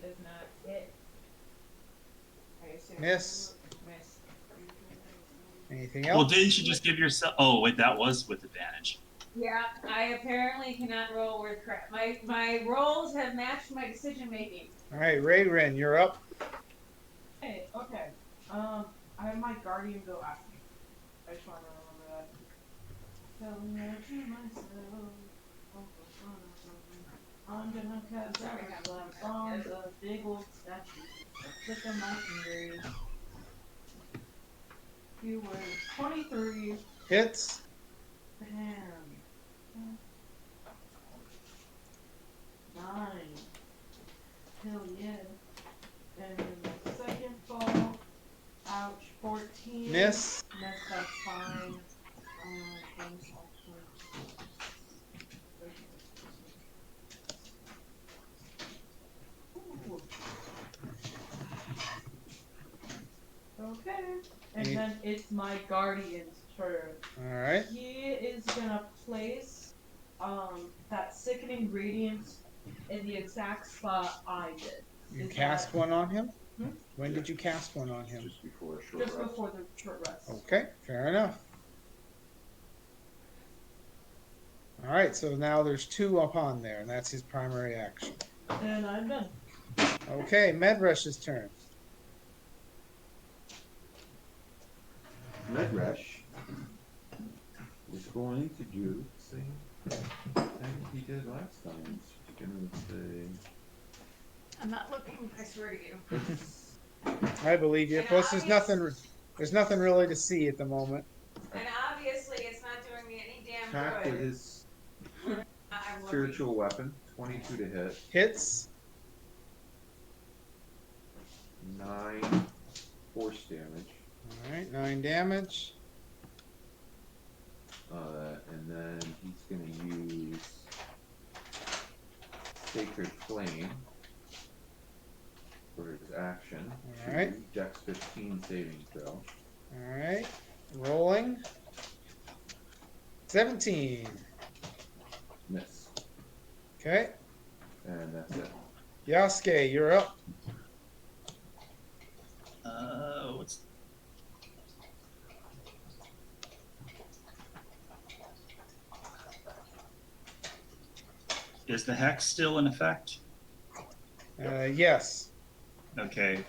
Does not hit. I assume. Miss. Miss. Anything else? Well, didn't you just give yourself? Oh, wait, that was with advantage. Yeah, I apparently cannot roll with crap. My rolls have matched my decision making. All right, Ray Ren, you're up. Hey, okay. I have my guardian go after me. I just want to remember that. Tell me to myself. I'm gonna cast that on the big old statue. Click on my fingers. You were 23. Hits. Bam. 9. Hell yeah. And then the second fall. Ouch. 14. Miss. Miss, that's fine. Bonus action. Ooh. Okay. And Any- then it's my guardian's turn. All right. He is gonna place that sickening radiance in the exact spot I did. You Is cast that- one on him? Hmm? When did you cast one on him? Just before a short Just rest. before the short rest. Okay, fair enough. All right, so now there's 2 upon there, and that's his primary action. And I'm done. Okay, Medrush's turn. Medresh is going to do the same thing he did last time. He's gonna say. I'm not looking. I swear to you. I believe you. And Plus, there's nothing really to see at the moment. And obviously, it's not doing me any damn Attack with good. his I'm looking. spiritual weapon, 22 to hit, Hits. 9 force damage, All right, 9 damage. and then he's gonna use Sacred Flame for his action. All right. Dex 15 saving throw. All right, rolling. 17. Miss. Okay, And that's it. Yasuke, you're up. What's is the hex still in effect? Yes. Okay.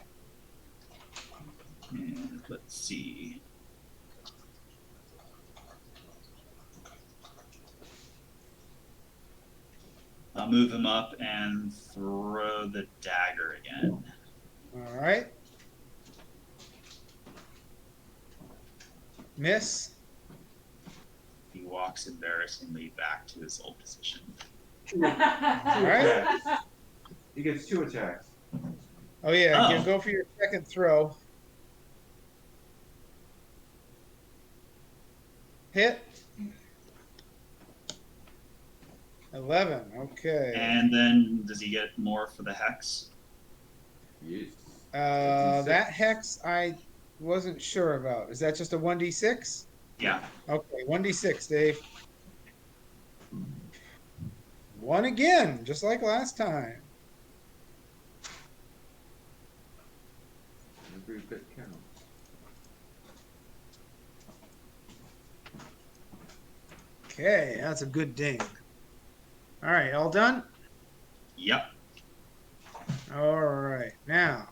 And let's see. I'll move him up and throw the dagger again. All right. Miss. He walks embarrassingly back to his old position. All right. He gets 2 attacks. Oh yeah, Oh. go for your second throw. Hit. 11. Okay. And then does he get more for the hex? Yes. That hex I wasn't sure about. Is that just a 1d6? Yeah. Okay, 1d6, Dave. 1 again, just like last time. Every bit counts. Okay, that's a good ding. All right, all done? Yep. All right, now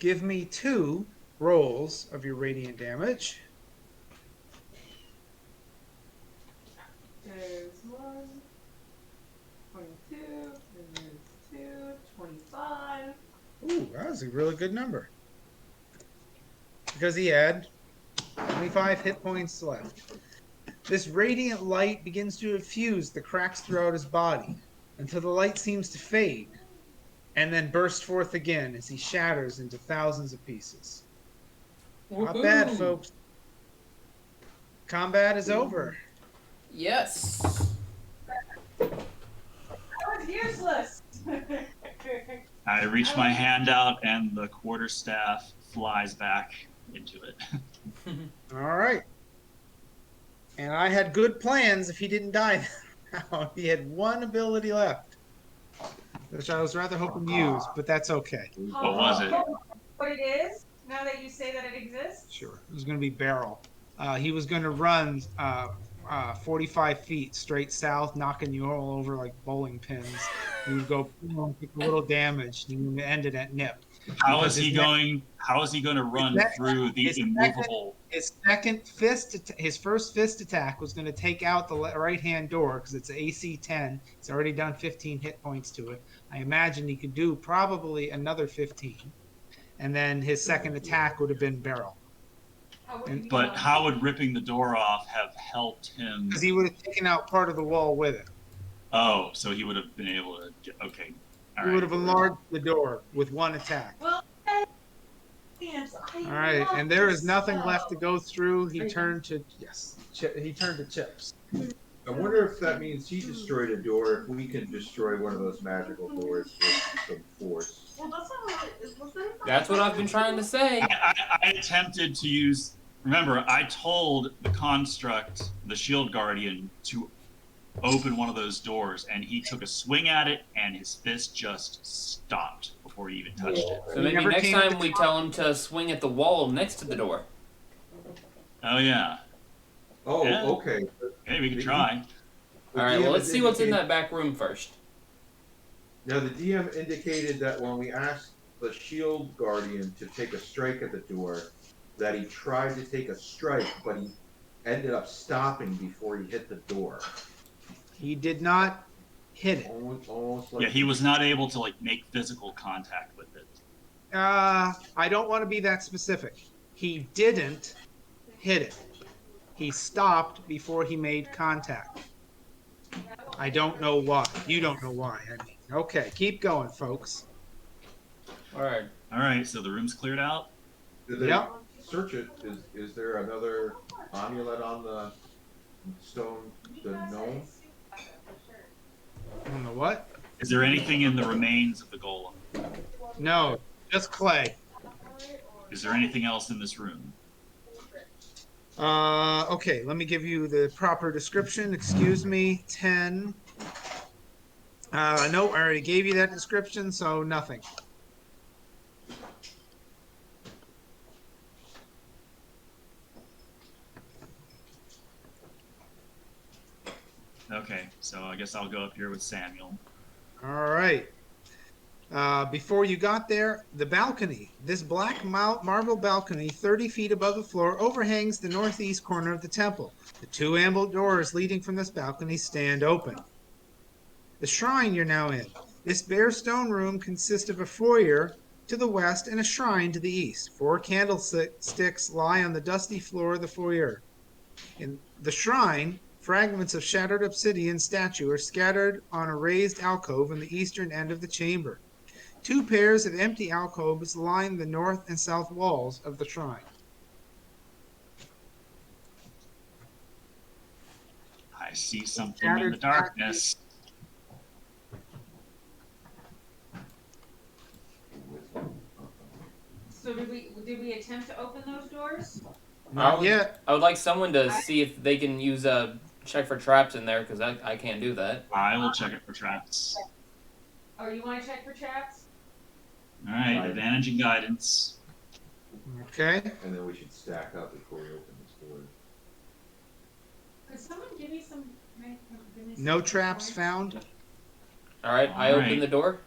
give me 2 rolls of your radiant damage. There's 1, 22, and there's 2, 25. Ooh, that was a really good number. Because he had 25 hit points left. This radiant light begins to effuse the cracks throughout his body until the light seems to fade and then burst forth again as he shatters into thousands of pieces. Not bad, Woohoo! folks. Combat is over. Yes. That was useless! I reach my hand out and the quarterstaff flies back into it. All right. And I had good plans if he didn't die now. He had 1 ability left, which I was rather hoping to use, but that's okay. What was it? What it is, now that you say that it exists? Sure. It was going to be Barrel. He was going to run 45 feet straight south, knocking you all over like bowling pins. You would go boom, take a little damage, and you would end it at nip. How Because is he his next- going? How is he going to run next- through the his immovable? His his first fist attack was going to take out the right-hand door because it's AC 10. He's already done 15 hit points to it. I imagine he could do probably another 15. And then his second attack would have been Barrel. But how would ripping the door off have helped him? Because he would have taken out part of the wall with it. Oh, so he would have been able to. Okay. All He right. would have enlarged the door with 1 attack. Well, All right, and there is nothing left to go through. He turned to he turned to Chips. I wonder if that means he destroyed a door, if we can destroy one of those magical doors with some force. Well, that's not really. That's what I've been trying to say. I attempted to use. Remember, I told the construct, the shield guardian, to open one of those doors, and he took a swing at it, and his fist just stopped before he even touched it. So maybe never next came time to we tell him to swing at the wall next to the door. Oh yeah. Oh, Yeah. okay. Hey, we can try. The All right. Well, DM let's see what's in indicated- that back room first. Now, the DM indicated that when we asked the shield guardian to take a strike at the door, that he tried to take a strike, but he ended up stopping before he hit the door. He did not hit it. Almost like Yeah, he was not able to like make physical contact with it. I don't want to be that specific. He didn't hit it. He stopped before he made contact. I don't know why. You don't know why. I mean, okay, keep going, folks. All right. All right, so the room's cleared out. Did they Yep. search it? Is there another amulet on the stone, the gnome? I don't know what. Is there anything in the remains of the golem? No, just clay. Is there anything else in this room? Okay, let me give you the proper description. Excuse me, 10. No, I already gave you that description, so nothing. Okay, so I guess I'll go up here with Samuel. All right. Before you got there, the balcony. This black marble balcony, 30 feet above the floor, overhangs the northeast corner of the temple. The two amber doors leading from this balcony stand open. The shrine you're now in. This bare stone room consists of a foyer to the west and a shrine to the east. 4 candlesticks lie on the dusty floor of the foyer. In the shrine, fragments of shattered obsidian statue are scattered on a raised alcove in the eastern end of the chamber. 2 pairs of empty alcoves line the north and south walls of the shrine. I see something in the darkness. So did we attempt to open those doors? Not yet. I would like someone to see if they can use a check for traps in there, because I can't do that. I will check it for traps. Oh, you want to check for traps? All right, advantage and guidance. Okay. And then we should stack up before we open this door. Could someone give me some? Give me some No traps points? found. All right, I open Alright. the door.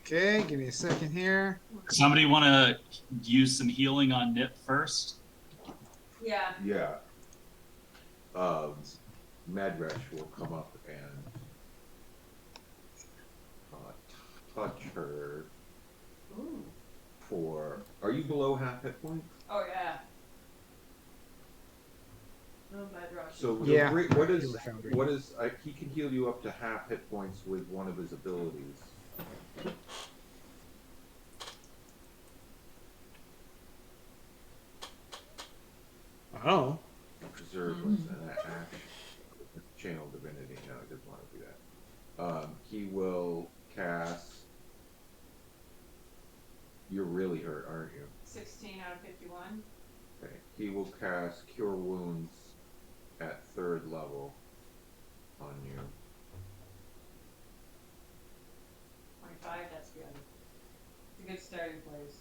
Okay, give me a second here. Somebody want to use some healing on Nip first? Yeah. Yeah. Madresh will come up and touch her Ooh. for. Are you below half hit points? Oh yeah. No bad rush. So Yeah. what is Healer Foundry. what is he can heal you up to half hit points with one of his abilities. Oh. Preserve was an action. Channel divinity. No, I didn't want to do that. He will cast. You're really hurt, aren't you? 16 out of 51. Okay. He will cast Cure Wounds at 3rd level on you. 25. That's good. It's a good starting place.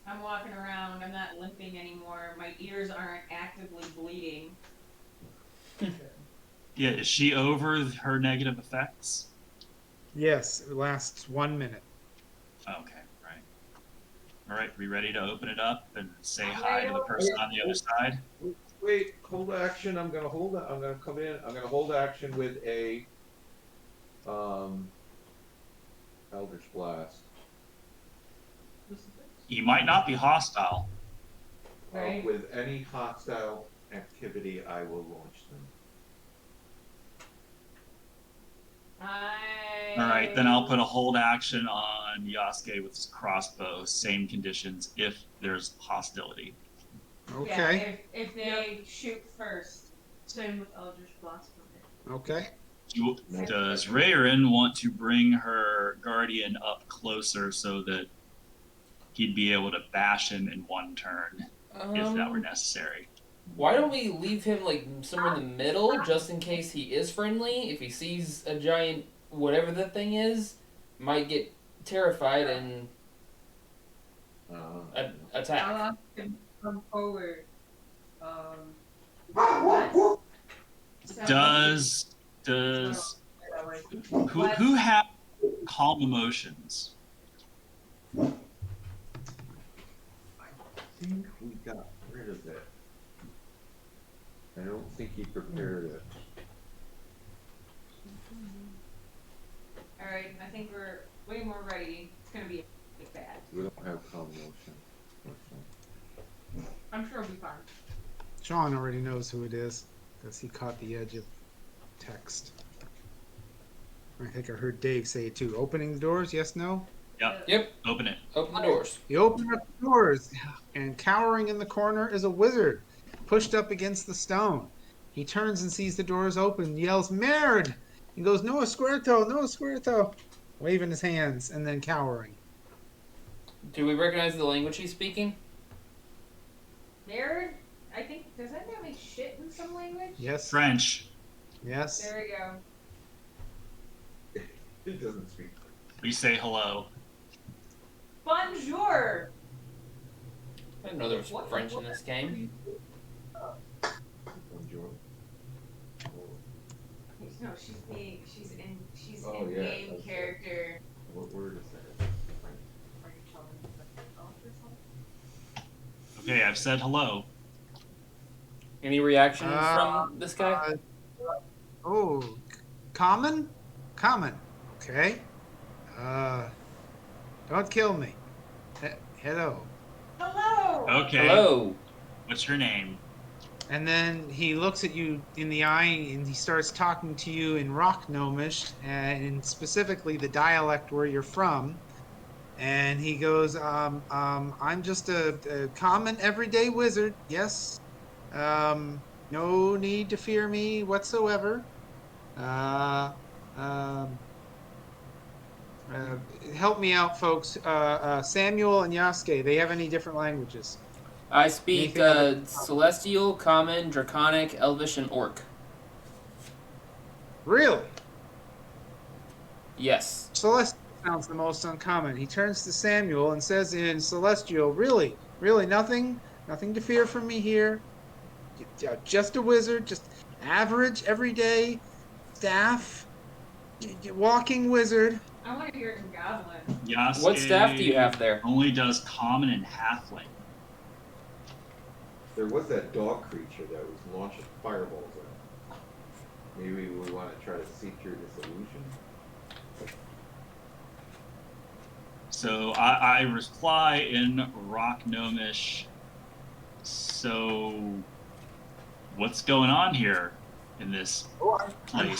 I'm walking around. I'm not limping anymore. My ears aren't actively bleeding. Yeah, is she over her negative effects? Yes, it lasts 1 minute. Okay, right. All right, we ready to open it up and say I'm hi ready to to the person on the other side? Wait, hold action. I'm gonna hold. I'm gonna come in. I'm gonna hold action with a Eldritch Blast. He might not be hostile. Right. With any hostile activity, I will launch them. All right, then I'll put a hold action on Yasuke with his crossbow. Same conditions if there's hostility. Okay. Yeah, if they shoot first. Same with Eldritch Blast for me. Okay. Does Rayrin want to bring her guardian up closer so that he'd be able to bash him in one turn if that were necessary? Why don't we leave him like somewhere in the middle, just in case he is friendly? If he sees a giant whatever the thing is, might get terrified and attack. I'll ask him to come forward. Does who have calm emotions? I think we got rid of it. I don't think he prepared it. Alright, I think we're way more ready. It's gonna be bad. We don't have calm motion. I'm sure it'll be fine. Sean already knows who it is because he caught the edge of text. I think I heard Dave say it too. Opening the doors, yes, no? Yep, Open it. open the doors. You open up the doors, and cowering in the corner is a wizard, pushed up against the stone. He turns and sees the doors open, yells, "Merd!" He goes, "No esquerto, no esquerto," waving his hands, and then cowering. Do we recognize the language he's speaking? Nerd? I think, does that mean shit in some language? Yes, French. yes. There we go. He doesn't speak. We say hello. Bonjour! I didn't know there was French in this game. Bonjour. He's No, she's Oh, in yeah, game that's character. What word is that? Are you telling me that off or something? Okay, I've said hello. Any reaction from this guy? Oh, common? Common. Okay. Don't kill me. Hello. Hello. Okay. Hello. What's your name? And then he looks at you in the eye and he starts talking to you in Rock Gnomish, and specifically the dialect where you're from. And he goes, I'm just a common everyday wizard. Yes. No need to fear me whatsoever. Uh, um, uh, Help me out, folks. Samuel and Yasuke, they have any different languages? I speak Anything other? Celestial, Common, Draconic, Elvish, and Orc. Really? Yes. Celestial sounds the most uncommon. He turns to Samuel and says in Celestial, really, nothing to fear from me here. Just a wizard, just average, everyday, staff, walking wizard. I want to hear it in Goblin. Yasuke What staff do you have there? only does common and halfling. There was that dog creature that was launching fireballs at. Maybe we want to try to seek your disillusion. So I reply in Rock Gnomish. So, what's going on here in this I'm place?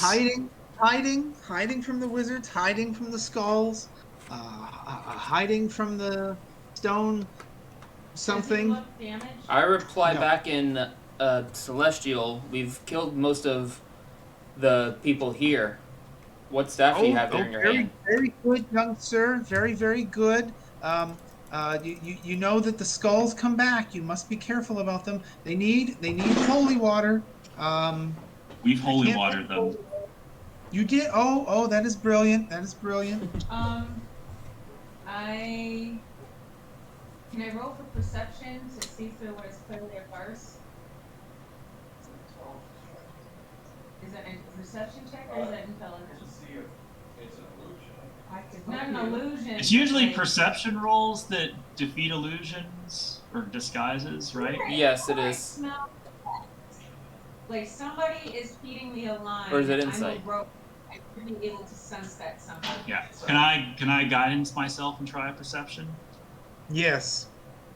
hiding from the wizards, hiding from the skulls, hiding from the stone something. Does he look damaged? I reply No. back in Celestial. We've killed most of the people here. What staff do you have there in your hand? Very good, young sir. Very, very good. You know that the skulls come back. You must be careful about them. They need holy water. We've holy can't- watered them. You did. Oh, that is brilliant. That is brilliant. Can I roll for perception to see if there was clearly a farce? Is that a perception check or is that intelligence? It's an illusion. It's not an illusion. It's usually like- perception rolls that defeat illusions or disguises, right? Yes, it I is. smell like somebody is feeding me a line. Or is it I'm a insight? rogue. I should be able to sense that somehow. Yeah. Can I guidance myself and try a perception? Yes.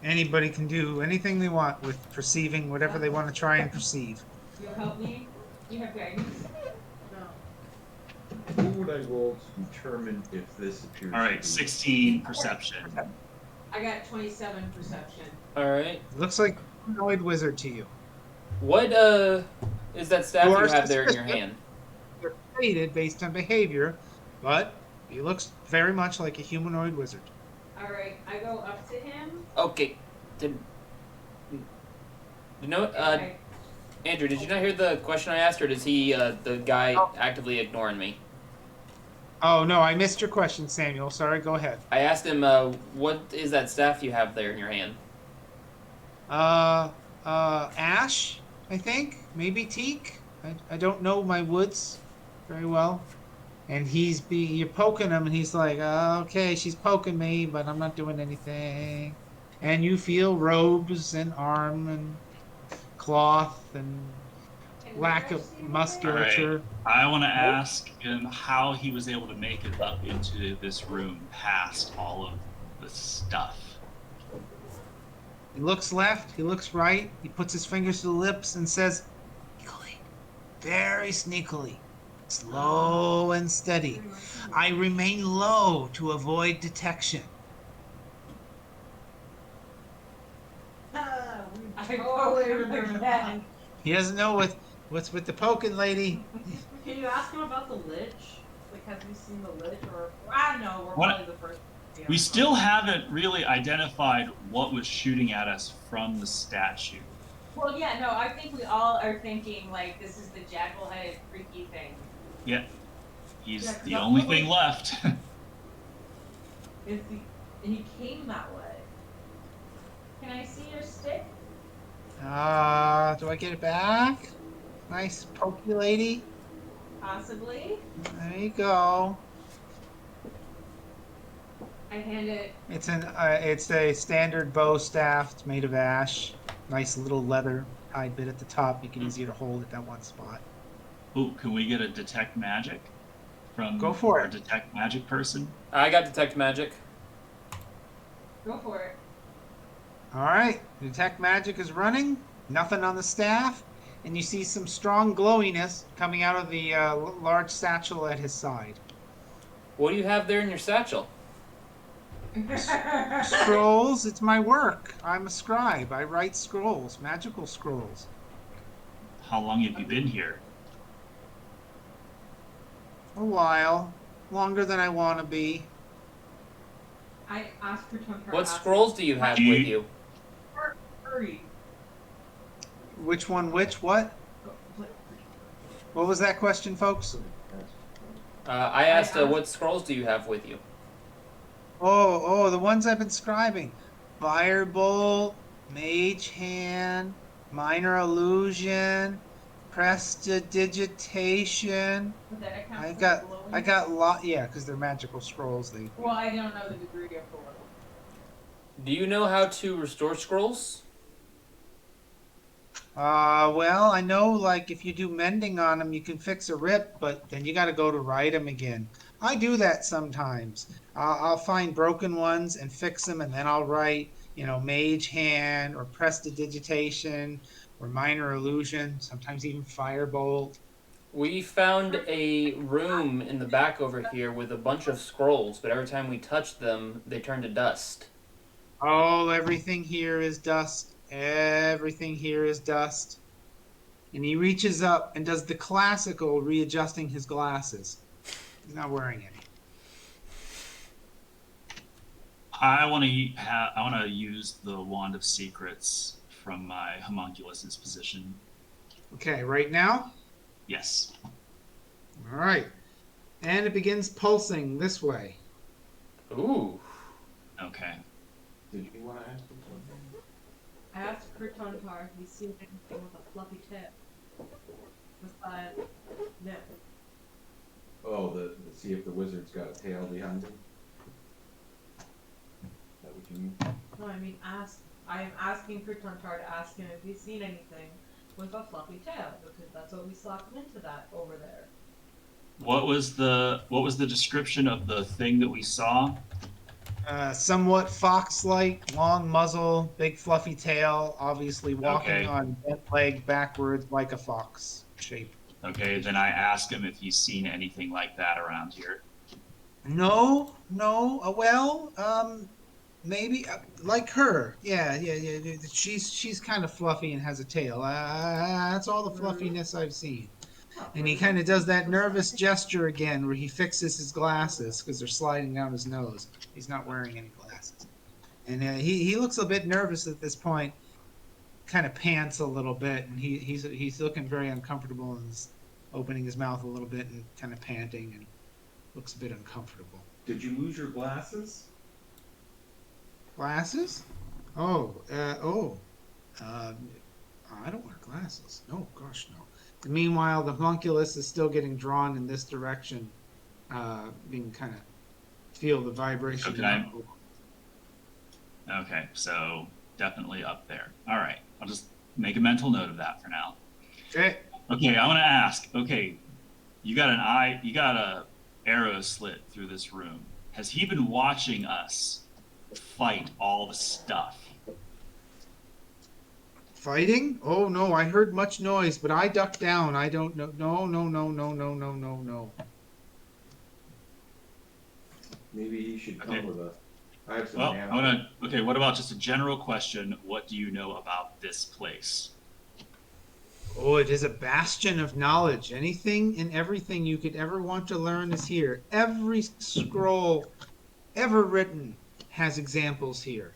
Anybody can do anything they want with perceiving whatever they want to try and perceive. You'll help me. You have guidance. No. What would I roll to determine if this appears All to right, be 16 perception. I got 27 perception. All right. Looks like a humanoid wizard to you. What is that staff You you are have there in your suspicious. hand? They're faded based on behavior, but he looks very much like a humanoid wizard. All right, I go up to him. Okay. You know, I- Andrew, did you not hear the question I asked, or does he, the guy, Oh. actively ignoring me? Oh no, I missed your question, Samuel. Sorry, go ahead. I asked him, what is that staff you have there in your hand? Ash, I think, maybe teak. I don't know my woods very well. And you're poking him, and he's like, okay, she's poking me, but I'm not doing anything. And you feel robes and arm and cloth and Can lack we of see anything? musculature. I want to ask him how he was able to make it up into this room past all of the stuff. He looks left, he looks right, he puts his fingers to the lips and says, sneakily, very sneakily, slow and steady. I remain low to avoid detection. I totally remember that. He doesn't know what's with the poking lady. Can you ask him about the lich? Like, have you seen the lich? Or I know we're What- probably the first. We still haven't really identified what was shooting at us from the statue. Well, yeah, no, I think we all are thinking, like, this is the jackal-headed freaky thing. Yeah, he's Yeah, 'cause the I only feel thing like- left. And he came that way. Can I see your stick? Do I get it back? Nice pokey lady. Possibly. There you go. I hand it. It's a standard bow staff. It's made of ash. Nice little leather hide bit at the top. Make it easier to hold at that one spot. Ooh, can we get a detect magic from Go for our it. detect magic person? I got detect magic. Go for it. All right. Detect magic is running. Nothing on the staff, and you see some strong glowiness coming out of the large satchel at his side. What do you have there in your satchel? Scrolls. It's my work. I'm a scribe. I write scrolls, magical scrolls. How long have you been here? A while, longer than I want to be. I asked for 24 What scrolls do you have with you? Hurry. Which one? Which? What? What was that question, folks? I asked, what scrolls do you have with you? Oh, the ones I've been scribing. Firebolt, Mage Hand, Minor Illusion, Prestidigitation. But that accounts I for got the glowing? I got lot. Yeah, because they're magical scrolls. They. Well, I don't know the degree of the level. Do you know how to restore scrolls? Well, I know like if you do mending on them, you can fix a rip, but then you got to go to write them again. I do that sometimes. I'll find broken ones and fix them, and then I'll write, Mage Hand or Prestidigitation or Minor Illusion, sometimes even Firebolt. We found a room in the back over here with a bunch of scrolls, but every time we touched them, they turned to dust. Oh, everything here is dust. Everything here is dust. And he reaches up and does the classical readjusting his glasses. He's not wearing any. I want to use the Wand of Secrets from my homunculus's position. Okay, right now? Yes. All right. And it begins pulsing this way. Ooh. Okay. Did you want to ask him something? I asked Kurtantar if he's seen anything with a fluffy tip. Besides Nip. Oh, see if the wizard's got a tail behind him? Is that what you mean? No, I mean I am asking Kurtantar to ask him if he's seen anything with a fluffy tail, because that's what we slapped into that over there. What was the description of the thing that we saw? Somewhat fox-like, long muzzle, big fluffy tail, obviously walking Okay. on bent leg backwards like a fox shape. Okay, then I ask him if he's seen anything like that around here. No. Maybe like her. Yeah. She's kind of fluffy and has a tail. That's all the fluffiness I've seen. And he kind of does that nervous gesture again where he fixes his glasses because they're sliding down his nose. He's not wearing any glasses. And he looks a bit nervous at this point, kind of pants a little bit, and he's looking very uncomfortable and is opening his mouth a little bit and kind of panting and looks a bit uncomfortable. Did you lose your glasses? Glasses? I don't wear glasses. No, gosh, no. Meanwhile, the homunculus is still getting drawn in this direction, being kind of feel the vibration. Okay, so definitely up there. All right, I'll just make a mental note of that for now. Okay. Okay, I want to ask. Okay, you got a arrow slit through this room. Has he been watching us fight all the stuff? Fighting? Oh no, I heard much noise, but I ducked down. I don't know. No. Maybe he should come Okay. with us. I have some Well, ammo. okay, what about just a general question? What do you know about this place? Oh, it is a bastion of knowledge. Anything and everything you could ever want to learn is here. Every scroll ever written has examples here.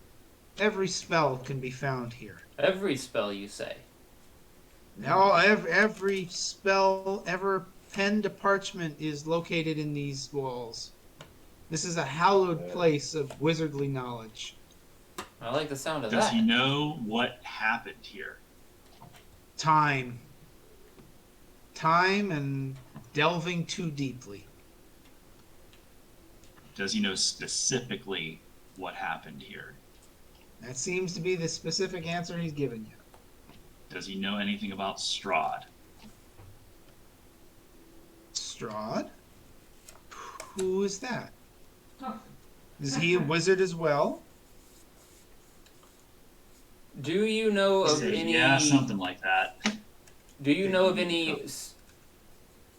Every spell can be found here. Every spell, you say? Now, every spell ever penned to parchment is located in these walls. This is a hallowed place of wizardly knowledge. I like the sound of Does that. he know what happened here? Time and delving too deeply. Does he know specifically what happened here? That seems to be the specific answer he's given you. Does he know anything about Strahd? Strahd? Who is that? Oh. Is he a wizard as well? Do you know of any? Yeah, something like that. Do you know of any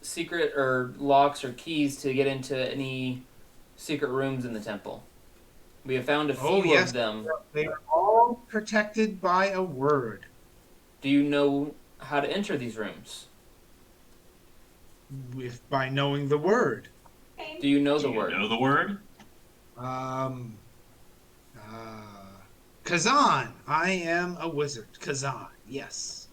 secret or locks or keys to get into any secret rooms in the temple? We have found a few Oh, yes. of them. They are all protected by a word. Do you know how to enter these rooms? By knowing the word. Do you know Do the you word? know the word? Kazan. I am a wizard. Kazan. Yes.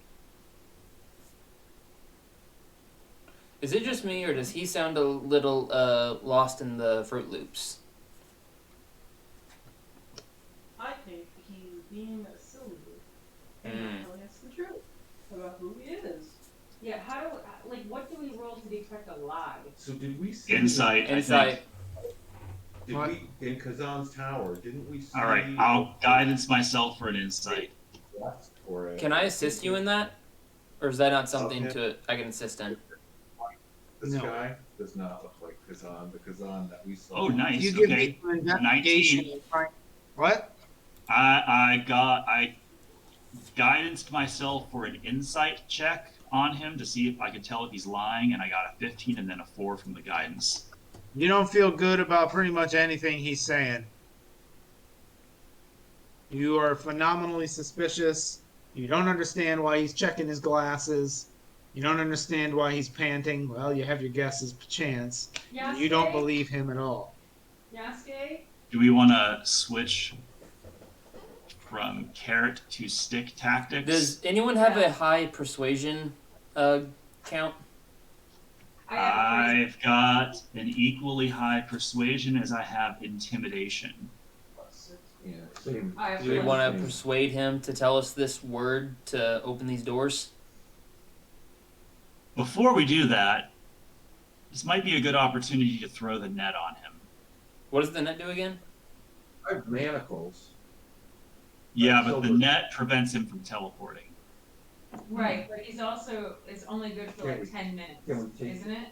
Is it just me, or does he sound a little lost in the Fruit Loops? I think he's being silly and not telling us the truth about who he is. Yeah, how do what do we roll to detect a lie? So did we see Insight. I think. Insight. Did we in Kazan's tower? Didn't we see? All right, I'll guidance myself for an insight. Or Can I assist you in that, or is that not something Okay. I can assist in? This No. guy does not look like Kazan. The Kazan that we saw. Oh, nice. You give Okay. me an investigation. 19. What? I guidanced myself for an insight check on him to see if I could tell if he's lying, and I got a 15 and then a 4 from the guidance. You don't feel good about pretty much anything he's saying. You are phenomenally suspicious. You don't understand why he's checking his glasses. You don't understand why he's panting. Well, you have your guesses, perchance. Yasuke? You don't believe him at all. Yasuke? Do we want to switch from carrot to stick tactics? Does anyone have a high persuasion count? I have I've got an equally high persuasion as I have intimidation. Yeah, same. I have Do we plus want to same. persuade him to tell us this word to open these doors? Before we do that, this might be a good opportunity to throw the net on him. What does the net do again? I have manacles. Yeah, So but the we're- net prevents him from teleporting. Right, but he's also it's only good for Can like 10 minutes, can we take- isn't it?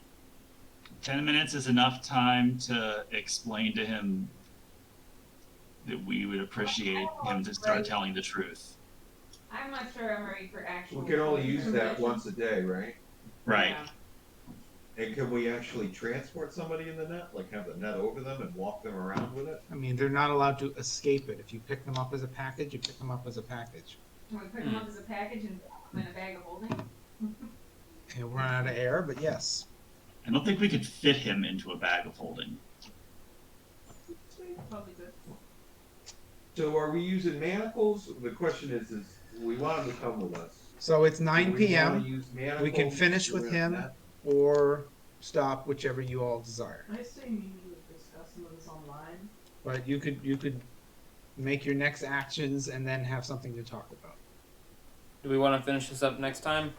10 minutes is enough time to explain to him that we would appreciate him to start telling the truth. I'm not sure I'm ready for actual. We can only full use that information. once a day, right? Right. Yeah. And can we actually transport somebody in the net? Like have the net over them and walk them around with it? I mean, they're not allowed to escape it. If you pick them up as a package, you pick them up as a package. Can we pick them up as a package and put them in a bag of holding? He'll run out of air, but yes. I don't think we could fit him into a bag of holding. Sweet, probably good. So are we using manacles? The question is we want him to come with us. So it's Do 9 we p.m. wanna use manacles We can finish to with rip him. net? or stop, whichever you all desire. I assume you would discuss some of this online. But you could make your next actions and then have something to talk about. Do we want to finish this up next time?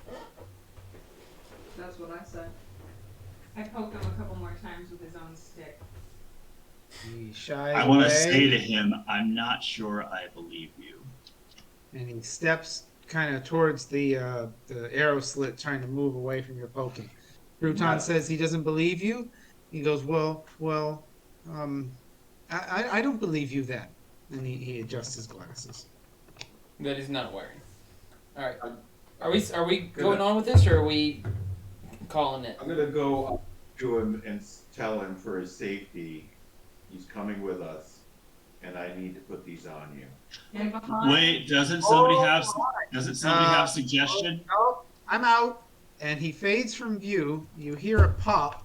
That's what I said. I poked him a couple more times with his own stick. He shies I want to away, say to him, I'm not sure I believe you. and he steps kind of towards the arrow slit, trying to move away from your poking. Bruton Yeah. says he doesn't believe you. He goes, I don't believe you then. And he adjusts his glasses. That he's not wearing. All right. I'm- Are we going on with this, or are we calling it? I'm gonna go up to him and tell him for his safety, he's coming with us, and I need to put these on you. And behind. Wait, doesn't somebody Oh, have suggestion? Oh, I'm out. And he fades from view. You hear a pop,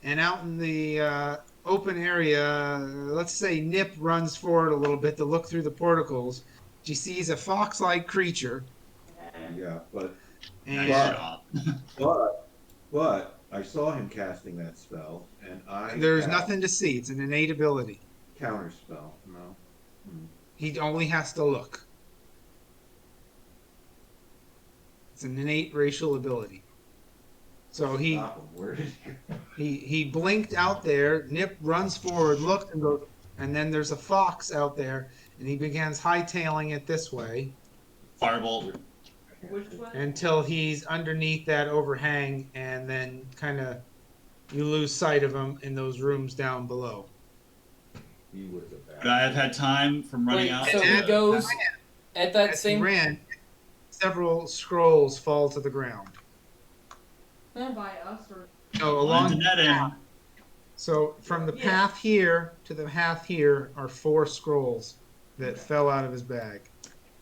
and out in the open area, let's say Nip runs forward a little bit to look through the porticles. She sees a fox-like creature, Yeah, but and Nice job. but I saw him casting that spell, and I there's have nothing to see. It's an innate ability. counter spell. No. He only has to look. It's an innate racial ability. So he Stop him. Where did he go? he blinked out there. Nip runs forward, looked, and goes. And then there's a fox out there, and he begins hightailing it this way Firebolt. Which one? until he's underneath that overhang, and then kind of you lose sight of him in those rooms down below. He was a bad. Could I have had time from running Wait, out? so he goes at that As he same. ran, several scrolls fall to the ground. By us or No, Line along to net in. So from the Yeah. path here to the path here are 4 scrolls that fell out of his bag.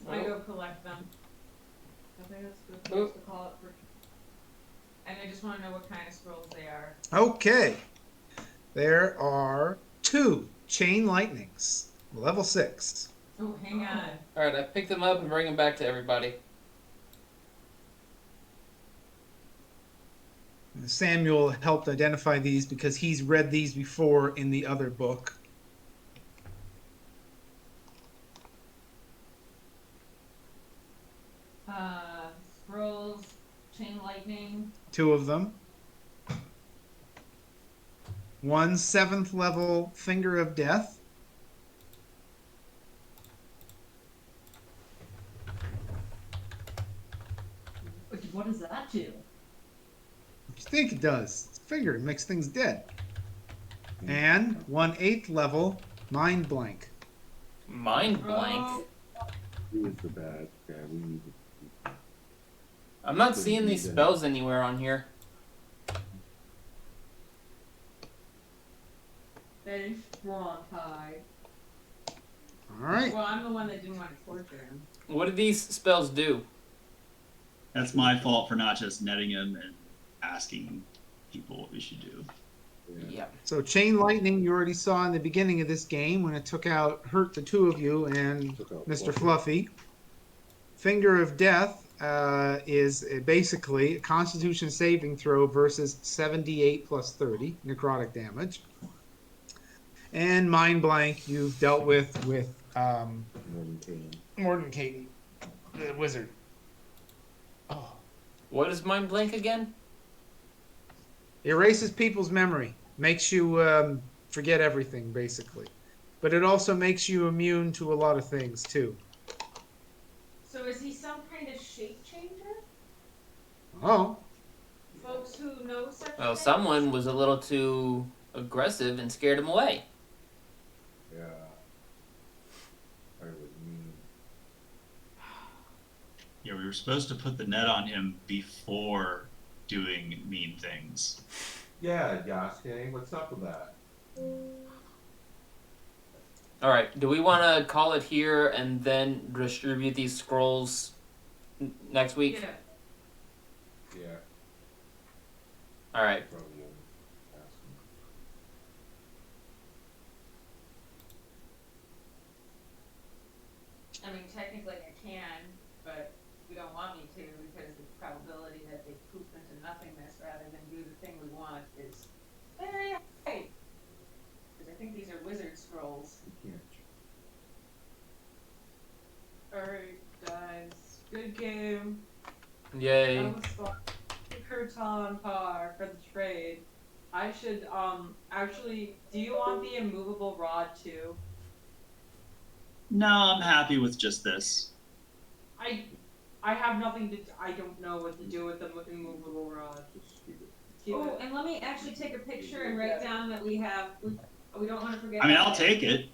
I go collect them, I think that's a good place to call it for and I just want to know what kind of scrolls they are. Okay. There are 2 chain lightnings, level 6. Oh, hang on. All right, I picked them up and bring them back to everybody. Samuel helped identify these because he's read these before in the other book. Scrolls, chain lightning. 2 of them. 1 7th level finger of death. what does that do? What do you think it does? It's a finger. It makes things dead. And 1 8th level mind blank. Mind blank. He was the bad guy. We need to. I'm not seeing these spells anywhere on here. Finish strong tie. All right. Well, I'm the one that didn't want to torture him. What do these spells do? That's my fault for not just netting him and asking people what we should do. Yeah. So chain lightning you already saw in the beginning of this game when it hurt the 2 of you and Mr. Fluffy. Finger of death is basically a Constitution saving throw versus 78 plus 30 necrotic damage. And mind blank you've dealt with Mordenkainen, the wizard. Oh. What is mind blank again? Erases people's memory, makes you forget everything basically, but it also makes you immune to a lot of things too. So is he some kind of shape changer? Oh, Folks who know such Well, things? someone was a little too aggressive and scared him away. Yeah. I was mean. Yeah, we were supposed to put the net on him before doing mean things. Yeah, Yasuke, what's up with that? All right. Do we want to call it here and then distribute these scrolls next week? Yeah. Yeah, All right. probably ask him. I mean, technically I can, but we don't want me to because the probability that they poop into nothingness rather than do the thing we want is very high. Because I think these are wizard scrolls. You can't. Alright, guys. Good game. Yay. That was fun. Kurtan par for the trade. I should actually, do you want the immovable rod too? No, I'm happy with just this. I have nothing to. I don't know what to do with the immovable rod. Just keep it. Keep Oh, it. and let me actually take a picture and write down that we don't want to forget. I mean, about I'll that. take it.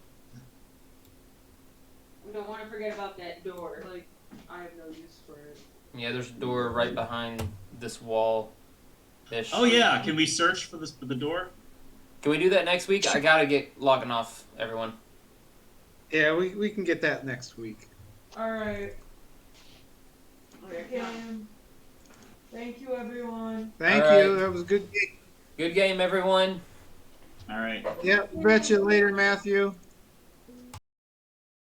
We don't want to forget about that door. Like, I have no use for it. Yeah, there's a door right behind this wall. Ish. Oh yeah, can we search for this for the door? Can we do that next week? I gotta get logging off, everyone. yeah, we can get that next week. Alright. Okay. Thank you, everyone. Thank All you. right. That was a good game. Good game, everyone. All right. Yeah, bet you later, Matthew.